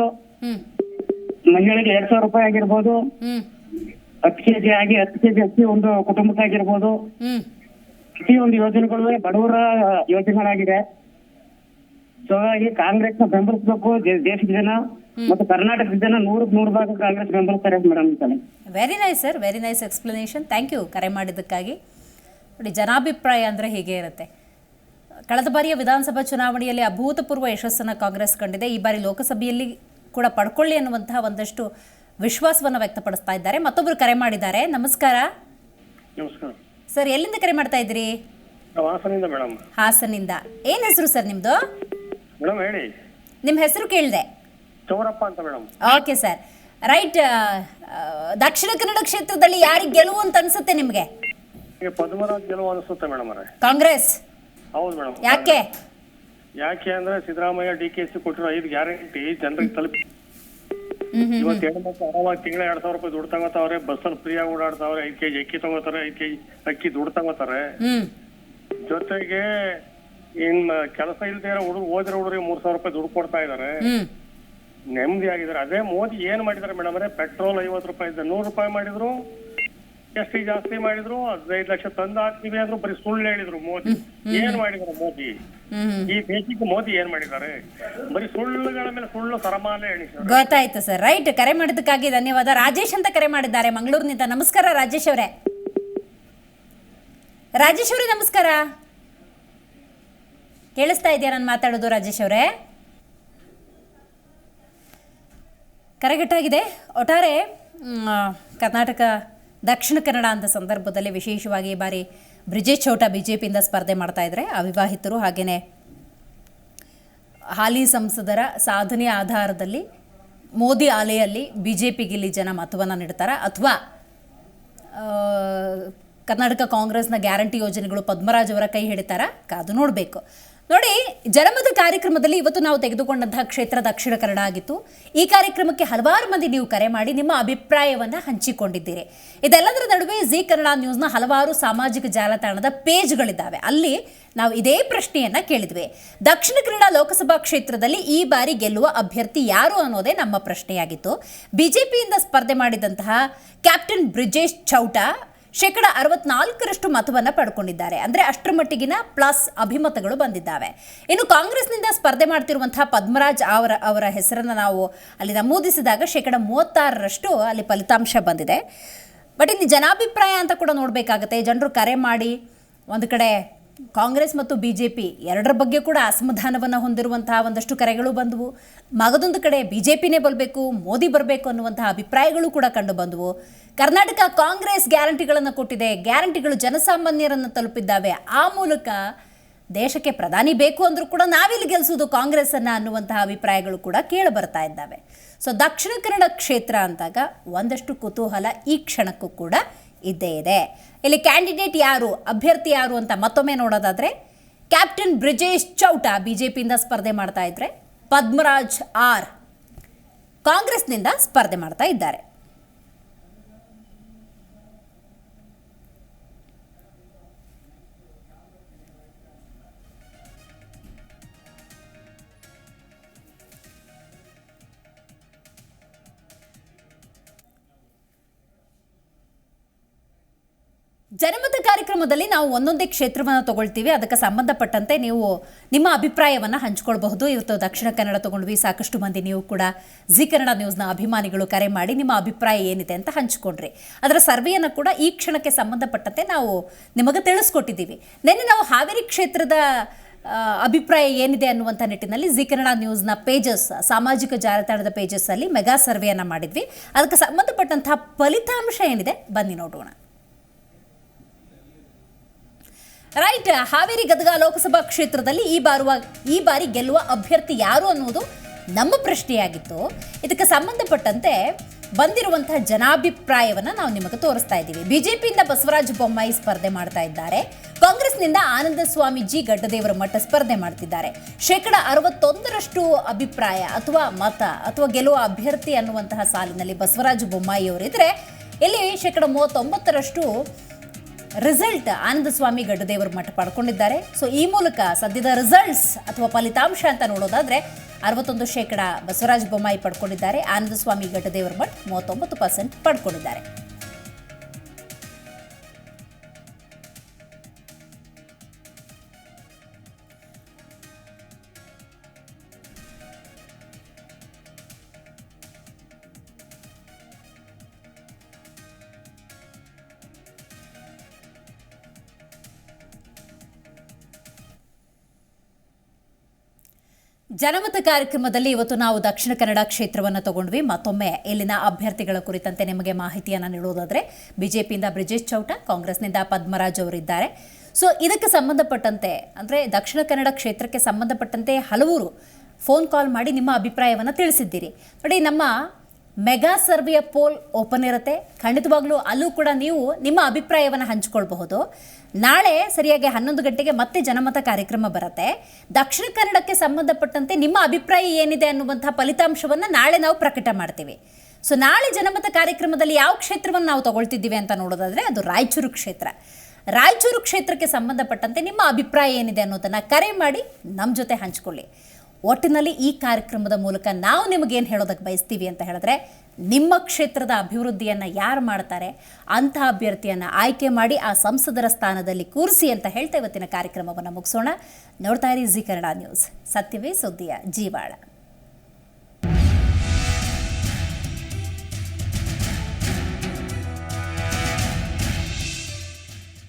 ಮಹಿಳೆಗೆ 2,000 ರೂಪಾಯಿ ಆಗಿರ್ಬೋದು, 10 ಕೆಜಿ ಅಕ್ಕಿ ಒಂದು ಕುಟುಂಬಕ್ಕಾಗಿರ್ಬೋದು, ಪ್ರತಿಯೊಂದು ಯೋಜನೆಗಳು ಬಡವರ ಯೋಜನೆಗಳಾಗಿದೆ. ಸೊ ಹಾಗಾಗಿ ಕಾಂಗ್ರೆಸ್ ನ ಬೆಂಬಲಿಸಬೇಕು. ದೇಶದ ಜನ ಮತ್ತು ಕರ್ನಾಟಕದ ಜನ 100% ಕಾಂಗ್ರೆಸ್ ಬೆಂಬಲಿಸ್ತಾರೆ madam. Very nice sir, very nice explanation. Thank you ಕರೆ ಮಾಡಿದ್ದಕ್ಕಾಗಿ. ನೋಡಿ, ಜನಾಭಿಪ್ರಾಯ ಅಂದರೆ ಹೀಗೆ ಇರುತ್ತೆ. ಕಳೆದ ಬಾರಿಯ ವಿಧಾನಸಭಾ ಚುನಾವಣೆಯಲ್ಲಿ ಅಭೂತಪೂರ್ವ ಯಶಸ್ಸನ್ನು ಕಾಂಗ್ರೆಸ್ ಕಂಡಿದೆ. ಈ ಬಾರಿ ಲೋಕಸಭೆಯಲ್ಲಿ ಕೂಡ ಪಡ್ಕೊಳ್ಳಿ ಅನ್ನುವಂತಹ ಒಂದಷ್ಟು ವಿಶ್ವಾಸವನ್ನು ವ್ಯಕ್ತಪಡಿಸ್ತಾ ಇದ್ದಾರೆ. ಮತ್ತೊಬ್ಬರು ಕರೆ ಮಾಡಿದ್ದಾರೆ. ನಮಸ್ಕಾರ ನಮಸ್ಕಾರ ಸರ್, ಎಲ್ಲಿಂದ ಕರೆ ಮಾಡ್ತಾ ಇದ್ದೀರಿ? ನಾವು ಹಾಸನಿಂದ ಮೇಡಮ್. ಹಾಸನಿಂದ. ಏನು ಹೆಸರು ಸರ್ ನಿಮ್ಮದು? ಮೇಡಮ್ ಹೇಳಿ. ನಿಮ್ಮ ಹೆಸರು ಕೇಳಿದೆ. ಚೌರಪ್ಪ ಅಂತ madam. Okay sir, right. Dakshina Kannada ಕ್ಷೇತ್ರದಲ್ಲಿ ಯಾರಿಗೆ ಗೆಲುವು ಅಂತ ಅನ್ಸುತ್ತೆ ನಿಮಗೆ? ಪದ್ಮರಾಜ್ ಗೆಲುವು ಅನಿಸುತ್ತೆ ಮೇಡಮ್ ಅವರೇ. ಕಾಂಗ್ರೆಸ್? ಹೌದು ಮೇಡಮ್. ಯಾಕೆ ಅಂದ್ರೆ ಸಿದ್ದರಾಮಯ್ಯ DKC ಕೊಟ್ಟಿರೋ 5 ಗ್ಯಾರಂಟಿ ಜನರಿಗೆ ತಲುಪಿ ಇವತ್ತು ಹೆಣ್ಮಕ್ಳು ಆರಾಮಾಗಿ ತಿಂಗಳ 2,000 ರೂಪಾಯಿ ದುಡ್ಡು ತಗೋತಾವ್ರೆ. ಬಸ್ಸಲ್ಲಿ ಫ್ರೀಯಾಗಿ ಓಡಾಡ್ತಾವ್ರೆ. 5 kg ಅಕ್ಕಿ ತಗೋತಾರೆ, 5 kg ಅಕ್ಕಿ ದುಡ್ಡು ತಗೋತಾರೆ. ಜೊತೆಗೆ ಕೆಲಸ ಇಲ್ದೇ ಇರೋ ಓದಿರೋ ಹುಡುಗರಿಗೆ 3,000 ರೂಪಾಯಿ ದುಡ್ಡು ಕೊಡ್ತಾ ಇದಾರೆ. ನೆಮ್ಮದಿ ಆಗಿದ್ದಾರೆ. ಅದೇ ಮೋದಿ ಏನ್ ಮಾಡಿದಾರೆ ಮೇಡಮ್ ಅವರೇ? ಪೆಟ್ರೋಲ್ 50 ರೂಪಾಯಿ ಇದ್ದ 100 ರೂಪಾಯಿ ಮಾಡಿದ್ರು. ಎಷ್ಟು ಜಾಸ್ತಿ ಮಾಡಿದ್ರು. 15 ಲಕ್ಷ ತಂದು ಹಾಕ್ತೀವಿ ಅಂದ್ರು. ಬರೀ ಸುಳ್ಳು ಹೇಳಿದ್ರು ಮೋದಿ. ಏನ್ ಮಾಡಿದಾರೆ ಮೋದಿ? ಈ ದೇಶಕ್ಕೆ ಮೋದಿ ಏನ್ ಮಾಡಿದ್ದಾರೆ? ಬರೀ ಸುಳ್ಳುಗಳ ಮೇಲೆ ಸುಳ್ಳು ಸರಮಾಲೆ ಎಣಿಸಿದ್ದಾರೆ. ಗೊತ್ತಾಯ್ತು ಸರ್, ರೈಟ್. ಕರೆ ಮಾಡಿದ್ದಕ್ಕಾಗಿ ಧನ್ಯವಾದ. ರಾಜೇಶ್ ಅಂತ ಕರೆ ಮಾಡಿದ್ದಾರೆ ಮಂಗಳೂರಿನಿಂದ. ನಮಸ್ಕಾರ ರಾಜೇಶ್ ಅವರೇ. ರಾಜೇಶ್ ಅವರೇ ನಮಸ್ಕಾರ. ಕೇಳಿಸ್ತಾ ಇದೆಯಾ ನಾನು ಮಾತಾಡೋದು ರಾಜೇಶ್ ಅವರೇ? ಕರೆಗಟ್ಟಾಗಿದೆ. ಒಟ್ಟಾರೆ ಕರ್ನಾಟಕ ದಕ್ಷಿಣ ಕನ್ನಡ ಅಂತ ಸಂದರ್ಭದಲ್ಲಿ ವಿಶೇಷವಾಗಿ ಈ ಬಾರಿ ಬ್ರಿಜೇಶ್ ಚೌಟ BJPಯಿಂದ ಸ್ಪರ್ಧೆ ಮಾಡ್ತಾ ಇದ್ದಾರೆ. ಅವಿವಾಹಿತರು ಹಾಗೆಯೇ ಹಾಲಿ ಸಂಸದರ ಸಾಧನೆಯ ಆಧಾರದಲ್ಲಿ ಮೋದಿ ಅಲೆಯಲ್ಲಿ BJPಗೆ ಇಲ್ಲಿ ಜನ ಮತವನ್ನು ನೀಡ್ತಾರಾ ಅಥವಾ ಕರ್ನಾಟಕ ಕಾಂಗ್ರೆಸ್ನ ಗ್ಯಾರಂಟಿ ಯೋಜನೆಗಳು ಪದ್ಮರಾಜ್ ಅವರ ಕೈ ಹಿಡಿತಾರಾ? ಕಾದು ನೋಡಬೇಕು. ನೋಡಿ, ಜನಮತ ಕಾರ್ಯಕ್ರಮದಲ್ಲಿ ಇವತ್ತು ನಾವು ತೆಗೆದುಕೊಂಡಂತಹ ಕ್ಷೇತ್ರ ದಕ್ಷಿಣ ಕನ್ನಡ ಆಗಿತ್ತು. ಈ ಕಾರ್ಯಕ್ರಮಕ್ಕೆ ಹಲವಾರು ಮಂದಿ ನೀವು ಕರೆ ಮಾಡಿ ನಿಮ್ಮ ಅಭಿಪ್ರಾಯವನ್ನು ಹಂಚಿಕೊಂಡಿದ್ದೀರಿ. ಇದೆಲ್ಲದರ ನಡುವೆ ಜಿ ಕನ್ನಡ ನ್ಯೂಸ್ನ ಹಲವಾರು ಸಾಮಾಜಿಕ ಜಾಲತಾಣದ ಪೇಜ್ಗಳಿದ್ದಾವೆ. ಅಲ್ಲಿ ನಾವು ಇದೇ ಪ್ರಶ್ನೆಯನ್ನು ಕೇಳಿದ್ವಿ. ದಕ್ಷಿಣ ಕನ್ನಡ ಲೋಕಸಭಾ ಕ್ಷೇತ್ರದಲ್ಲಿ ಈ ಬಾರಿ ಗೆಲ್ಲುವ ಅಭ್ಯರ್ಥಿ ಯಾರು ಅನ್ನೋದೇ ನಮ್ಮ ಪ್ರಶ್ನೆಯಾಗಿತ್ತು. BJPಯಿಂದ ಸ್ಪರ್ಧೆ ಮಾಡಿದಂತಹ ಕ್ಯಾಪ್ಟನ್ ಬ್ರಿಜೇಶ್ ಚೌಟ 64% ಮತವನ್ನು ಪಡ್ಕೊಂಡಿದ್ದಾರೆ. ಅಂದರೆ ಅಷ್ಟರ ಮಟ್ಟಿಗಿನ ಪ್ಲಸ್ ಅಭಿಮತಗಳು ಬಂದಿದ್ದಾವೆ. ಇನ್ನು ಕಾಂಗ್ರೆಸ್ನಿಂದ ಸ್ಪರ್ಧೆ ಮಾಡ್ತಿರುವಂತಹ ಪದ್ಮರಾಜ್ ಅವರ ಹೆಸರನ್ನು ನಾವು ಅಲ್ಲಿ ನಮೂದಿಸಿದಾಗ 36% ಅಲ್ಲಿ ಫಲಿತಾಂಶ ಬಂದಿದೆ. ಬಟ್ ಇಲ್ಲಿ ಜನಾಭಿಪ್ರಾಯ ಅಂತ ಕೂಡ ನೋಡಬೇಕಾಗತ್ತೆ. ಜನರು ಕರೆ ಮಾಡಿ ಒಂದು ಕಡೆ ಕಾಂಗ್ರೆಸ್ ಮತ್ತು BJP ಎರಡರ ಬಗ್ಗೆ ಕೂಡ ಅಸಮಾಧಾನವನ್ನು ಹೊಂದಿರುವಂತಹ ಒಂದಷ್ಟು ಕರೆಗಳು ಬಂದವು. ಮಗದೊಂದು ಕಡೆ BJPನೇ ಬರಬೇಕು, ಮೋದಿ ಬರಬೇಕು ಅನ್ನುವಂತಹ ಅಭಿಪ್ರಾಯಗಳು ಕೂಡ ಕಂಡು ಬಂದವು. ಕರ್ನಾಟಕ ಕಾಂಗ್ರೆಸ್ ಗ್ಯಾರಂಟಿಗಳನ್ನು ಕೊಟ್ಟಿದೆ, ಗ್ಯಾರಂಟಿಗಳು ಜನಸಾಮಾನ್ಯರನ್ನು ತಲುಪಿದ್ದಾವೆ, ಆ ಮೂಲಕ ದೇಶಕ್ಕೆ ಪ್ರಧಾನಿ ಬೇಕು ಅಂದರೂ ಕೂಡ ನಾವಿಲ್ಲಿ ಗೆಲ್ಲಿಸೋದು ಕಾಂಗ್ರೆಸ್ಸನ್ನು ಅನ್ನುವಂತಹ ಅಭಿಪ್ರಾಯಗಳು ಕೂಡ ಕೇಳಿ ಬರ್ತಾ ಇದ್ದಾವೆ. ಸೊ ದಕ್ಷಿಣ ಕನ್ನಡ ಕ್ಷೇತ್ರ ಅಂದಾಗ ಒಂದಷ್ಟು ಕುತೂಹಲ ಈ ಕ್ಷಣಕ್ಕೂ ಕೂಡ ಇದ್ದೇ ಇದೆ. ಇಲ್ಲಿ ಕ್ಯಾಂಡಿಡೇಟ್ ಯಾರು, ಅಭ್ಯರ್ಥಿ ಯಾರು ಅಂತ ಮತ್ತೊಮ್ಮೆ ನೋಡೋದಾದರೆ ಕ್ಯಾಪ್ಟನ್ ಬ್ರಿಜೇಶ್ ಚೌಟ BJPಯಿಂದ ಸ್ಪರ್ಧೆ ಮಾಡ್ತಾ ಇದ್ರೆ, ಪದ್ಮರಾಜ್ R ಕಾಂಗ್ರೆಸ್ನಿಂದ ಸ್ಪರ್ಧೆ ಮಾಡ್ತಾ ಇದ್ದಾರೆ. ಜನಮತ ಕಾರ್ಯಕ್ರಮದಲ್ಲಿ ನಾವು ಒಂದೊಂದೇ ಕ್ಷೇತ್ರವನ್ನು ತಗೊಳ್ತೀವಿ. ಅದಕ್ಕೆ ಸಂಬಂಧಪಟ್ಟಂತೆ ನೀವು ನಿಮ್ಮ ಅಭಿಪ್ರಾಯವನ್ನು ಹಂಚ್ಕೊಳ್ಬಹುದು. ಇವತ್ತು ದಕ್ಷಿಣ ಕನ್ನಡ ತಗೊಂಡ್ವಿ. ಸಾಕಷ್ಟು ಮಂದಿ ನೀವು ಕೂಡ ಜಿ ಕನ್ನಡ ನ್ಯೂಸ್ನ ಅಭಿಮಾನಿಗಳು ಕರೆ ಮಾಡಿ ನಿಮ್ಮ ಅಭಿಪ್ರಾಯ ಏನಿದೆ ಅಂತ ಹಂಚ್ಕೊಂಡ್ರಿ. ಅದರ ಸರ್ವೆಯನ್ನು ಕೂಡ ಈ ಕ್ಷಣಕ್ಕೆ ಸಂಬಂಧಪಟ್ಟಂತೆ ನಾವು ನಿಮಗೆ ತಿಳಿಸ್ಕೊಟ್ಟಿದ್ದೀವಿ. ನಿನ್ನೆ ನಾವು ಹಾವೇರಿ ಕ್ಷೇತ್ರದ ಅಭಿಪ್ರಾಯ ಏನಿದೆ ಅನ್ನುವಂಥ ನಿಟ್ಟಿನಲ್ಲಿ ಜಿ ಕನ್ನಡ ನ್ಯೂಸ್ನ ಪೇಜಸ್, ಸಾಮಾಜಿಕ ಜಾಲತಾಣದ ಪೇಜಸ್ಸಲ್ಲಿ ಮೆಗಾ ಸರ್ವೆಯನ್ನು ಮಾಡಿದ್ವಿ. ಅದಕ್ಕೆ ಸಂಬಂಧಪಟ್ಟಂತಹ ಫಲಿತಾಂಶ ಏನಿದೆ ಬನ್ನಿ ನೋಡೋಣ. ರೈಟ್, ಹಾವೇರಿ ಗದಗ ಲೋಕಸಭಾ ಕ್ಷೇತ್ರದಲ್ಲಿ ಈ ಬಾರಿ ಗೆಲ್ಲುವ ಅಭ್ಯರ್ಥಿ ಯಾರು ಅನ್ನೋದು ನಮ್ಮ ಪ್ರಶ್ನೆಯಾಗಿತ್ತು. ಇದಕ್ಕೆ ಸಂಬಂಧಪಟ್ಟಂತೆ ಬಂದಿರುವಂತಹ ಜನಾಭಿಪ್ರಾಯವನ್ನು ನಾವು ನಿಮಗೆ ತೋರಿಸ್ತಾ ಇದ್ದೀವಿ. BJPಯಿಂದ ಬಸವರಾಜ ಬೊಮ್ಮಾಯಿ ಸ್ಪರ್ಧೆ ಮಾಡ್ತಾ ಇದ್ದಾರೆ. ಕಾಂಗ್ರೆಸ್ನಿಂದ ಆನಂದ ಸ್ವಾಮೀಜಿ ಗಡ್ಡದೇವರ ಮಠ ಸ್ಪರ್ಧೆ ಮಾಡ್ತಿದ್ದಾರೆ. 61% ಅಭಿಪ್ರಾಯ ಅಥವಾ ಮತ ಅಥವಾ ಗೆಲ್ಲುವ ಅಭ್ಯರ್ಥಿ ಅನ್ನುವಂತಹ ಸಾಲಿನಲ್ಲಿ ಬಸವರಾಜ ಬೊಮ್ಮಾಯಿ ಅವರಿದ್ರೆ, ಇಲ್ಲಿ 39% ರಿಸಲ್ಟ್ ಆನಂದ ಸ್ವಾಮಿ ಗಡ್ಡದೇವರ ಮಠ ಪಡ್ಕೊಂಡಿದ್ದಾರೆ. ಸೊ ಈ ಮೂಲಕ ಸದ್ಯದ ರಿಸಲ್ಟ್ಸ್ ಅಥವಾ ಫಲಿತಾಂಶ ಅಂತ ನೋಡೋದಾದ್ರೆ 61% ಬಸವರಾಜ ಬೊಮ್ಮಾಯಿ ಪಡ್ಕೊಂಡಿದ್ದಾರೆ. ಆನಂದ ಸ್ವಾಮಿ ಗಡ್ಡದೇವರ ಮಠ 39% ಪಡ್ಕೊಂಡಿದ್ದಾರೆ. ಜನಮತ ಕಾರ್ಯಕ್ರಮದಲ್ಲಿ ಇವತ್ತು ನಾವು ದಕ್ಷಿಣ ಕನ್ನಡ ಕ್ಷೇತ್ರವನ್ನು ತಗೊಂಡ್ವಿ. ಮತ್ತೊಮ್ಮೆ ಇಲ್ಲಿನ ಅಭ್ಯರ್ಥಿಗಳ ಕುರಿತಂತೆ ನಿಮಗೆ ಮಾಹಿತಿಯನ್ನು ನೀಡೋದಾದರೆ ಬಿಜೆಪಿಯಿಂದ ಬ್ರಿಜೇಶ್ ಚೌಟ, ಕಾಂಗ್ರೆಸ್ನಿಂದ ಪದ್ಮರಾಜ್ ಅವರಿದ್ದಾರೆ. ಸೊ ಇದಕ್ಕೆ ಸಂಬಂಧಪಟ್ಟಂತೆ ಅಂದರೆ ದಕ್ಷಿಣ ಕನ್ನಡ ಕ್ಷೇತ್ರಕ್ಕೆ ಸಂಬಂಧಪಟ್ಟಂತೆ ಹಲವರು ಫೋನ್ ಕಾಲ್ ಮಾಡಿ ನಿಮ್ಮ ಅಭಿಪ್ರಾಯವನ್ನು ತಿಳಿಸಿದ್ದೀರಿ. ನೋಡಿ, ನಮ್ಮ ಮೆಗಾ ಸರ್ವೆಯ ಪೋಲ್ ಓಪನ್ ಇರುತ್ತೆ. ಖಂಡಿತವಾಗ್ಲೂ ಅಲ್ಲೂ ಕೂಡ ನೀವು ನಿಮ್ಮ ಅಭಿಪ್ರಾಯವನ್ನು ಹಂಚಿಕೊಳ್ಬಹುದು. ನಾಳೆ ಸರಿಯಾಗಿ 11 ಗಂಟೆಗೆ ಮತ್ತೆ ಜನಮತ ಕಾರ್ಯಕ್ರಮ ಬರುತ್ತೆ. ದಕ್ಷಿಣ ಕನ್ನಡಕ್ಕೆ ಸಂಬಂಧಪಟ್ಟಂತೆ ನಿಮ್ಮ ಅಭಿಪ್ರಾಯ ಏನಿದೆ ಅನ್ನುವಂಥ ಫಲಿತಾಂಶವನ್ನು ನಾಳೆ ನಾವು ಪ್ರಕಟ ಮಾಡ್ತೀವಿ. ಸೊ ನಾಳೆ ಜನಮತ ಕಾರ್ಯಕ್ರಮದಲ್ಲಿ ಯಾವ ಕ್ಷೇತ್ರವನ್ನು ನಾವು ತಗೊಳ್ತಿದ್ದೀವಿ ಅಂತ ನೋಡೋದಾದರೆ ಅದು ರಾಯಚೂರು ಕ್ಷೇತ್ರ. ರಾಯಚೂರು ಕ್ಷೇತ್ರಕ್ಕೆ ಸಂಬಂಧಪಟ್ಟಂತೆ ನಿಮ್ಮ ಅಭಿಪ್ರಾಯ ಏನಿದೆ ಅನ್ನೋದನ್ನು ಕರೆ ಮಾಡಿ ನಮ್ಮ ಜೊತೆ ಹಂಚಿಕೊಳ್ಳಿ. ಒಟ್ಟಿನಲ್ಲಿ ಈ ಕಾರ್ಯಕ್ರಮದ ಮೂಲಕ ನಾವು ನಿಮಗೇನು ಹೇಳೋದಕ್ಕೆ ಬಯಸ್ತೀವಿ ಅಂತ ಹೇಳಿದ್ರೆ, ನಿಮ್ಮ ಕ್ಷೇತ್ರದ ಅಭಿವೃದ್ಧಿಯನ್ನು ಯಾರು ಮಾಡ್ತಾರೆ ಅಂಥ ಅಭ್ಯರ್ಥಿಯನ್ನು ಆಯ್ಕೆ ಮಾಡಿ ಆ ಸಂಸದರ ಸ್ಥಾನದಲ್ಲಿ ಕೂರಿಸಿ ಅಂತ ಹೇಳ್ತಾ ಇವತ್ತಿನ ಕಾರ್ಯಕ್ರಮವನ್ನು ಮುಗಿಸೋಣ. ನೋಡ್ತಾ ಇರಿ ಜಿ ಕನ್ನಡ ನ್ಯೂಸ್, ಸತ್ಯವೇ ಸುದ್ದಿಯ ಜೀವಾಳ.